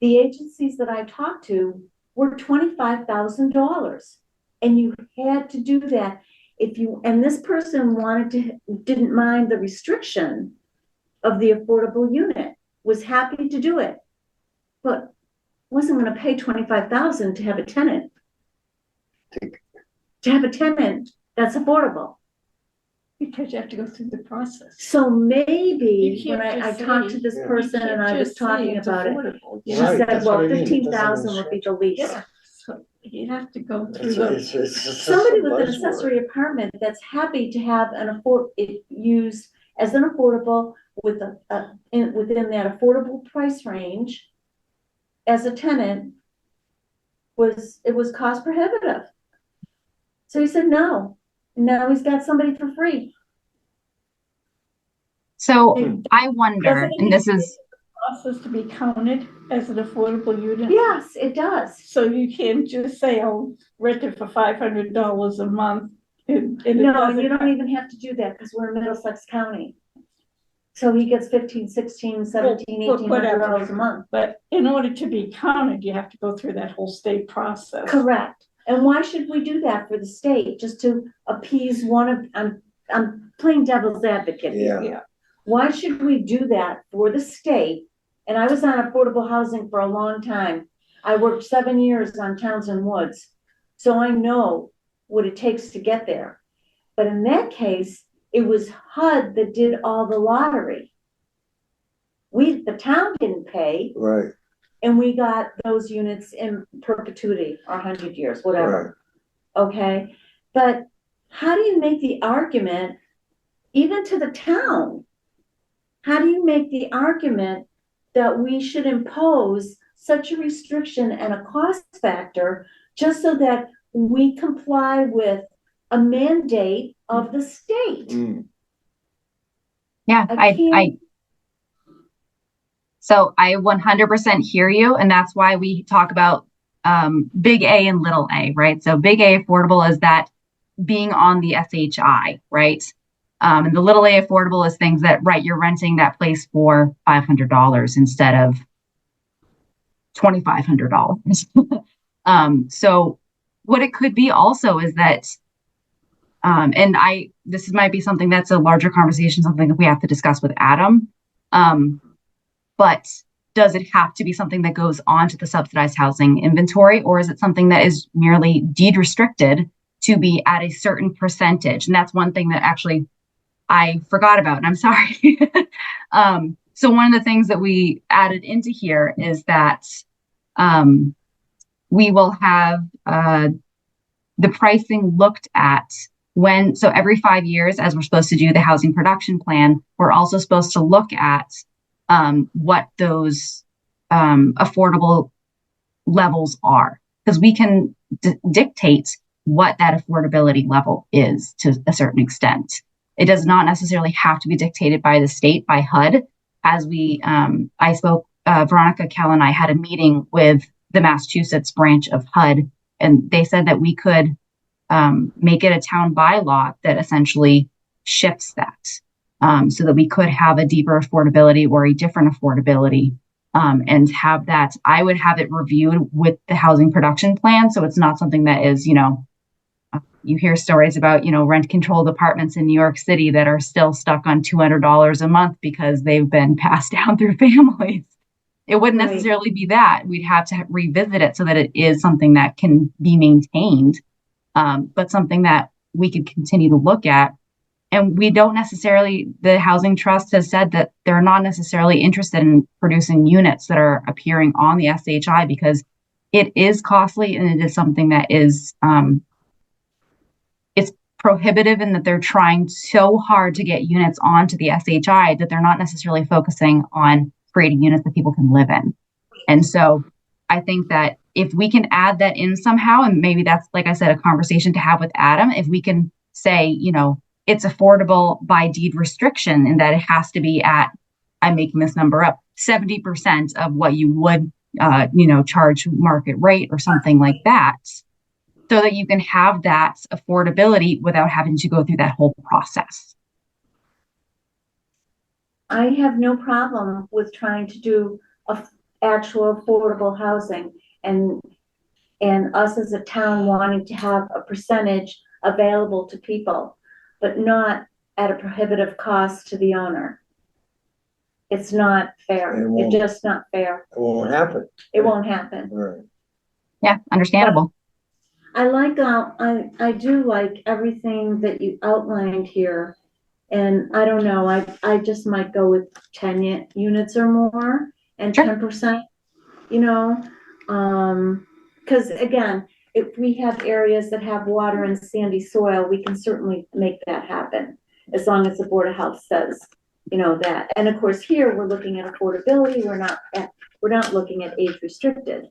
Speaker 1: the agencies that I talked to were $25,000, and you had to do that and this person didn't mind the restriction of the affordable unit, was happy to do it, but wasn't going to pay $25,000 to have a tenant. To have a tenant that's affordable.
Speaker 3: Because you have to go through the process.
Speaker 1: So maybe
Speaker 3: You
Speaker 1: when
Speaker 3: can't
Speaker 1: I
Speaker 3: just
Speaker 1: talked
Speaker 3: say-
Speaker 1: to this
Speaker 5: Yeah.
Speaker 1: person and I was talking about it, she
Speaker 5: Right,
Speaker 1: said,
Speaker 5: that's
Speaker 1: well,
Speaker 5: what I mean. It doesn't
Speaker 1: 15,000 would be the least.
Speaker 3: Yeah, so you have to go through
Speaker 5: it's
Speaker 3: the,
Speaker 5: just
Speaker 1: Somebody
Speaker 5: a
Speaker 1: with an
Speaker 5: buzzword.
Speaker 1: accessory apartment that's happy to have it used as an affordable within that affordable price range as a tenant it was cost prohibitive. So he said no. Now he's got somebody for free.
Speaker 8: So I wonder,
Speaker 3: Doesn't it
Speaker 8: and this is
Speaker 3: process to be counted as an affordable unit.
Speaker 1: Yes, it does.
Speaker 3: So you can't just say, I'll rent it for $500 a month. And it
Speaker 1: No, and
Speaker 3: doesn't
Speaker 1: you don't
Speaker 3: count.
Speaker 1: even have to do that because we're in Middlesex County. So he gets $1,500, $1,600, $1,700, $1,800 a month.
Speaker 3: But in order to be counted, you have to go through that whole state process.
Speaker 1: Correct. And why should we do that for the state? Just to appease I'm playing devil's advocate here.
Speaker 5: Yeah.
Speaker 1: Why should we do that for the state? And I was on affordable housing for a long time. I worked 7 years on Townsend Woods. So I know what it takes to get there. But in that case, it was HUD that did all the lottery. The town didn't pay.
Speaker 5: Right.
Speaker 1: and we got those units in perpetuity or 100 years, whatever. Okay, but how do you make the argument, even to the town? How do you make the argument that we should impose such a restriction and a cost factor just so that we comply with a mandate of the state?
Speaker 8: Yeah, so I 100% hear you. And that's why we talk about big A and little a, right? So big A affordable is that being on the SHI, right? And the little a affordable is things that, right, you're renting that place for $500 instead of $2,500. So what it could be also is that, this might be something that's a larger conversation, something that we have to discuss with Adam. But does it have to be something that goes onto the subsidized housing inventory, or is it something that is merely deed restricted to be at a certain percentage? And that's one thing that actually I forgot about, and I'm sorry. So one of the things that we added into here is that we will have the pricing looked at so every 5 years, as we're supposed to do the housing production plan, we're also supposed to look at what those affordable levels are, because we can dictate what that affordability level is to a certain extent. It does not necessarily have to be dictated by the state, by HUD. As I spoke, Veronica Kell and I had a meeting with the Massachusetts branch of HUD, and they said that we could make it a town bylaw that essentially shifts that. So that we could have a deeper affordability or a different affordability, and have that. I would have it reviewed with the housing production plan. So it's not something that is, you hear stories about, rent controlled apartments in New York City that are still stuck on $200 a month because they've been passed down through families. It wouldn't necessarily be that. We'd have to revisit it so that it is something that can be maintained, but something that we could continue to look at. And we don't necessarily, the Housing Trust has said that they're not necessarily interested in producing units that are appearing on the SHI because it is costly and it is something that is, it's prohibitive in that they're trying so hard to get units onto the SHI that they're not necessarily focusing on creating units that people can live in. And so I think that if we can add that in somehow, and maybe that's, like I said, a conversation to have with Adam, if we can say, it's affordable by deed restriction and that it has to be at, I'm making this number up, 70% of what you would, charge market rate or something like that, so that you can have that affordability without having to go through that whole process.
Speaker 1: I have no problem with trying to do actual affordable housing and us as a town wanting to have a percentage available to people, but not at a prohibitive cost to the owner. It's not fair. It's just not fair.
Speaker 5: It won't happen.
Speaker 1: It won't happen.
Speaker 5: Right.
Speaker 8: Yeah, understandable.
Speaker 1: I like, I do like everything that you outlined here. And I don't know, I just might go with 10 units or more and 10%, because again, if we have areas that have water and sandy soil, we can certainly make that happen as long as the Board of Health says, that. And of course, here we're looking at affordability. We're not looking at age restricted,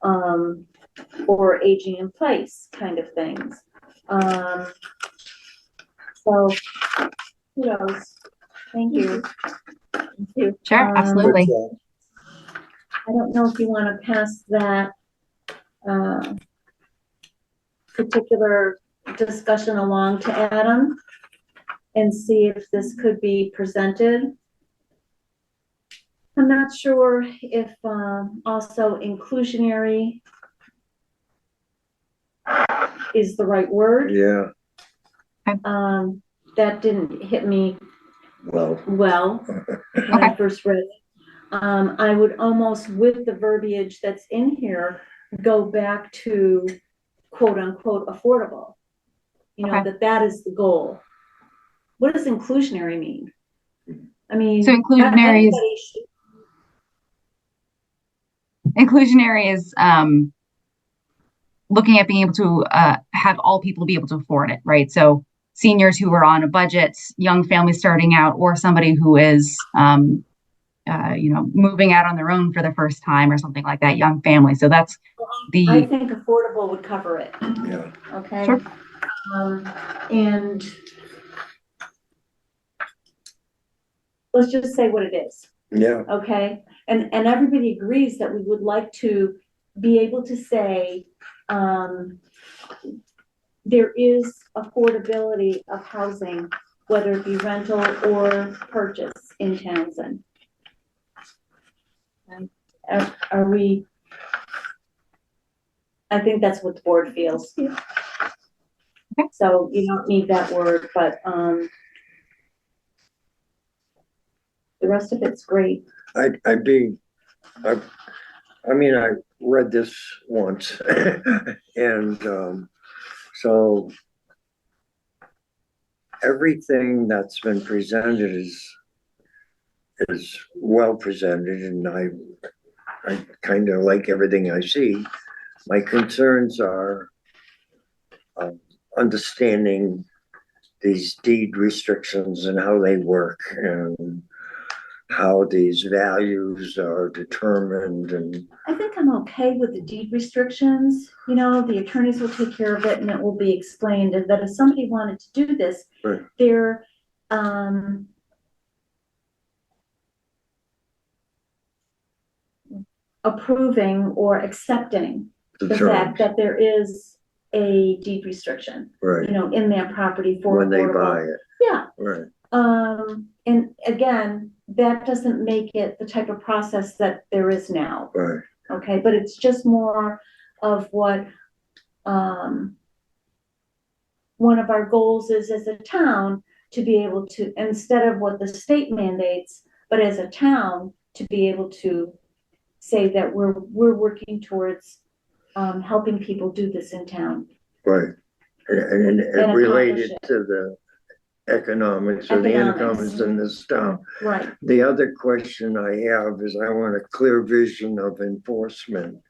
Speaker 1: or aging in place kind of things. So kudos. Thank you. Thank you.
Speaker 8: Sure, absolutely.
Speaker 1: I don't know if you want to pass that particular discussion along to Adam and see if this could be presented. I'm not sure if also inclusionary is the right word.
Speaker 5: Yeah.
Speaker 1: That didn't hit me well when I first read it. I would almost, with the verbiage that's in here, go back to quote unquote affordable. That is the goal. What does inclusionary mean? I mean,
Speaker 8: so inclusionary is inclusionary is looking at being able to have all people be able to afford it, right? So seniors who are on a budget, young families starting out, or somebody who is moving out on their own for the first time or something like that, young family. So that's
Speaker 1: I think affordable would cover it,
Speaker 5: Yeah,
Speaker 1: okay?
Speaker 8: Sure.
Speaker 1: And let's just say what it is,
Speaker 5: yeah,
Speaker 1: okay? And everybody agrees that we would like to be able to say, there is affordability of housing, whether it be rental or purchase in Townsend. Are we? I think that's what the board feels. So you don't need that word, but, the rest of it's great.
Speaker 5: I mean, I read this once and, so everything that's been presented is well presented, and I kind of like everything I see. My concerns are understanding these deed restrictions and how they work, and how these values are determined. And
Speaker 1: I think I'm okay with the deed restrictions, the attorneys will take care of it and it will be explained, and that if somebody wanted to do this,
Speaker 5: right,
Speaker 1: they're, approving or accepting the fact
Speaker 5: terms,
Speaker 1: that there is a deed restriction,
Speaker 5: right,
Speaker 1: in their property for
Speaker 5: when they
Speaker 1: affordable.
Speaker 5: buy it,
Speaker 1: Yeah,
Speaker 5: right,
Speaker 1: and again, that doesn't make it the type of process that there is now,
Speaker 5: right,
Speaker 1: okay? But it's just more of what, one of our goals is as a town to be able to, instead of what the state mandates, but as a town, to be able to say that we're working towards, helping people do this in town.
Speaker 5: right. And
Speaker 1: accomplish
Speaker 5: related
Speaker 1: it.
Speaker 5: to the economics or the incomes in this town.
Speaker 1: Right.
Speaker 5: The other question I have is, I want a clear vision of enforcement.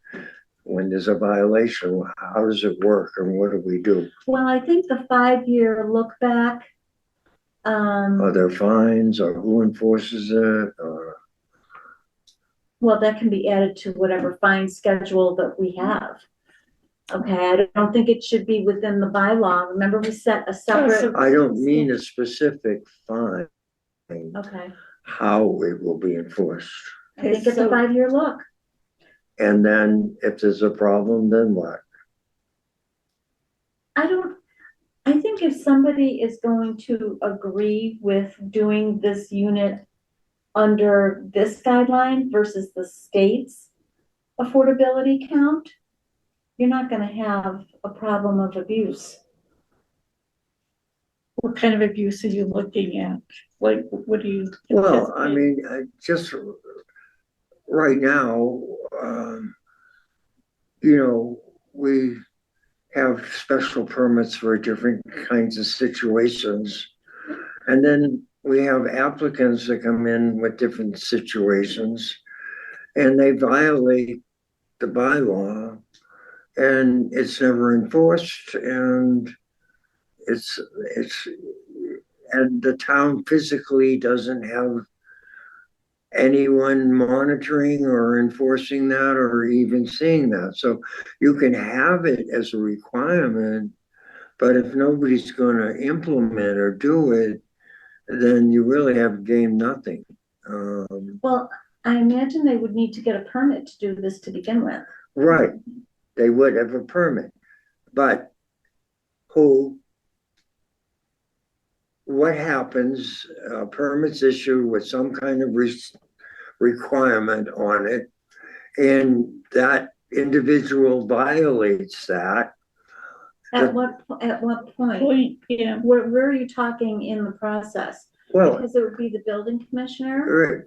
Speaker 5: When there's a violation, how does it work and what do we do?
Speaker 1: Well, I think the 5-year look back,
Speaker 5: Are there fines, or who enforces it, or?
Speaker 1: well, that can be added to whatever fine schedule that we have. Okay, I don't think it should be within the bylaw. Remember, we set a separate.
Speaker 5: I don't mean a specific fine,
Speaker 1: Okay,
Speaker 5: how it will be enforced.
Speaker 1: I think it's a 5-year look.
Speaker 5: And then if there's a problem, then what?
Speaker 1: I think if somebody is going to agree with doing this unit under this guideline versus the state's affordability count, you're not gonna have a problem of abuse.
Speaker 3: What kind of abuse are you looking at? Like, what do you?
Speaker 5: Well, I
Speaker 3: anticipate?
Speaker 5: mean, just right now, we have special permits for different kinds of situations. And then we have applicants that come in with different situations, and they violate the bylaw, and it's never enforced, and and the town physically doesn't have anyone monitoring or enforcing that or even seeing that. So you can have it as a requirement, but if nobody's going to implement or do it, then you really have gained nothing.
Speaker 1: Well, I imagine they would need to get a permit to do this to begin with.
Speaker 5: Right. They would have a permit, but what happens, permits issued with some kind of requirement on it, and that individual violates that.
Speaker 1: At what point?
Speaker 3: Yeah.
Speaker 1: Where are you talking in the process?
Speaker 5: Well,
Speaker 1: Because it would be the building commissioner?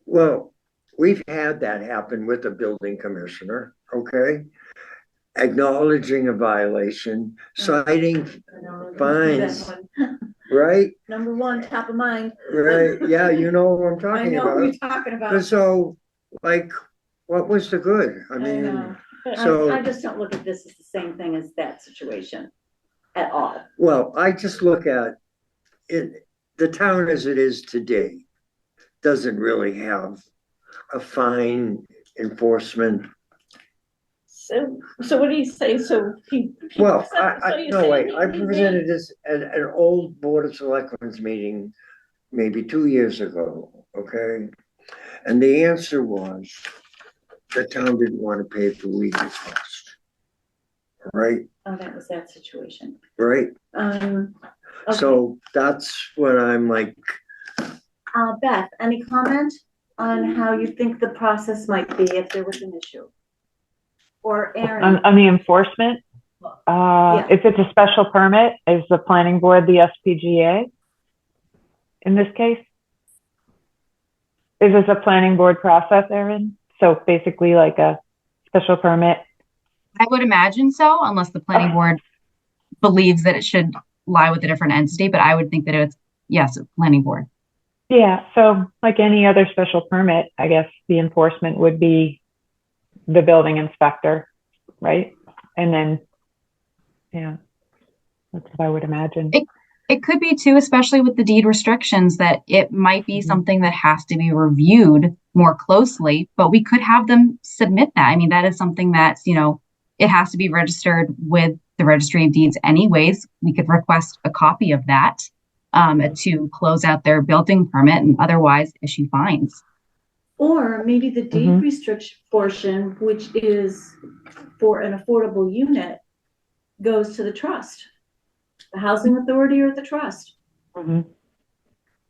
Speaker 5: well, we've had that happen with the building commissioner, okay? Acknowledging a violation, citing fines, right?
Speaker 1: Number one, top of mind.
Speaker 5: Right, yeah, you know what I'm
Speaker 1: I
Speaker 5: talking
Speaker 1: know
Speaker 5: about.
Speaker 1: who you're talking about.
Speaker 5: So, like, what was the good? I
Speaker 1: I
Speaker 5: mean,
Speaker 1: know.
Speaker 5: so-
Speaker 1: I just don't look at this as the same thing as that situation at all.
Speaker 5: well, I just look at it, the town as it is today doesn't really have a fine enforcement.
Speaker 3: So what do you say? So
Speaker 5: Well,
Speaker 3: so you're
Speaker 5: no,
Speaker 3: saying
Speaker 5: wait,
Speaker 3: he-
Speaker 5: I
Speaker 3: he
Speaker 5: presented this at an old Board of Selectmen's meeting maybe 2 years ago, okay? And the answer was the town didn't want to pay for legal costs. Right,
Speaker 1: Oh, that was that situation.
Speaker 5: right?
Speaker 1: Okay.
Speaker 5: So that's when I'm like,
Speaker 1: Beth, any comment on how you think the process might be if there was an issue? Or Aaron?
Speaker 4: On the enforcement, if it's a special permit, is the planning board the SPGA in this case? Is this a planning board process, Erin? So basically like a special permit?
Speaker 8: I would imagine so, unless the planning board believes that it should lie with a different entity, but I would think that it's, yes, a planning board.
Speaker 4: Yeah, so like any other special permit, I guess the enforcement would be the building inspector, right? And then, yeah, that's what I would imagine.
Speaker 8: It could be too, especially with the deed restrictions, that it might be
Speaker 4: Mhm.
Speaker 8: something that has to be reviewed more closely, but we could have them submit that. I mean, that is something that's, it has to be registered with the registry of deeds anyways. We could request a copy of that to close out their building permit and otherwise issue fines.
Speaker 1: Or maybe the deed
Speaker 4: Mhm.
Speaker 1: restriction portion, which is for an affordable unit, goes to the trust, the housing authority or the trust.
Speaker 4: Mhm.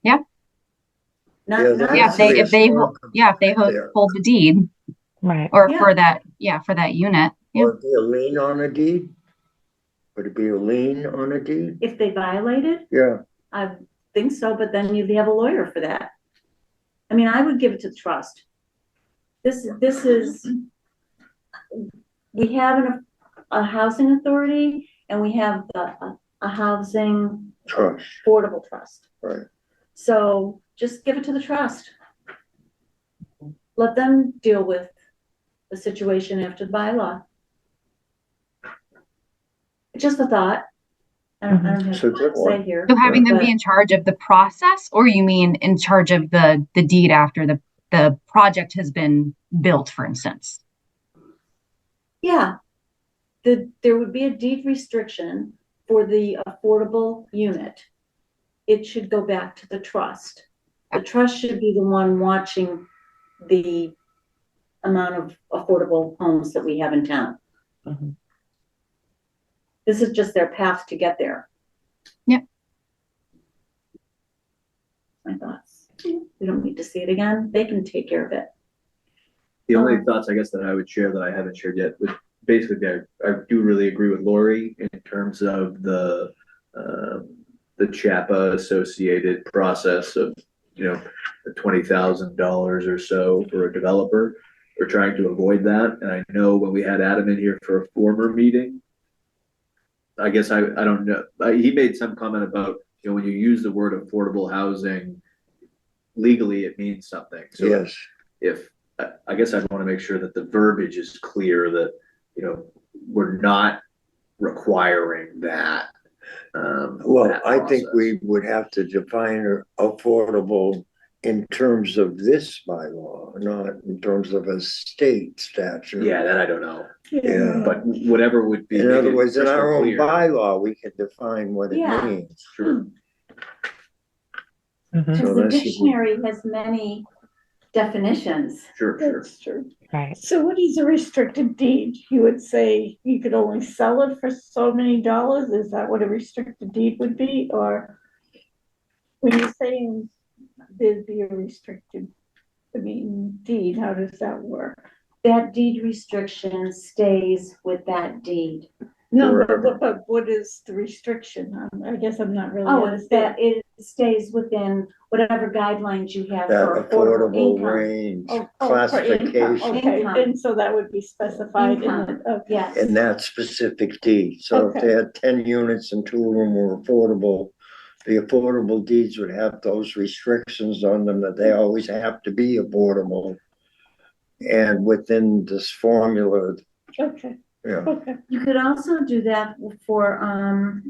Speaker 1: Not,
Speaker 5: Yeah,
Speaker 1: not
Speaker 8: Yeah,
Speaker 1: us.
Speaker 8: if they
Speaker 5: There.
Speaker 8: hold the deed
Speaker 4: Right.
Speaker 8: or
Speaker 1: Yeah.
Speaker 8: for that unit. Yeah.
Speaker 5: would it be a lien on a deed? Would it be a lien on a deed?
Speaker 1: If they violated,
Speaker 5: Yeah,
Speaker 1: I think so, but then you'd have a lawyer for that. I mean, I would give it to the trust. This is, we have a housing authority and we have a housing
Speaker 5: trust,
Speaker 1: affordable trust.
Speaker 5: right.
Speaker 1: So just give it to the trust. Let them deal with the situation after the bylaw. Just a thought. I don't have
Speaker 5: It's a good
Speaker 1: to
Speaker 5: one.
Speaker 1: say here.
Speaker 8: So having them be
Speaker 1: but-
Speaker 8: in charge of the process, or you mean in charge of the deed after the project has been built, for instance?
Speaker 1: Yeah. There would be a deed restriction for the affordable unit. It should go back to the trust. The trust should be the one watching the amount of affordable homes that we have in town.
Speaker 4: Mhm.
Speaker 1: This is just their path to get there.
Speaker 8: Yep.
Speaker 1: My thoughts. We don't need to see it again. They can take care of it.
Speaker 2: The only thoughts I guess that I would share that I haven't shared yet would basically, I do really agree with Lori in terms of the CHAPA associated process of, the $20,000 or so for a developer. We're trying to avoid that. And I know when we had Adam in here for a former meeting, I guess I don't know. He made some comment about, when you use the word affordable housing, legally it means something. So
Speaker 5: Yes,
Speaker 2: if, I guess I'd want to make sure that the verbiage is clear that, we're not requiring that.
Speaker 5: well,
Speaker 2: that
Speaker 5: I think
Speaker 2: process.
Speaker 5: we would have to define affordable in terms of this bylaw, not in terms of a state statute.
Speaker 2: Yeah, that I don't know,
Speaker 5: Yeah.
Speaker 2: but whatever would be.
Speaker 5: In
Speaker 2: make
Speaker 5: other
Speaker 2: it
Speaker 5: words, in
Speaker 2: crystal
Speaker 5: our own
Speaker 2: clear.
Speaker 5: bylaw, we can define what it
Speaker 1: Yeah.
Speaker 5: means.
Speaker 2: Sure.
Speaker 4: Mhm.
Speaker 1: Because
Speaker 5: So
Speaker 1: the
Speaker 5: that's-
Speaker 1: dictionary has many definitions.
Speaker 2: Sure.
Speaker 3: That's true.
Speaker 4: Right.
Speaker 3: So what is a restricted deed? You would say you could only sell it for so many dollars? Is that what a restricted deed would be? Or when you're saying there'd be a restricted, deed, how does that work?
Speaker 1: That deed restriction stays with that deed.
Speaker 3: No,
Speaker 5: Forever.
Speaker 3: but what is the restriction? I guess I'm not really
Speaker 1: Oh, it's that
Speaker 3: understanding.
Speaker 1: it stays within whatever guidelines you have
Speaker 5: That
Speaker 1: for affordable
Speaker 5: affordable
Speaker 1: income.
Speaker 5: range,
Speaker 3: Oh, for income,
Speaker 5: classification,
Speaker 3: okay,
Speaker 1: Income.
Speaker 3: and so that would be specified in
Speaker 1: Income,
Speaker 3: the, okay.
Speaker 1: Yes.
Speaker 5: in that specific deed. So if
Speaker 3: Okay.
Speaker 5: they had 10 units and 2 of them were affordable, the affordable deeds would have those restrictions on them that they always have to be affordable. And within this formula,
Speaker 3: Okay,
Speaker 5: yeah,
Speaker 3: okay.
Speaker 1: You could also do that for,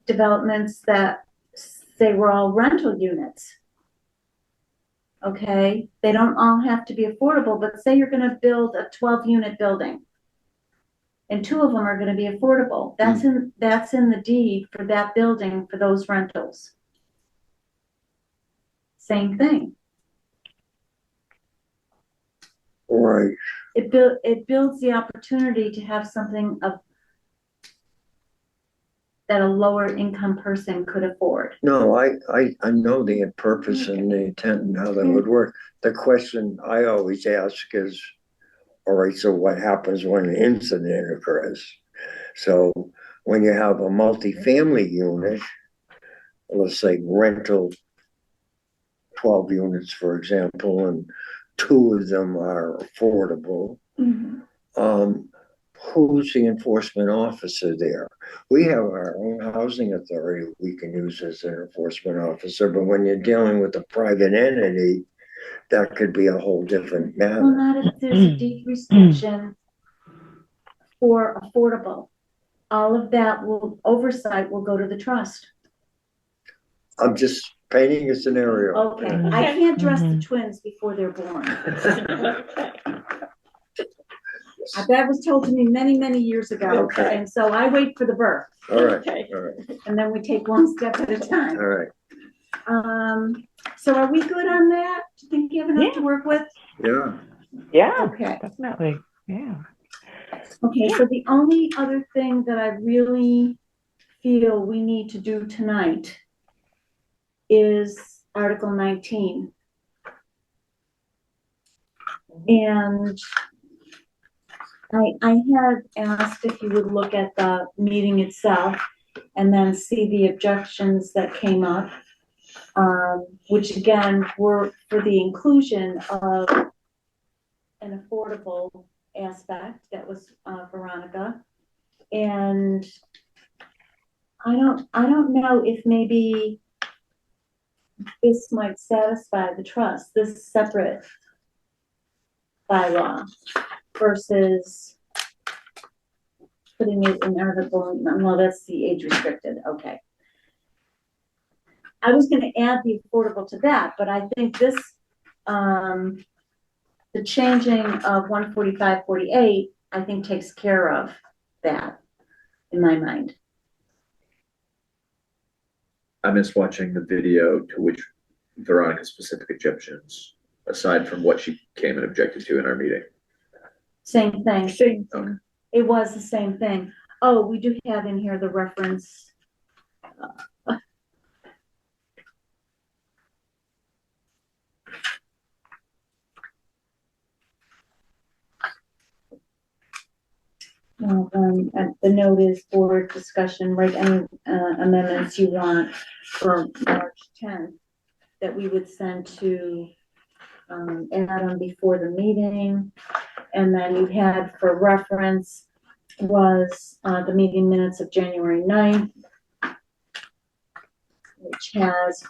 Speaker 1: developments that say were all rental units. Okay, they don't all have to be affordable, but say you're gonna build a 12-unit building. And 2 of them are gonna be affordable. That's in the deed for that building for those rentals. Same thing.
Speaker 5: right.
Speaker 1: It builds the opportunity to have something of that a lower income person could afford.
Speaker 5: No, I know the purpose and the intent and how that would work. The question I always ask is, all right, so what happens when an incident occurs? So when you have a multifamily unit, let's say rental 12 units, for example, and 2 of them are affordable, who's the enforcement officer there? We have our own housing authority we can use as an enforcement officer, but when you're dealing with a private entity, that could be a whole different
Speaker 1: Well,
Speaker 5: matter.
Speaker 1: not if there's a deed restriction for affordable. All of that oversight will go to the trust.
Speaker 5: I'm just painting a scenario.
Speaker 1: Okay, I can't dress the twins before they're born. That was told to me many, many years ago.
Speaker 5: Okay.
Speaker 1: And so I wait for the birth.
Speaker 5: All right,
Speaker 3: Okay.
Speaker 5: all right,
Speaker 1: And then we take one step at a time.
Speaker 5: all right.
Speaker 1: So are we good on that? Do you think you have enough to work with?
Speaker 5: Yeah.
Speaker 4: Yeah,
Speaker 1: Okay.
Speaker 4: definitely. Yeah.
Speaker 1: Okay, so the only other thing that I really feel we need to do tonight is Article 19. And I had asked if you would look at the meeting itself and then see the objections that came up, which again were for the inclusion of an affordable aspect. That was Veronica. And I don't know if maybe this might satisfy the trust, this separate bylaw versus putting it in article, well, that's the age restricted, okay. I was gonna add the affordable to that, but I think this, the changing of 145-48, I think takes care of that in my mind.
Speaker 2: I missed watching the video to which Veronica's specific objections, aside from what she came and objected to in our meeting.
Speaker 1: Same thing.
Speaker 3: Same.
Speaker 2: Okay.
Speaker 1: It was the same thing. Oh, we do have in here the reference. The note is for discussion, write any amendments you want for March 10th that we would send to Adam before the meeting. And then you had for reference was the meeting minutes of January 9th, which has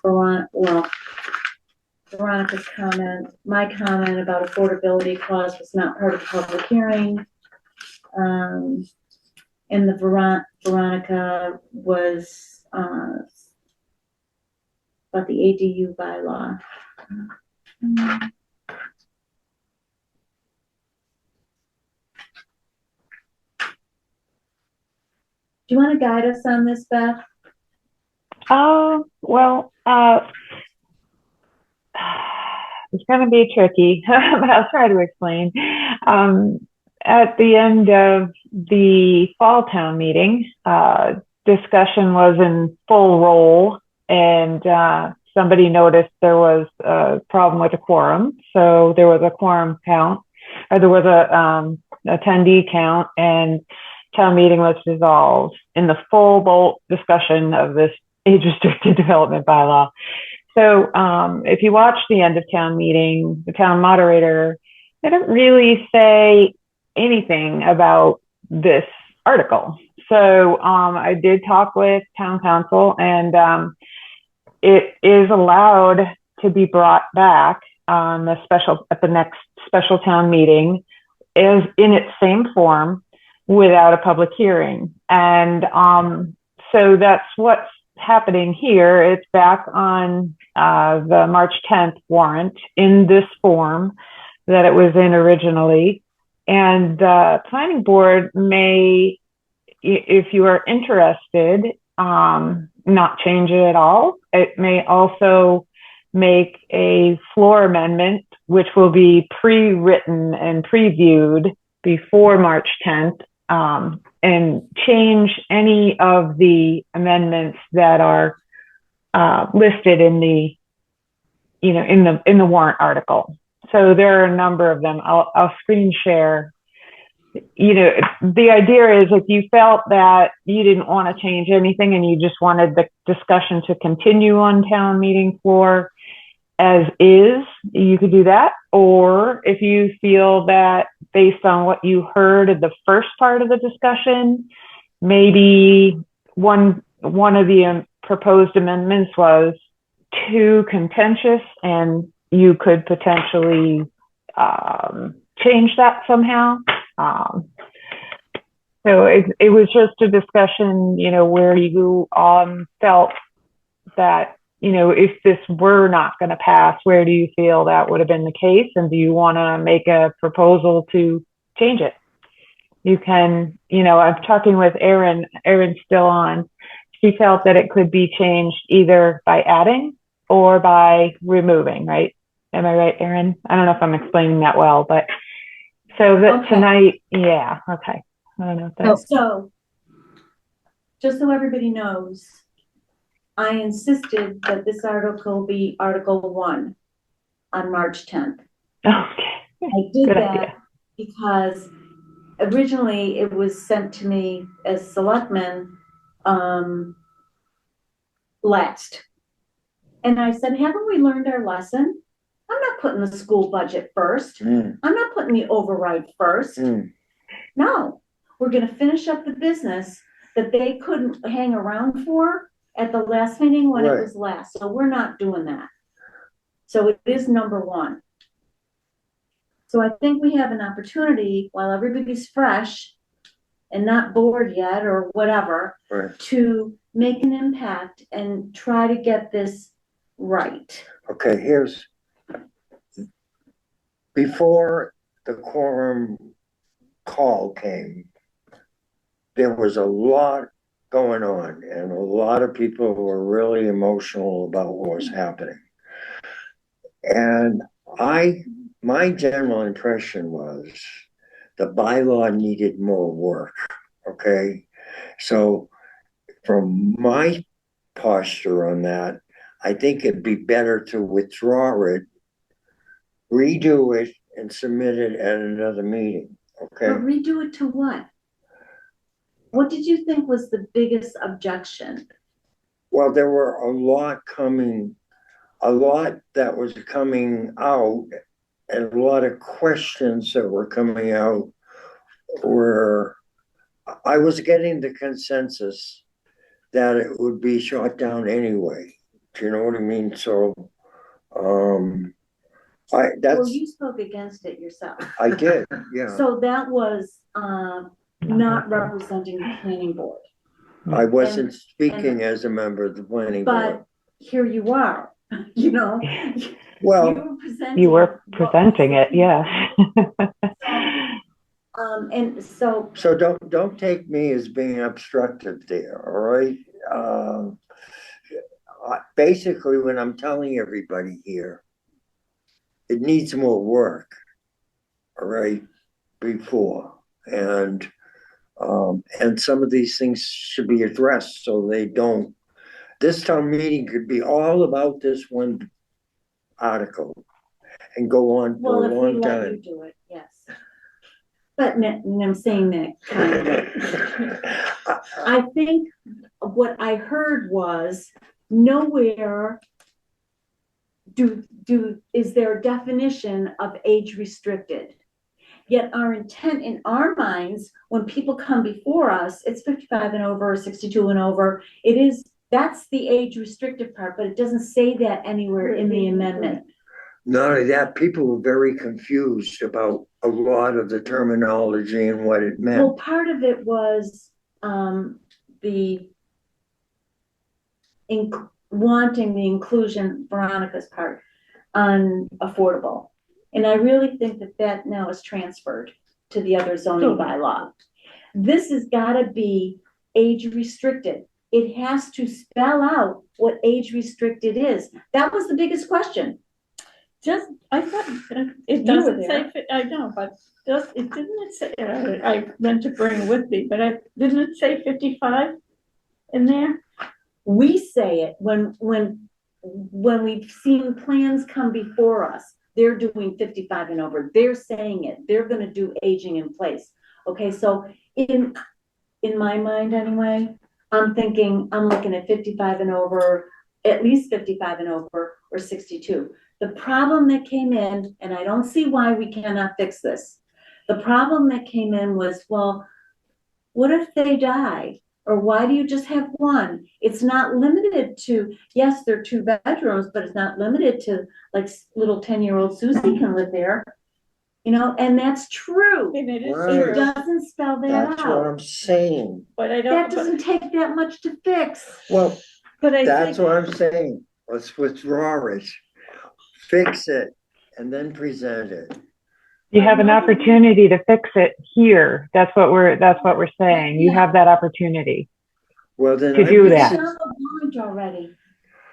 Speaker 1: Veronica's comment, my comment about affordability clause was not part of the public hearing. And the Veronica was about the ADU bylaw. Do you want to guide us on this, Beth?
Speaker 4: Well, it's going to be tricky, but I'll try to explain. At the end of the fall town meeting, discussion was in full roll, and somebody noticed there was a problem with a quorum. So there was a quorum count, or there was a attendee count, and town meeting was dissolved in the full bolt discussion of this age-restricted development bylaw. So if you watch the end of town meeting, the town moderator didn't really say anything about this article. So I did talk with town council, and it is allowed to be brought back on at the next special town meeting is in its same form without a public hearing. And so that's what's happening here. It's back on the March 10th warrant in this form that it was in originally. And the planning board may, if you are interested, not change it at all. It may also make a floor amendment, which will be pre-written and previewed before March 10th, and change any of the amendments that are listed in the, in the warrant article. So there are a number of them. I'll screen share. The idea is if you felt that you didn't want to change anything and you just wanted the discussion to continue on town meeting floor as is, you could do that. Or if you feel that based on what you heard at the first part of the discussion, maybe one of the proposed amendments was too contentious and you could potentially change that somehow. So it was just a discussion, where you felt that, if this were not going to pass, where do you feel that would have been the case? And do you want to make a proposal to change it? You can, I'm talking with Erin. Erin's still on. She felt that it could be changed either by adding or by removing, right? Am I right, Erin? I don't know if I'm explaining that well, but so that
Speaker 1: Okay.
Speaker 4: tonight, yeah, okay. I don't know if that's...
Speaker 1: So, just so everybody knows, I insisted that this article be Article 1 on March 10th.
Speaker 4: Okay.
Speaker 1: I did
Speaker 4: Good
Speaker 1: that
Speaker 4: idea.
Speaker 1: because originally it was sent to me as selectmen last. And I said, haven't we learned our lesson? I'm not putting the school budget first. I'm not putting the override first. No, we're going to finish up the business that they couldn't hang around for at the last meeting when it was last. So we're not doing that. So it is number 1. So I think we have an opportunity while everybody's fresh and not bored yet or whatever, to make an impact and try to get this right.
Speaker 5: Okay, before the quorum call came, there was a lot going on and a lot of people were really emotional about what was happening. And my general impression was the bylaw needed more work, okay? So from my posture on that, I think it'd be better to withdraw it, redo it, and submit it at another meeting, okay?
Speaker 1: But redo it to what? What did you think was the biggest objection?
Speaker 5: Well, there were a lot that was coming out, and a lot of questions that were coming out were, I was getting the consensus that it would be shot down anyway. Do you know what I mean? So,
Speaker 1: Well, you spoke against it yourself.
Speaker 5: I did, yeah.
Speaker 1: So that was not representing the planning board.
Speaker 5: I wasn't speaking as a member of the planning board.
Speaker 1: But here you are,
Speaker 5: Well,
Speaker 4: you were presenting it, yeah.
Speaker 1: And so
Speaker 5: don't take me as being obstructive there, all right? Basically, when I'm telling everybody here, it needs more work, all right, before. And some of these things should be addressed so they don't. This town meeting could be all about this one article and go on for a long time.
Speaker 1: Well, if we let you do it, yes. But I'm saying that kind of. I think what I heard was nowhere is there a definition of age restricted. Yet our intent in our minds, when people come before us, it's 55 and over, 62 and over. That's the age restrictive part, but it doesn't say that anywhere in the amendment.
Speaker 5: not only that, people were very confused about a lot of the terminology and what it
Speaker 1: Well,
Speaker 5: meant.
Speaker 1: part of it was, the wanting the inclusion, Veronica's part, on affordable. And I really think that that now is transferred to the other zoning bylaw. This has gotta be age restricted. It has to spell out what age restricted is. That was the biggest question.
Speaker 3: Just, I thought, it
Speaker 1: You were
Speaker 3: doesn't say,
Speaker 1: there.
Speaker 3: I know, but didn't it say, I meant to bring it with me, but didn't it say 55 in there?
Speaker 1: We say it when we've seen plans come before us, they're doing 55 and over. They're saying it. They're gonna do aging in place. Okay, so in my mind anyway, I'm looking at 55 and over, at least 55 and over, or 62. The problem that came in, and I don't see why we cannot fix this. The problem that came in was, well, what if they die? Or why do you just have one? It's not limited to, yes, they're 2 bedrooms, but it's not limited to like little 10-year-old Susie can live there. You know, and that's true.
Speaker 3: And it is
Speaker 5: Right.
Speaker 1: It
Speaker 3: true,
Speaker 1: doesn't spell that
Speaker 5: That's what
Speaker 1: out.
Speaker 5: I'm saying.
Speaker 3: but I
Speaker 1: That
Speaker 3: don't,
Speaker 1: doesn't take that much to fix.
Speaker 5: Well,
Speaker 3: but I
Speaker 5: that's
Speaker 3: think,
Speaker 5: what I'm saying. Let's withdraw it, fix it, and then present it.
Speaker 4: You have an opportunity to fix it here. That's what we're saying. You have that opportunity.
Speaker 5: Well, then.
Speaker 4: To do
Speaker 1: It's
Speaker 4: that.
Speaker 1: on the warrant already.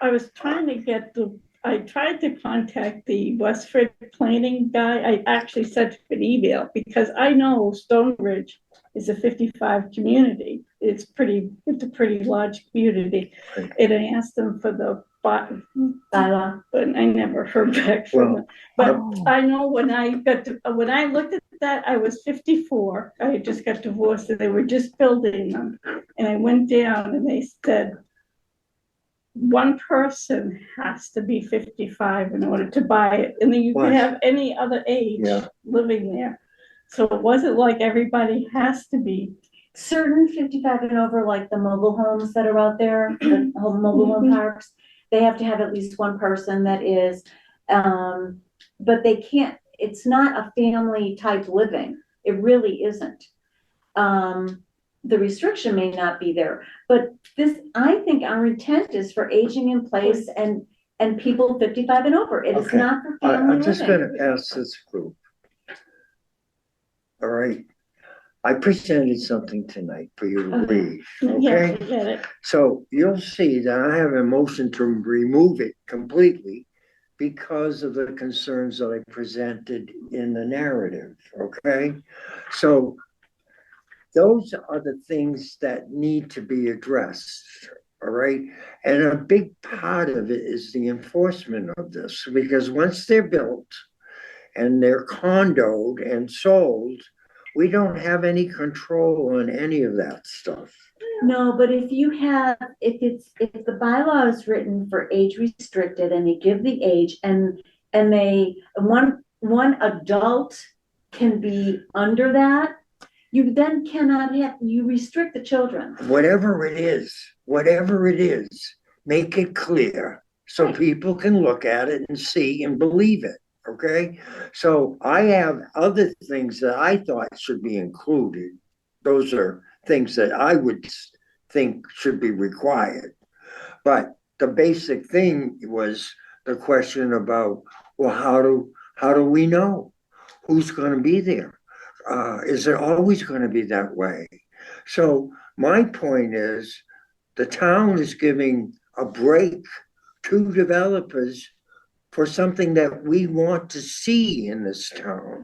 Speaker 3: I was trying to get I tried to contact the Westford planning guy. I actually sent him an email because I know Stone Ridge is a 55 community. It's a pretty large community.
Speaker 5: Right.
Speaker 3: And I asked them for the
Speaker 1: Bylaw.
Speaker 3: but I never heard back from them. But I know when I looked at that, I was 54. I had just got divorced and they were just building them. And I went down and they said, one person has to be 55 in order to buy it. And then you can
Speaker 5: What?
Speaker 3: have any other age
Speaker 5: Yeah.
Speaker 3: living there. So it wasn't like everybody has to be.
Speaker 1: Certain 55 and over, like the mobile homes that are out there, the mobile home parks, they have to have at least one person that is, but they can't, it's not a family type living. It really isn't. The restriction may not be there, but I think our intent is for aging in place and people 55 and over. It is
Speaker 5: Okay.
Speaker 1: not for family
Speaker 5: I'm just
Speaker 1: living.
Speaker 5: gonna ask this group. All right. I presented something tonight for you to read,
Speaker 3: Yeah,
Speaker 5: okay?
Speaker 3: I get it.
Speaker 5: So you'll see that I have a motion to remove it completely because of the concerns that I presented in the narrative, okay? So those are the things that need to be addressed, all right? And a big part of it is the enforcement of this, because once they're built and they're condoed and sold, we don't have any control on any of that stuff.
Speaker 1: No, but if the bylaw is written for age restricted and they give the age and one adult can be under that, you then you restrict the children.
Speaker 5: Whatever it is, make it clear so people can look at it and see and believe it. Okay, so I have other things that I thought should be included. Those are things that I would think should be required. But the basic thing was the question about, well, how do we know who's going to be there? Is it always going to be that way? So my point is, the town is giving a break to developers for something that we want to see in this town.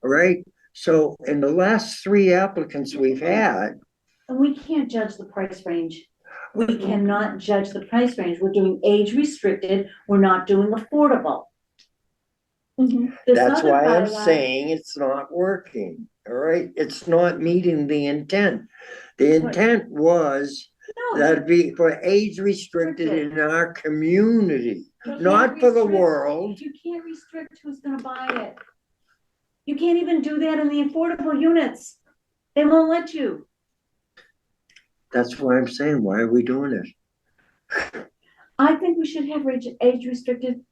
Speaker 5: All right. So in the last 3 applicants we've had.
Speaker 1: And we can't judge the price range. We cannot judge the price range. We're doing age restricted. We're not doing affordable.
Speaker 5: That's why I'm saying it's not working. All right. It's not meeting the intent. The intent was that'd be for age restricted in our community. Not for the world.
Speaker 1: You can't restrict who's gonna buy it. You can't even do that in the affordable units. They won't let you.
Speaker 5: That's why I'm saying, why are we doing it?
Speaker 1: I think we should have age restricted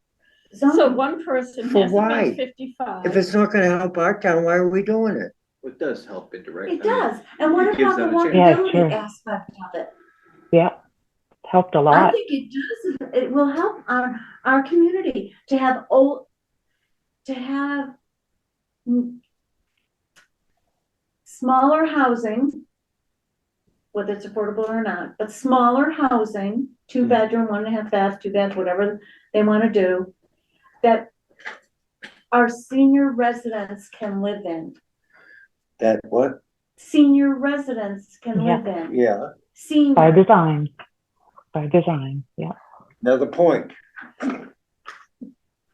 Speaker 3: So
Speaker 1: zoning.
Speaker 3: one person
Speaker 5: For
Speaker 3: has
Speaker 5: why?
Speaker 3: about 55.
Speaker 5: If it's not gonna help our town, why are we doing it?
Speaker 2: It does help indirectly.
Speaker 1: It does, and what
Speaker 2: it gives
Speaker 1: about the
Speaker 2: them a chance.
Speaker 4: Yeah,
Speaker 1: walkability
Speaker 4: sure.
Speaker 1: aspect of it?
Speaker 4: Yeah, helped a
Speaker 1: I
Speaker 4: lot.
Speaker 1: think it does, it will help our community to have mm, smaller housing, whether it's affordable or not, but smaller housing, 2-bedroom, 1.5 bath, 2 bath, whatever they wanna do, that our senior residents can live in.
Speaker 5: That what?
Speaker 1: Senior residents can
Speaker 4: Yeah.
Speaker 1: live in.
Speaker 5: Yeah,
Speaker 4: By
Speaker 1: Senior,
Speaker 4: design. By design, yeah.
Speaker 5: another point.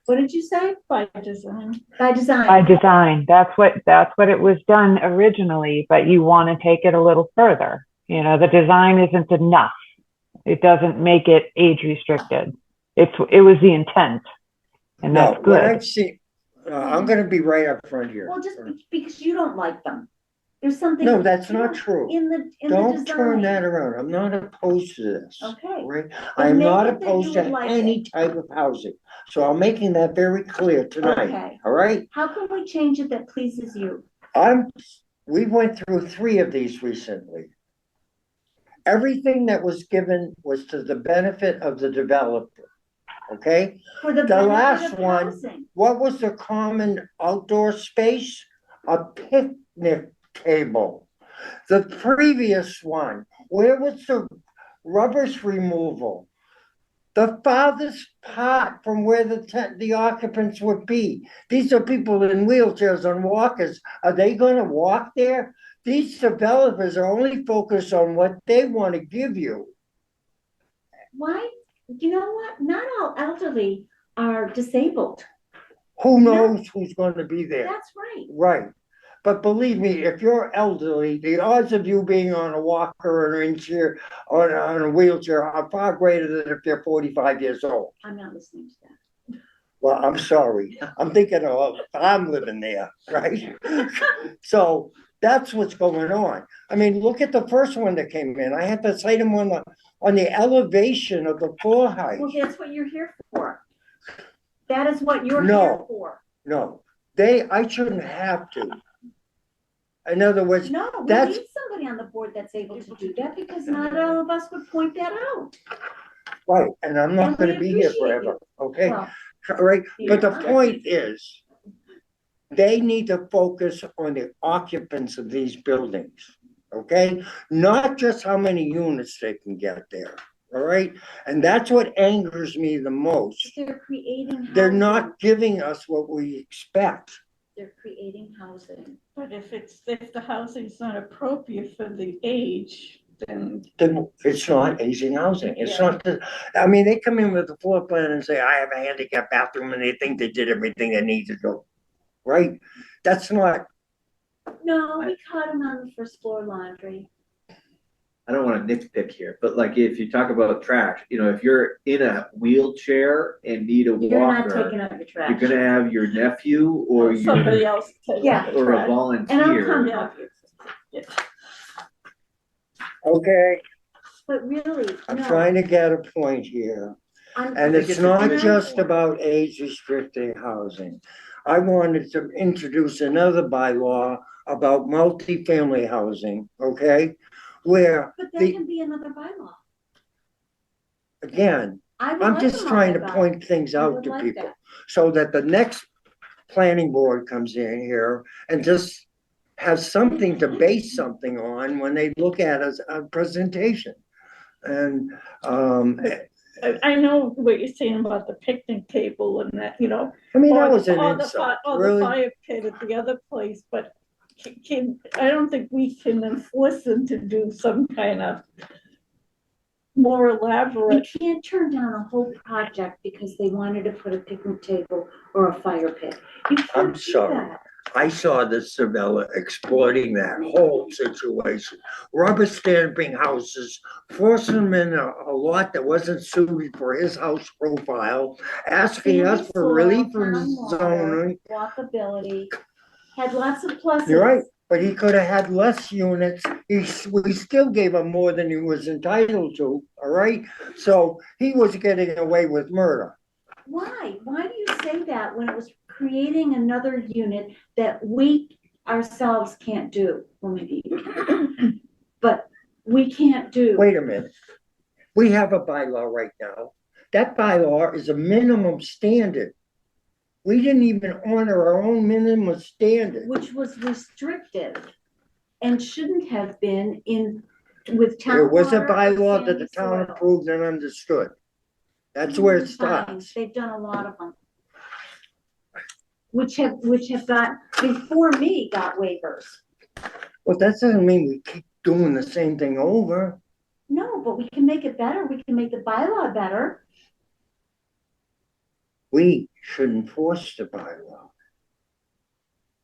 Speaker 1: what did you say?
Speaker 3: By design.
Speaker 1: By design.
Speaker 4: By design. That's what it was done originally, but you want to take it a little further. You know, the design isn't enough. It doesn't make it age restricted. It was the intent, and
Speaker 5: No,
Speaker 4: that's
Speaker 5: what
Speaker 4: good.
Speaker 5: I've seen, I'm gonna be right up front here.
Speaker 1: Well, just because you don't like them. There's something.
Speaker 5: No, that's not true.
Speaker 1: In the design.
Speaker 5: Don't turn that around. I'm not opposed to this.
Speaker 1: Okay.
Speaker 5: Right? I'm
Speaker 1: make
Speaker 5: not
Speaker 1: it that you
Speaker 5: opposed
Speaker 1: would
Speaker 5: to
Speaker 1: like
Speaker 5: any type of housing. So I'm making that very clear tonight,
Speaker 1: Okay.
Speaker 5: all right?
Speaker 1: How can we change it that pleases you?
Speaker 5: We went through 3 of these recently. Everything that was given was to the benefit of the developer, okay?
Speaker 1: For the
Speaker 5: The
Speaker 1: benefit
Speaker 5: last
Speaker 1: of
Speaker 5: one-
Speaker 1: housing.
Speaker 5: What was the common outdoor space? A picnic table. The previous one, where was the rubbish removal? The farthest part from where the occupants would be. These are people in wheelchairs and walkers. Are they gonna walk there? These developers are only focused on what they wanna give you.
Speaker 1: Why? You know what? Not all elderly are disabled.
Speaker 5: Who knows who's gonna be there?
Speaker 1: That's right.
Speaker 5: Right. But believe me, if you're elderly, the odds of you being on a walker or in chair or on a wheelchair are far greater than if they're 45 years old.
Speaker 1: I'm not listening to that.
Speaker 5: Well, I'm sorry. I'm thinking of, I'm living there, right? So that's what's going on. I mean, look at the first one that came in. I had to cite them on the elevation of the floor height.
Speaker 1: Well, that's what you're here for. That is what you're
Speaker 5: No.
Speaker 1: here for.
Speaker 5: No, I shouldn't have to. In other words,
Speaker 1: No, we
Speaker 5: that's-
Speaker 1: need somebody on the board that's able to do that because not all of us would point that out.
Speaker 5: right, and I'm not
Speaker 1: And
Speaker 5: gonna
Speaker 1: we
Speaker 5: be here
Speaker 1: appreciate
Speaker 5: forever, okay?
Speaker 1: Well,
Speaker 5: All right, but the
Speaker 1: Yeah.
Speaker 5: point is, they need to focus on the occupants of these buildings, okay? Not just how many units they can get there, all right? And that's what angers me the most.
Speaker 1: they're creating
Speaker 5: They're
Speaker 1: housing.
Speaker 5: not giving us what we expect.
Speaker 1: They're creating housing.
Speaker 3: But if the housing's not appropriate for the age, then
Speaker 5: Then it's not aging housing, it's not, I mean, they come in with a floor plan and say, I have a handicap bathroom, and they think they did everything they need to do, right? That's not,
Speaker 1: No, we caught them on the first floor laundry.
Speaker 2: I don't wanna nitpick here, but like if you talk about trash, you know, if you're in a wheelchair and need a
Speaker 1: You're not
Speaker 2: walker,
Speaker 1: taking out your
Speaker 2: you're
Speaker 1: trash.
Speaker 2: gonna have your nephew or
Speaker 3: somebody
Speaker 2: your,
Speaker 3: else take
Speaker 1: Yeah.
Speaker 3: the
Speaker 2: or a
Speaker 3: trash.
Speaker 1: And I'll
Speaker 2: volunteer.
Speaker 1: come
Speaker 3: Yeah.
Speaker 1: help you.
Speaker 5: okay,
Speaker 1: But really,
Speaker 5: I'm
Speaker 1: no.
Speaker 5: trying to get a point here.
Speaker 1: I'm-
Speaker 5: And
Speaker 2: think
Speaker 5: it's
Speaker 2: it's a
Speaker 5: not
Speaker 2: good
Speaker 5: just
Speaker 1: idea.
Speaker 5: about age restricted housing. I wanted to introduce another bylaw about multifamily housing, okay? Where,
Speaker 1: But that
Speaker 5: the-
Speaker 1: can be another bylaw.
Speaker 5: again,
Speaker 1: I would
Speaker 5: I'm
Speaker 1: like
Speaker 5: just
Speaker 1: a
Speaker 5: trying to
Speaker 1: multi-bylaw.
Speaker 5: point things
Speaker 1: I
Speaker 5: out
Speaker 1: would
Speaker 5: to
Speaker 1: like
Speaker 5: people.
Speaker 1: that.
Speaker 5: So that the next planning board comes in here and just has something to base something on when they look at a presentation. And,
Speaker 3: I know what you're saying about the picnic table and that, you know.
Speaker 5: I mean, that
Speaker 3: or-
Speaker 5: was an
Speaker 3: or the
Speaker 5: insult,
Speaker 3: fi- Or the
Speaker 5: really.
Speaker 3: fire pit at the other place, but I don't think we can enforce them to do some kind of more
Speaker 1: You
Speaker 3: elaborate.
Speaker 1: can't turn down a whole project because they wanted to put a picnic table or a fire pit. You can't
Speaker 5: I'm
Speaker 1: do
Speaker 5: sorry.
Speaker 1: that.
Speaker 5: I saw the Savella exploiting that whole situation. Rubber stamping houses, forcing them in a lot that wasn't suited for his house profile, asking us for relief from
Speaker 1: Town water,
Speaker 5: zoning.
Speaker 1: Walkability, had lots of pluses.
Speaker 5: You're right, but he could have had less units. We still gave him more than he was entitled to, all right? So he was getting away with murder.
Speaker 1: Why? Why do you say that when it was creating another unit that we ourselves can't do. Well, maybe you can, but we can't do.
Speaker 5: Wait a minute. We have a bylaw right now. That bylaw is a minimum standard. We didn't even honor our own minimum standard.
Speaker 1: Which was restrictive and shouldn't have been with town.
Speaker 5: There was a
Speaker 1: water or
Speaker 5: bylaw that
Speaker 1: sandy
Speaker 5: the town
Speaker 1: soil.
Speaker 5: approved and understood. That's where it
Speaker 1: Fine.
Speaker 5: starts.
Speaker 1: They've done a lot of them. Which have got, before me, got waivers.
Speaker 5: Well, that doesn't mean we keep doing the same thing over.
Speaker 1: No, but we can make it better. We can make the bylaw better.
Speaker 5: We should enforce the bylaw.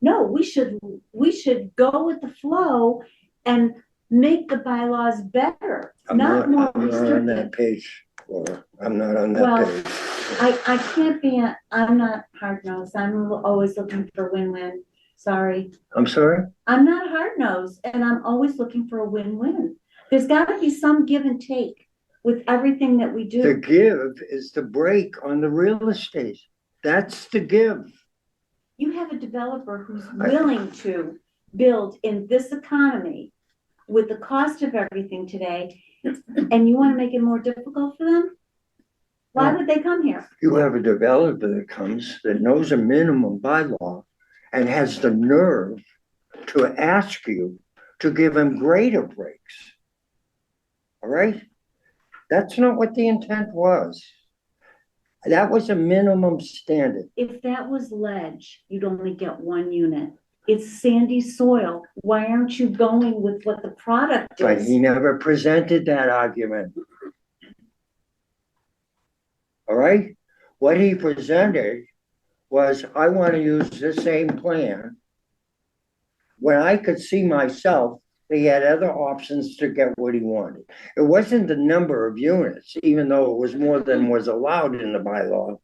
Speaker 1: No, we should go with the flow and make the bylaws better, not more
Speaker 5: I'm not on that
Speaker 1: restrictive.
Speaker 5: page, Laura. I'm not on
Speaker 1: Well,
Speaker 5: that page.
Speaker 1: I can't be, I'm not hard nosed. I'm always looking for win-win. Sorry.
Speaker 5: I'm sorry?
Speaker 1: I'm not hard nosed and I'm always looking for a win-win. There's gotta be some give and take with everything that we
Speaker 5: The
Speaker 1: do.
Speaker 5: give is the break on the real estate. That's the give.
Speaker 1: You have a developer who's willing to build in this economy with the cost of everything today, and you wanna make it more difficult for them? Why would they come here?
Speaker 5: You have a developer that comes that knows a minimum bylaw and has the nerve to ask you to give him greater breaks. All right? That's not what the intent was. That was a minimum standard.
Speaker 1: If that was ledge, you'd only get one unit. It's sandy soil. Why aren't you going with what the product
Speaker 5: But
Speaker 1: is?
Speaker 5: he never presented that argument. All right? What he presented was, I want to use the same plan. When I could see myself, he had other options to get what he wanted. It wasn't the number of units, even though it was more than was allowed in the bylaw.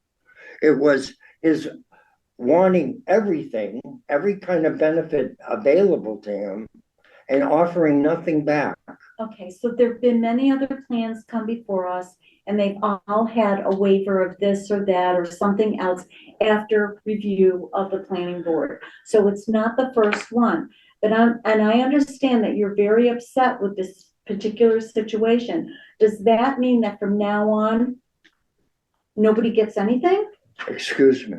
Speaker 5: It was his wanting everything, every kind of benefit available to him, and offering nothing back.
Speaker 1: Okay, so there've been many other plans come before us, and they've all had a waiver of this or that or something else after review of the planning board. So it's not the first one, but I understand that you're very upset with this particular situation. Does that mean that from now on, nobody gets anything?
Speaker 5: Excuse me.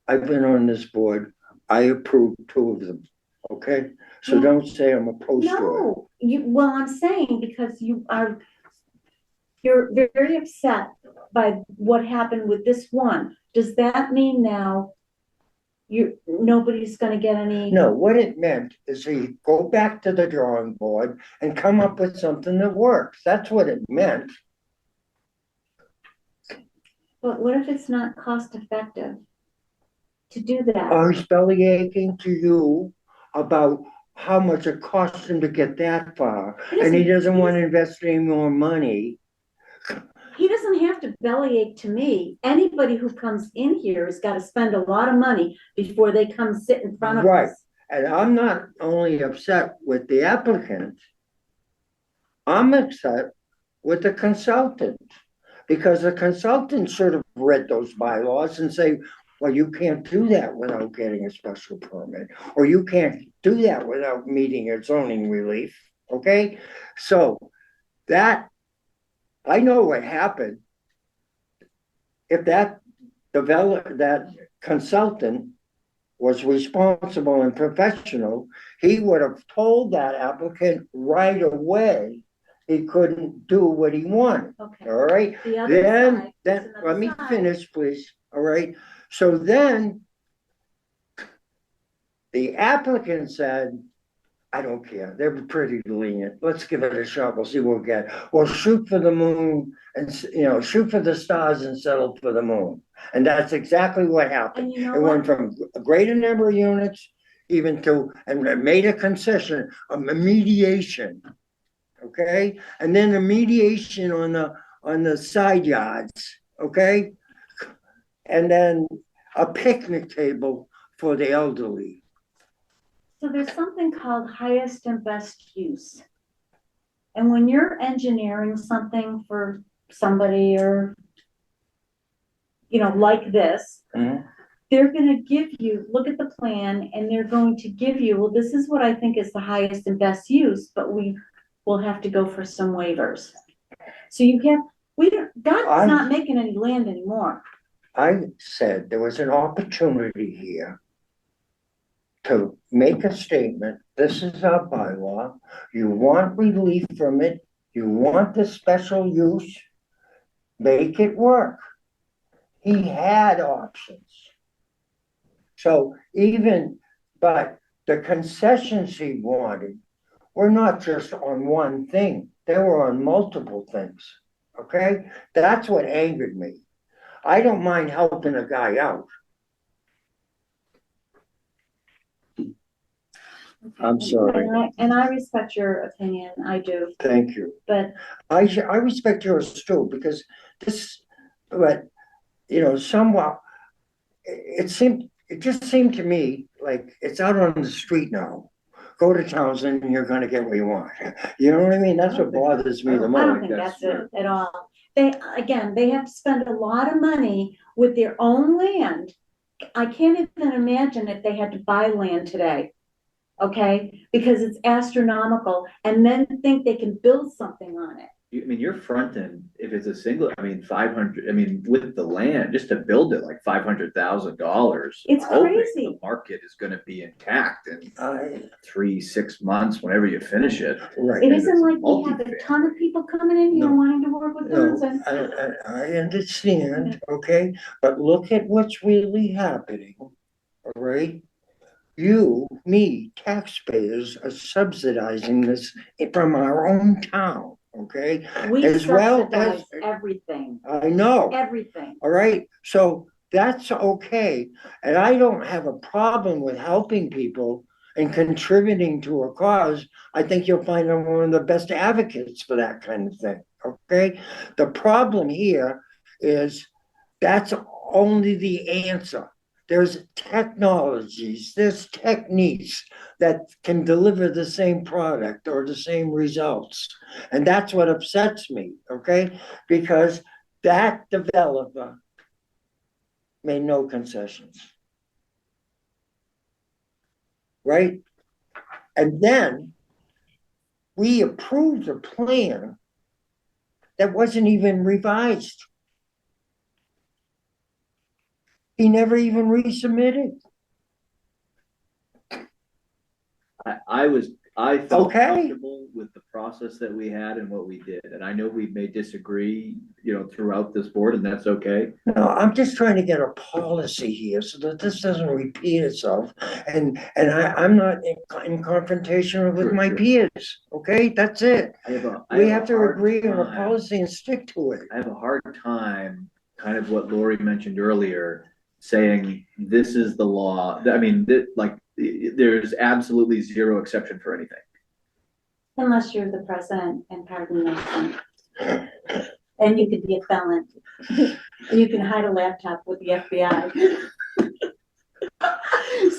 Speaker 5: I've been on this board. I approved 2 of them. Okay? So don't say I'm opposed to it.
Speaker 1: No, well, I'm saying because you're very upset by what happened with this one. Does that mean now nobody's gonna get any?
Speaker 5: No, what it meant is he go back to the drawing board and come up with something that works. That's what it meant.
Speaker 1: But what if it's not cost effective to do that?
Speaker 5: Or he's belly aching to you about how much it costs him to get that far, and he doesn't want to invest any more money.
Speaker 1: He doesn't have to bellyache to me. Anybody who comes in here has got to spend a lot of money before they come sit in front of
Speaker 5: Right.
Speaker 1: us.
Speaker 5: And I'm not only upset with the applicant, I'm upset with the consultant. Because the consultant should have read those bylaws and say, well, you can't do that without getting a special permit, or you can't do that without meeting your zoning relief, okay? So that, I know what happened. If that consultant was responsible and professional, he would have told that applicant right away he couldn't do what he wanted,
Speaker 1: Okay.
Speaker 5: all right?
Speaker 1: The other side, there's
Speaker 5: Then,
Speaker 1: another
Speaker 5: let me
Speaker 1: side.
Speaker 5: finish, please, all right? So then the applicant said, I don't care, they're pretty lenient, let's give it a shot, we'll see what we get. We'll shoot for the moon and, shoot for the stars and settle for the moon. And that's exactly what happened.
Speaker 1: And you know
Speaker 5: It went
Speaker 1: what?
Speaker 5: from a greater number of units even to, and it made a concession, a mediation. Okay, and then the mediation on the side yards, okay? And then a picnic table for the elderly.
Speaker 1: So there's something called highest and best use. And when you're engineering something for somebody or, like this,
Speaker 5: Mhm.
Speaker 1: they're gonna give you, look at the plan, and they're going to give you, well, this is what I think is the highest and best use, but we will have to go for some waivers. So you have, God's not making any land anymore.
Speaker 5: I said there was an opportunity here to make a statement, this is our bylaw, you want relief from it, you want the special use, make it work. He had options. So but the concessions he wanted were not just on one thing, they were on multiple things, okay? That's what angered me. I don't mind helping a guy out. I'm sorry.
Speaker 1: And I respect your opinion, I do,
Speaker 5: Thank you.
Speaker 1: but
Speaker 5: I respect yours too, because but somewhat, it just seemed to me like it's out on the street now. Go to Townsend and you're gonna get what you want. You know what I mean? That's what bothers me the
Speaker 1: I
Speaker 5: most.
Speaker 1: don't think that's it at all. They have to spend a lot of money with their own land. I can't even imagine if they had to buy land today. Okay, because it's astronomical, and then think they can build something on it.
Speaker 2: You're fronting, if it's a single, 500, with the land, just to build it, like $500,000.
Speaker 1: It's
Speaker 2: hoping
Speaker 1: crazy.
Speaker 2: The market is gonna be intact in 3-6 months, whenever you finish it.
Speaker 5: Right.
Speaker 1: It isn't like we have a ton of people coming in here
Speaker 5: No.
Speaker 1: wanting to work with us, and
Speaker 5: I understand, okay, but look at what's really happening, all right? You, me, taxpayers are subsidizing this from our own town, okay?
Speaker 1: we
Speaker 5: As well
Speaker 1: subsidize
Speaker 5: as-
Speaker 1: everything,
Speaker 5: I know,
Speaker 1: everything.
Speaker 5: all right? So that's okay. And I don't have a problem with helping people and contributing to a cause. I think you'll find I'm one of the best advocates for that kind of thing, okay? The problem here is that's only the answer. There's technologies, there's techniques that can deliver the same product or the same results. And that's what upsets me, okay? Because that developer made no concessions. Right? And then we approved a plan that wasn't even revised. He never even resubmitted.
Speaker 2: I felt
Speaker 5: Okay.
Speaker 2: comfortable with the process that we had and what we did, and I know we may disagree, throughout this board, and that's okay.
Speaker 5: No, I'm just trying to get a policy here so that this doesn't repeat itself. And I'm not in confrontation with my peers, okay? That's it. We have to agree on a policy and stick to it.
Speaker 2: I have a hard time, kind of what Lori mentioned earlier, saying this is the law. There's absolutely zero exception for anything.
Speaker 1: Unless you're the president and pardon Nixon. And you could be a felon. And you can hide a laptop with the FBI.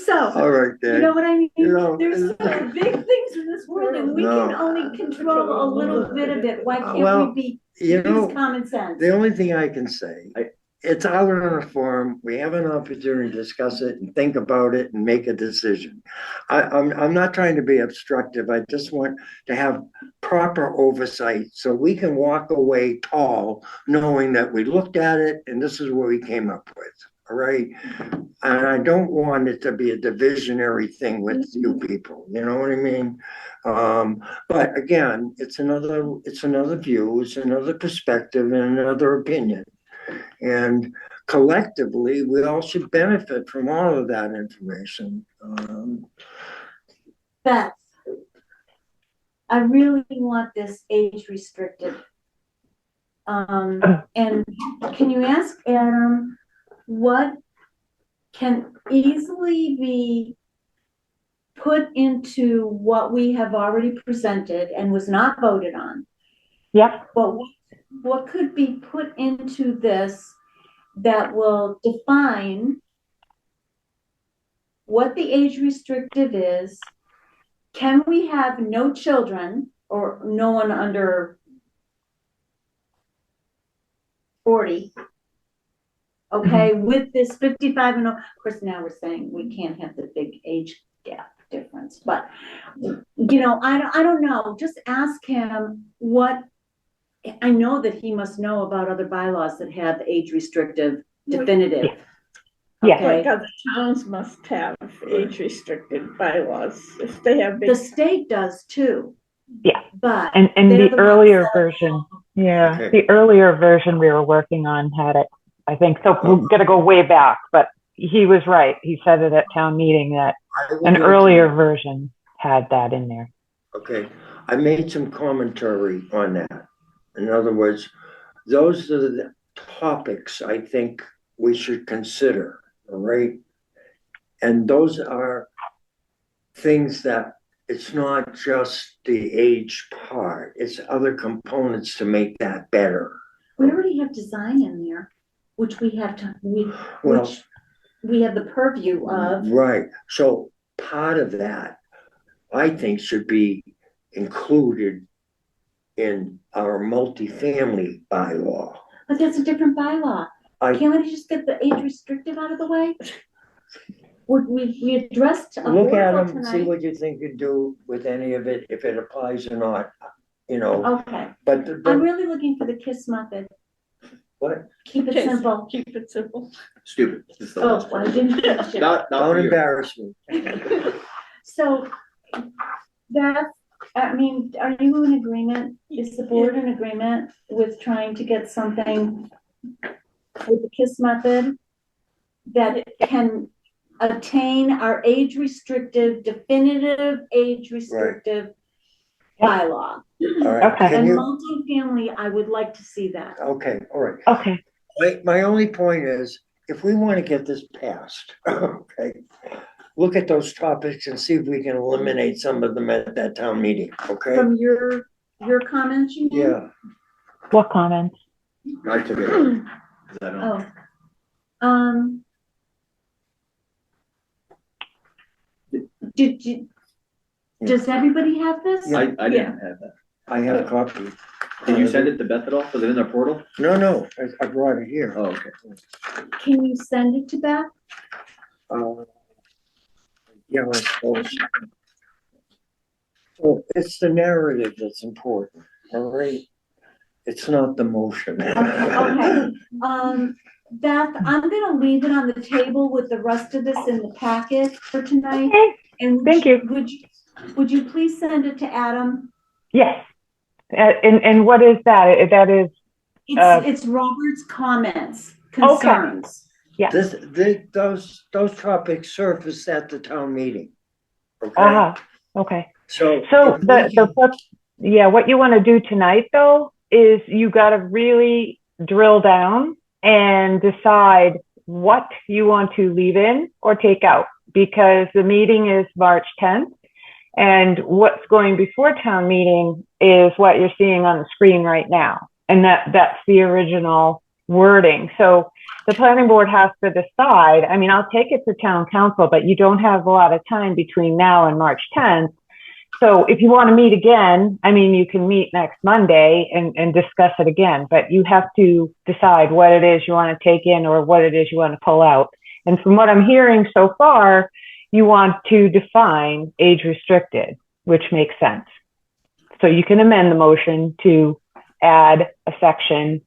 Speaker 1: So,
Speaker 5: All right,
Speaker 1: you
Speaker 5: Dad.
Speaker 1: know what I mean?
Speaker 5: You
Speaker 1: There's some big things in this world and we can only control a little bit of it. Why can't we use common sense?
Speaker 5: The only thing I can say, it's out on a forum. We have an opportunity to discuss it and think about it and make a decision. I'm not trying to be obstructive. I just want to have proper oversight so we can walk away tall, knowing that we looked at it and this is what we came up with. All right. And I don't want it to be a divisionary thing with you people. You know what I mean? But again, it's another view, it's another perspective and another opinion. And collectively, we all should benefit from all of that information.
Speaker 1: Beth, I really want this age restricted. And can you ask Adam what can easily be put into what we have already presented and was not voted on?
Speaker 4: Yep.
Speaker 1: But what could be put into this that will define what the age restrictive is? Can we have no children or no one under 40 okay, with this 55 and, of course, now we're saying we can't have the big age gap difference, but, you know, I don't know, just ask him what, I know that he must know about other bylaws that have age restrictive definitive.
Speaker 4: Yeah.
Speaker 1: Okay,
Speaker 3: Like other towns must have age restricted bylaws if they have big.
Speaker 1: the state does too.
Speaker 4: Yeah.
Speaker 1: But.
Speaker 4: And
Speaker 1: they're
Speaker 4: the
Speaker 1: ones
Speaker 4: earlier
Speaker 1: that-
Speaker 4: version, yeah,
Speaker 5: Okay.
Speaker 4: the earlier version we were working on had it, I think. So we're gonna go way back, but he was right. He said it at town meeting that
Speaker 5: I would
Speaker 4: an
Speaker 5: like to-
Speaker 4: earlier version had that in there.
Speaker 5: Okay, I made some commentary on that. In other words, those are the topics I think we should consider, all right? And those are things that it's not just the age part, it's other components to make that better.
Speaker 1: We already have design in there, which we have to,
Speaker 5: Well-
Speaker 1: which we have the purview of.
Speaker 5: Right, so part of that, I think, should be included in our multifamily bylaw.
Speaker 1: But that's a different bylaw.
Speaker 5: I-
Speaker 1: Can't we just get the age restrictive out of the way? We addressed
Speaker 5: Look at
Speaker 1: affordable
Speaker 5: them, see
Speaker 1: tonight.
Speaker 5: what you think you do with any of it, if it applies or not, you know,
Speaker 1: Okay,
Speaker 5: but,
Speaker 1: I'm really looking for the KISS method.
Speaker 5: what?
Speaker 1: Keep it
Speaker 3: Okay,
Speaker 1: simple.
Speaker 3: Keep it simple.
Speaker 2: Stupid. This is the
Speaker 1: Oh,
Speaker 2: last
Speaker 1: well,
Speaker 2: one.
Speaker 1: I didn't finish it.
Speaker 2: Not
Speaker 5: Don't
Speaker 2: for you.
Speaker 5: embarrass me.
Speaker 1: So that's, I mean, are you in agreement? Is the board in agreement with trying to get something with the KISS method that can attain our age restrictive, definitive age restrictive bylaw?
Speaker 5: All right,
Speaker 4: Okay.
Speaker 5: can
Speaker 1: And
Speaker 5: you,
Speaker 1: multifamily, I would like to see that.
Speaker 5: okay, all right.
Speaker 4: Okay.
Speaker 5: My only point is, if we want to get this passed, okay, look at those topics and see if we can eliminate some of them at that town meeting, okay?
Speaker 1: From your comments, you mean?
Speaker 5: Yeah,
Speaker 4: What comments?
Speaker 2: I took it. 'Cause I don't-
Speaker 1: Oh. Did you, does everybody have this?
Speaker 5: Yeah.
Speaker 2: I didn't have that.
Speaker 5: I have a copy.
Speaker 2: Did you send it to Beth at all? Was it in their portal?
Speaker 5: No, I brought it here.
Speaker 2: Oh, okay.
Speaker 1: Can you send it to Beth?
Speaker 5: Yeah, I suppose. So it's the narrative that's important, all right? It's not the motion.
Speaker 1: Okay, Beth, I'm gonna leave it on the table with the rest of this in the packet for tonight.
Speaker 4: Okay.
Speaker 1: And
Speaker 4: Thank you.
Speaker 1: Would you please send it to Adam?
Speaker 4: Yes. And what is that? That is,
Speaker 1: It's Robert's comments, concerns.
Speaker 4: yeah.
Speaker 5: Those topics surface at the town meeting. Okay,
Speaker 4: Okay.
Speaker 5: so.
Speaker 4: So
Speaker 5: if we can-
Speaker 4: what you want to do tonight though is you got to really drill down and decide what you want to leave in or take out, because the meeting is March 10th, and what's going before town meeting is what you're seeing on the screen right now, and that's the original wording. So the planning board has to decide. I mean, I'll take it to town council, but you don't have a lot of time between now and March 10th. So if you want to meet again, I mean, you can meet next Monday and discuss it again, but you have to decide what it is you want to take in or what it is you want to pull out. And from what I'm hearing so far, you want to define age restricted, which makes sense. So you can amend the motion to add a section,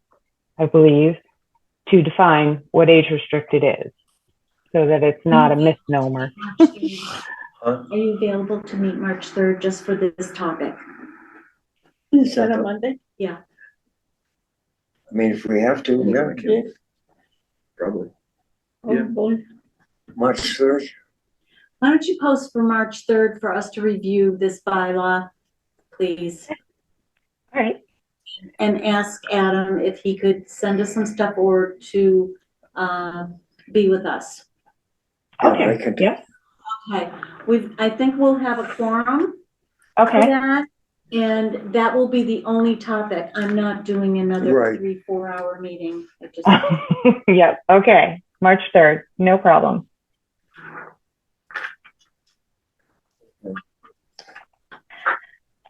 Speaker 4: I believe, to define what age restricted is, so that it's not a misnomer.
Speaker 1: Are you available to meet March 3rd just for this topic?
Speaker 3: Is that a Monday?
Speaker 5: I mean, if we have to, yeah,
Speaker 3: Yeah.
Speaker 2: Probably.
Speaker 3: Oh,
Speaker 2: Yeah.
Speaker 3: boy.
Speaker 5: March 3rd.
Speaker 1: Why don't you post for March 3rd for us to review this bylaw, please?
Speaker 4: All right.
Speaker 1: And ask Adam if he could send us some stuff or to be with us.
Speaker 4: Okay.
Speaker 5: I can-
Speaker 4: Yeah.
Speaker 1: Okay, I think we'll have a quorum for
Speaker 4: Okay.
Speaker 1: that, and that will be the only topic. I'm not doing another
Speaker 5: Right.
Speaker 1: 3-4 hour meeting. I just,
Speaker 4: Yep. Okay. March 3rd. No problem.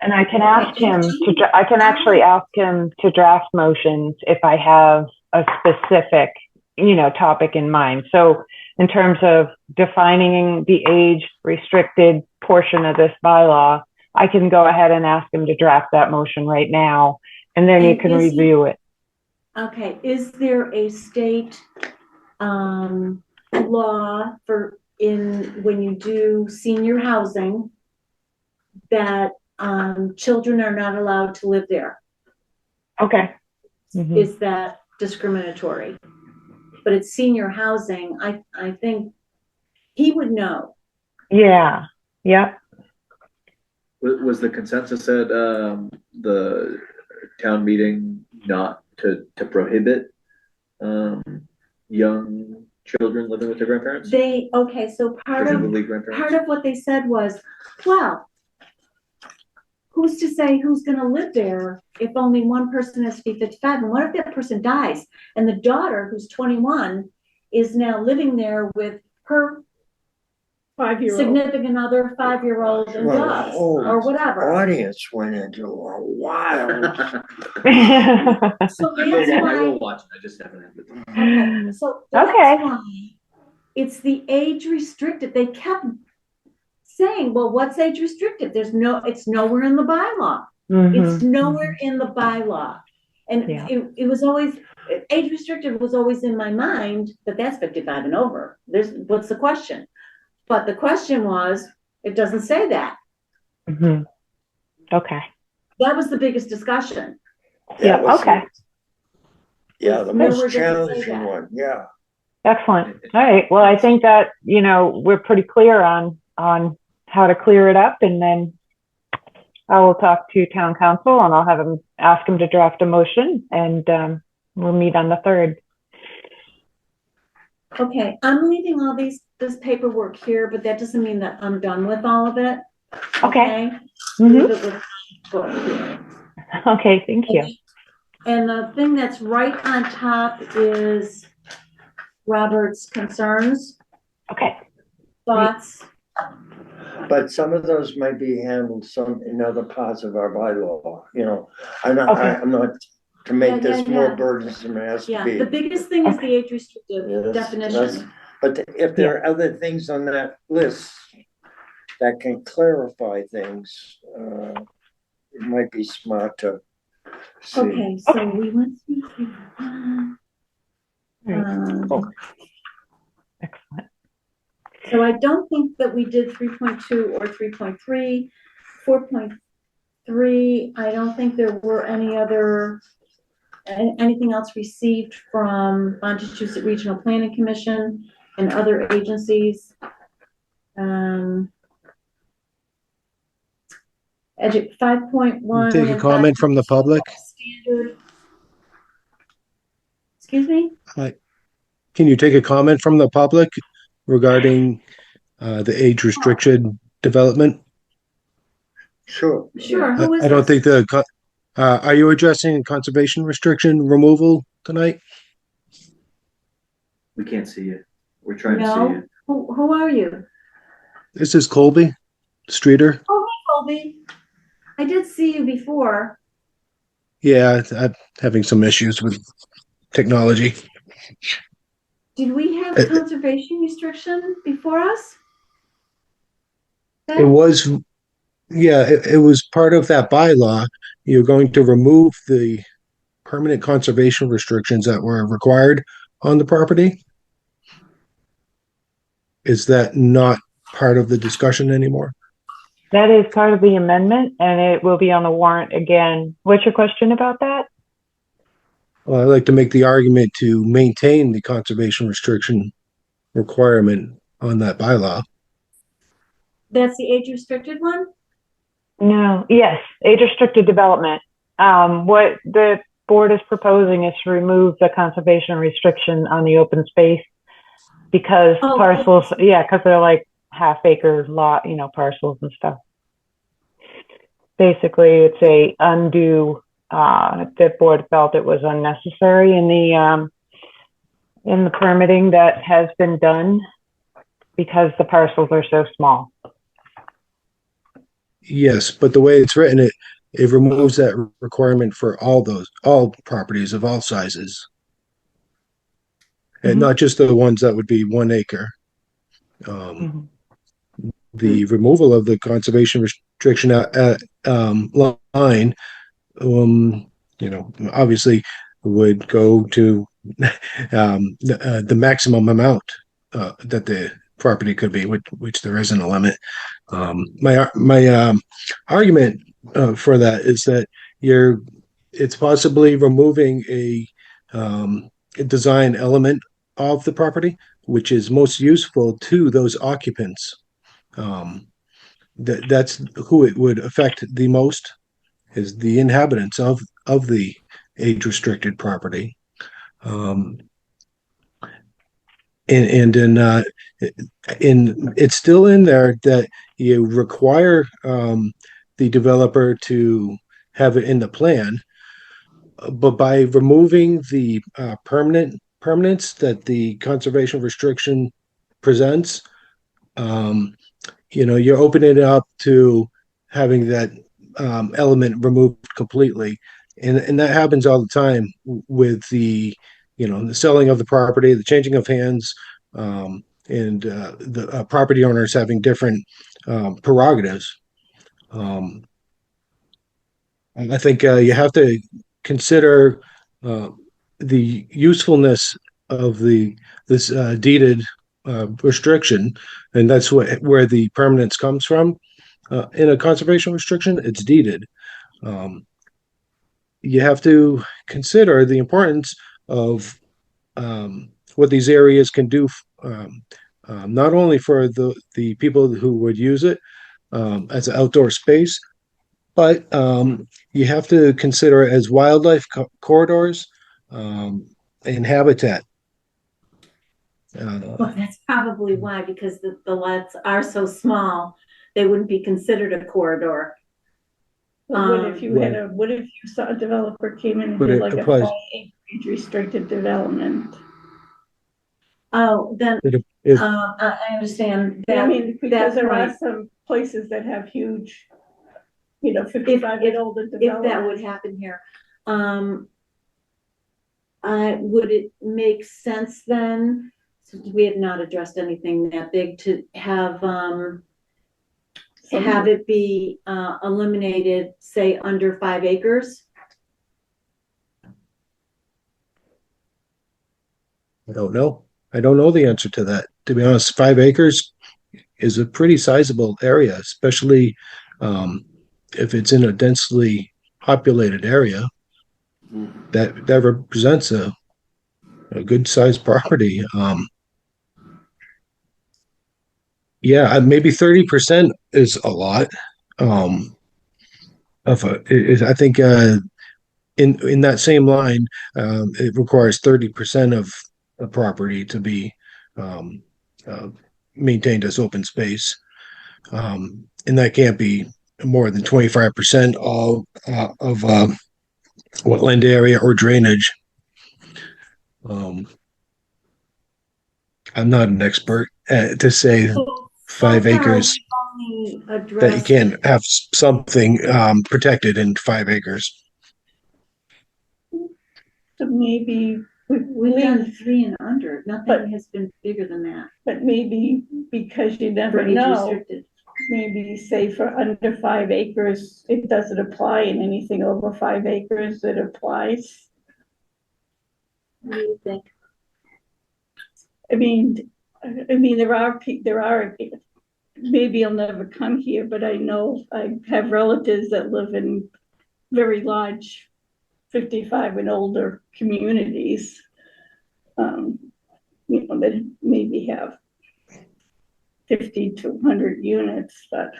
Speaker 4: And I can ask him to, I can actually ask him to draft motions if I have a specific topic in mind. So in terms of defining the age restricted portion of this bylaw, I can go ahead and ask him to draft that motion right now, and then you
Speaker 1: And
Speaker 4: can
Speaker 1: is he-
Speaker 4: review it.
Speaker 1: Okay, is there a state law when you do senior housing that children are not allowed to live there?
Speaker 4: Okay. Mhm.
Speaker 1: Is that discriminatory? But it's senior housing. I think he would know.
Speaker 4: Yeah. Yep.
Speaker 2: Was the consensus at, the town meeting not to prohibit, young children living with their grandparents?
Speaker 1: So
Speaker 2: Presumably
Speaker 1: part
Speaker 2: grandparents?
Speaker 1: of what they said was, well, who's to say who's gonna live there if only one person has to be 55? And what if that person dies and the daughter, who's 21, is now living there with her
Speaker 3: 5-year-old.
Speaker 1: significant other, 5-year-old, and
Speaker 5: Well,
Speaker 1: dogs,
Speaker 5: oh,
Speaker 1: or whatever?
Speaker 5: Audience went into a wild.
Speaker 1: So
Speaker 2: I
Speaker 1: that's
Speaker 2: will
Speaker 1: why,
Speaker 2: watch it, I just haven't had the time.
Speaker 1: okay, so that's
Speaker 4: Okay.
Speaker 1: why it's the age restricted. They kept saying, well, what's age restricted? It's nowhere in the bylaw. It's
Speaker 4: Mhm.
Speaker 1: nowhere in the bylaw. And
Speaker 4: Yeah.
Speaker 1: it was always, age restricted was always in my mind, but that's 55 and over. What's the question? But the question was, it doesn't say that.
Speaker 4: Mhm. Okay.
Speaker 1: That was the biggest discussion.
Speaker 4: Yeah. Okay.
Speaker 5: Yeah, the
Speaker 1: Nowhere
Speaker 5: most
Speaker 1: does it say
Speaker 5: challenging
Speaker 1: that.
Speaker 5: one, yeah.
Speaker 4: Excellent. All right. Well, I think that, we're pretty clear on how to clear it up, and then I will talk to town council and I'll have him ask him to draft a motion, and we'll meet on the 3rd.
Speaker 1: Okay, I'm leaving all this paperwork here, but that doesn't mean that I'm done with all of it.
Speaker 4: Okay.
Speaker 1: Leave
Speaker 4: Mhm.
Speaker 1: it with book here.
Speaker 4: Okay. Thank you.
Speaker 1: And the thing that's right on top is Robert's concerns,
Speaker 4: Okay.
Speaker 1: thoughts.
Speaker 5: But some of those might be handled in other parts of our bylaw, I'm
Speaker 4: Okay.
Speaker 5: not to make
Speaker 1: Yeah,
Speaker 5: this
Speaker 1: yeah,
Speaker 5: more
Speaker 1: yeah.
Speaker 5: burdensome than it has to
Speaker 1: Yeah,
Speaker 5: be.
Speaker 1: the biggest thing is the
Speaker 4: Okay.
Speaker 1: age restricted
Speaker 5: Yes,
Speaker 1: definition.
Speaker 5: But if there are other things on that list that can clarify things, it might be smart to see.
Speaker 1: Okay, so we went through.
Speaker 4: Right. Excellent.
Speaker 1: So I don't think that we did 3.2 or 3.3. 4.3, I don't think there were anything else received from Montechusett Regional Planning Commission and other agencies. 5.1.
Speaker 9: Take a comment from the public.
Speaker 1: Standard. Excuse me?
Speaker 9: Can you take a comment from the public regarding the age restriction development?
Speaker 5: Sure.
Speaker 1: Sure, who is
Speaker 9: I don't
Speaker 1: this?
Speaker 9: think are you addressing conservation restriction removal tonight?
Speaker 2: We can't see you. We're trying to see
Speaker 1: No,
Speaker 2: you.
Speaker 1: who are you?
Speaker 9: This is Colby Streeter.
Speaker 1: Oh, hey, Colby. I did see you before.
Speaker 9: Yeah, I'm having some issues with technology.
Speaker 1: Did we have conservation restriction before us?
Speaker 9: It was, yeah, it was part of that bylaw. You're going to remove the permanent conservation restrictions that were required on the property. Is that not part of the discussion anymore?
Speaker 4: That is part of the amendment, and it will be on the warrant again. What's your question about that?
Speaker 9: Well, I'd like to make the argument to maintain the conservation restriction requirement on that bylaw.
Speaker 1: That's the age restricted one?
Speaker 4: No. Yes, age restricted development. What the board is proposing is to remove the conservation restriction on the open space because
Speaker 1: Oh,
Speaker 4: parcels, yeah, because they're like half-acre lot, parcels and stuff. Basically, it's a undue. The board felt it was unnecessary in the permitting that has been done because the parcels are so small.
Speaker 9: Yes, but the way it's written, it removes that requirement for all properties of all sizes. and not just the ones that would be 1 acre. Um, the removal of the conservation restriction line, obviously would go to the maximum amount that the property could be, which there isn't a limit. My argument for that is that it's possibly removing a design element of the property, which is most useful to those occupants. That's who it would affect the most, is the inhabitants of the age restricted property. And it's still in there that you require the developer to have it in the plan, but by removing the permanence that the conservation restriction presents, you're opening it up to having that element removed completely, and that happens all the time with the selling of the property, the changing of hands, and the property owners having different prerogatives. I think you have to consider the usefulness of this deeded restriction, and that's where the permanence comes from. In a conservation restriction, it's deeded. You have to consider the importance of what these areas can do, not only for the people who would use it as an outdoor space, but you have to consider it as wildlife corridors and habitat.
Speaker 1: Well, that's probably why, because the lots are so small, they wouldn't be considered a corridor.
Speaker 3: What if you saw a developer came in and
Speaker 9: But
Speaker 3: did
Speaker 9: it
Speaker 3: like a
Speaker 9: applies-
Speaker 3: 5 acre restricted development?
Speaker 1: Oh, then
Speaker 9: If
Speaker 1: I understand that.
Speaker 3: I mean, because
Speaker 1: that's
Speaker 3: there
Speaker 1: right.
Speaker 3: are some places that have huge, 55 and older
Speaker 1: If that
Speaker 3: developments.
Speaker 1: would happen here, would it make sense then, since we have not addressed anything that big, to have it be eliminated, say, under 5 acres?
Speaker 9: I don't know. I don't know the answer to that. To be honest, 5 acres is a pretty sizable area, especially if it's in a densely populated area. That represents a good sized property. Yeah, maybe 30% is a lot. I think in that same line, it requires 30% of the property to be maintained as open space, and that can't be more than 25% of wetland area or drainage. I'm not an expert to say 5 acres that you can't have something protected in 5 acres.
Speaker 3: So maybe
Speaker 1: We've done 3 and under. Nothing has been bigger than that.
Speaker 3: but maybe because you never
Speaker 1: For age
Speaker 3: know,
Speaker 1: restricted.
Speaker 3: maybe say for under 5 acres, it doesn't apply, and anything over 5 acres, it applies.
Speaker 1: What do you think?
Speaker 3: I mean, there are, maybe you'll never come here, but I know I have relatives that live in very large 55 and older communities, that maybe have 50 to 100 units, but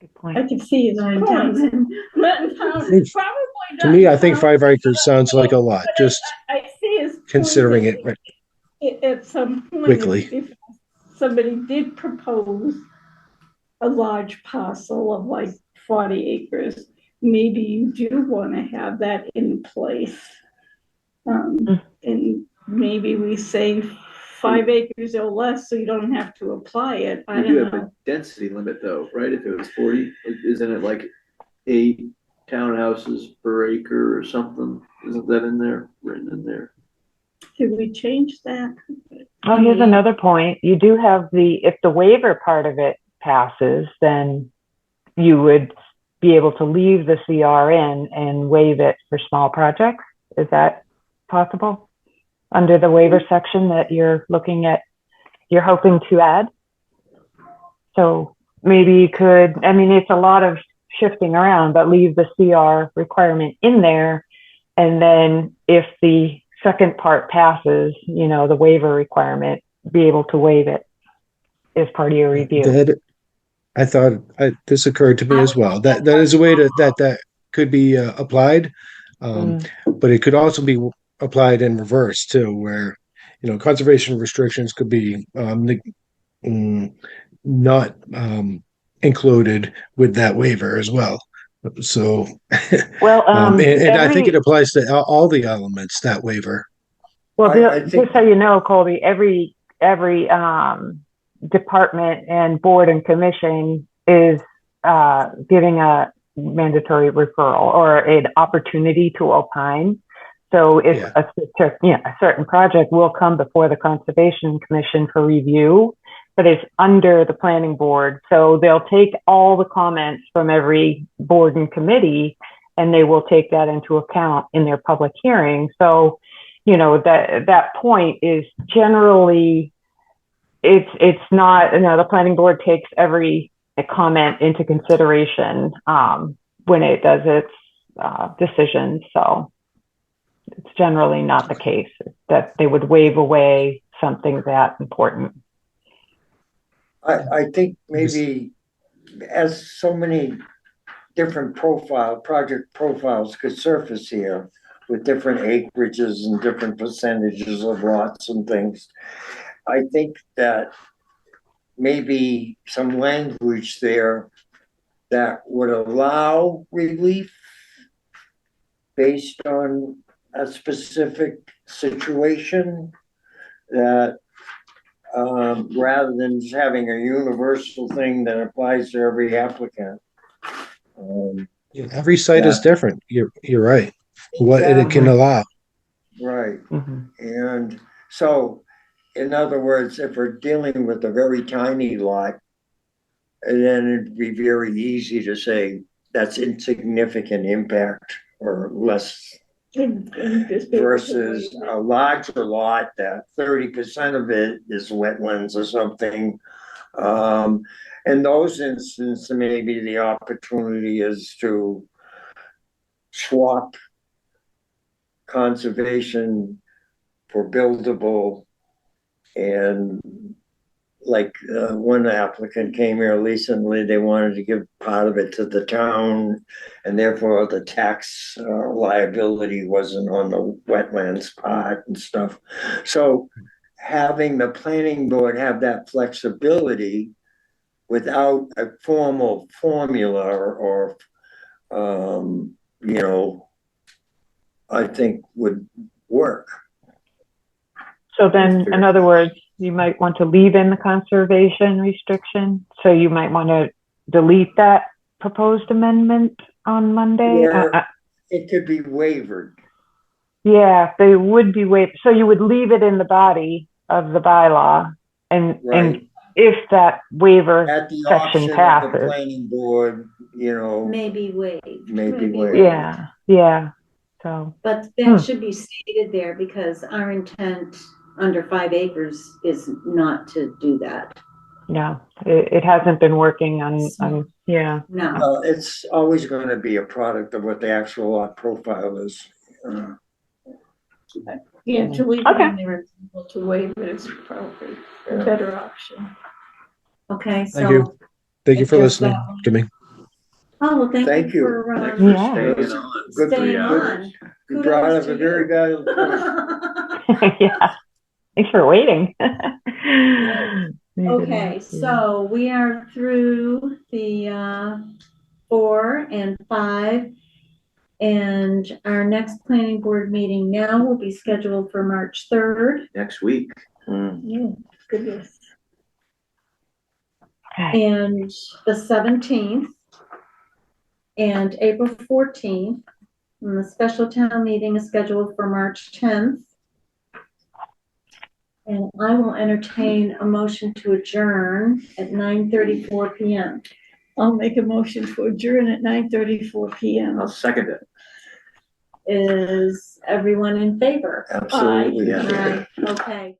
Speaker 4: Good point.
Speaker 3: I can see his point. Not in town, probably not.
Speaker 9: To me, I
Speaker 3: in
Speaker 9: think
Speaker 3: town.
Speaker 9: 5 acres sounds like a lot,
Speaker 3: But
Speaker 9: just
Speaker 3: I see his point
Speaker 9: considering
Speaker 3: that
Speaker 9: it.
Speaker 3: at some point,
Speaker 9: Quickly.
Speaker 3: if somebody did propose a large parcel of like 40 acres, maybe you do want to have that in place. And maybe we say 5 acres or less, so you don't have to apply it. I
Speaker 2: We do
Speaker 3: don't
Speaker 2: have a
Speaker 3: know.
Speaker 2: density limit though, right? If it was 40, isn't it like 8 townhouses per acre or something. Isn't that in there? Written in there?
Speaker 3: Did we change that?
Speaker 4: Oh, here's another point. You do have if the waiver part of it passes, then you would be able to leave the CR in and waive it for small projects. Is that possible? Under the waiver section that you're hoping to add? So maybe you could, I mean, it's a lot of shifting around, but leave the CR requirement in there. And then if the second part passes, the waiver requirement, be able to waive it as part of your review.
Speaker 9: This occurred to me as well. That is a way that could be applied, but it could also be applied in reverse too, where conservation restrictions could be not included with that waiver as well. So,
Speaker 4: well,
Speaker 9: and I think it applies to all the elements, that waiver.
Speaker 4: Well, just so you know, Colby, every department and board and commission is giving a mandatory referral or an opportunity to opine. So if a certain project will come before the Conservation Commission for review, but it's under the planning board. So they'll take all the comments from every board and committee, and they will take that into account in their public hearing. So, that point is generally, it's not, the planning board takes every comment into consideration when it does its decisions. So it's generally not the case that they would waive away something that important.
Speaker 5: I think maybe as so many different project profiles could surface here with different acreages and different percentages of lots and things, I think that maybe some language there that would allow relief based on a specific situation, that rather than just having a universal thing that applies to every applicant.
Speaker 9: Every site is different. You're right. What it can allow.
Speaker 5: Right. And so, in other words, if we're dealing with a very tiny lot, then it'd be very easy to say that's insignificant impact or less, versus a larger lot that 30% of it is wetlands or something. In those instances, maybe the opportunity is to swap conservation for buildable. And like one applicant came here recently, they wanted to give part of it to the town, and therefore the tax liability wasn't on the wetlands part and stuff. So having the planning board have that flexibility without a formal formula or I think would work.
Speaker 4: So then, in other words, you might want to leave in the conservation restriction. So you might want to delete that proposed amendment on Monday.
Speaker 5: It could be wavered.
Speaker 4: Yeah, they would be waived. So you would leave it in the body of the bylaw, and if that waiver
Speaker 5: at the
Speaker 4: section
Speaker 5: option
Speaker 4: passes,
Speaker 5: of the planning board,
Speaker 1: maybe waived.
Speaker 5: maybe waived.
Speaker 4: Yeah. So,
Speaker 1: but that should be stated there, because our intent under 5 acres is not to do that.
Speaker 4: Yeah, it hasn't been working on
Speaker 1: No.
Speaker 5: Well, it's always going to be a product of what the actual lot profile is.
Speaker 3: Yeah, to leave it in there, to waive it is probably a better option.
Speaker 1: Okay, so.
Speaker 9: Thank you. Thank you for listening to me.
Speaker 1: Oh, well, thank you for
Speaker 2: Thanks for staying on.
Speaker 5: Good for
Speaker 1: staying
Speaker 5: you.
Speaker 1: on.
Speaker 5: You brought up a very valuable point.
Speaker 4: yeah. Thanks for waiting.
Speaker 1: Okay, so we are through the 4 and 5, and our next planning board meeting now will be scheduled for March 3rd.
Speaker 2: Next week.
Speaker 3: Yeah, goodness.
Speaker 1: And the 17th. and April 14th. And the special town meeting is scheduled for March 10th. And I will entertain a motion to adjourn at 9:34 p.m.
Speaker 3: I'll make a motion to adjourn at 9:34 p.m.
Speaker 2: I'll second it.
Speaker 1: Is everyone in favor?
Speaker 5: Absolutely.
Speaker 2: Yeah.
Speaker 1: Right, okay.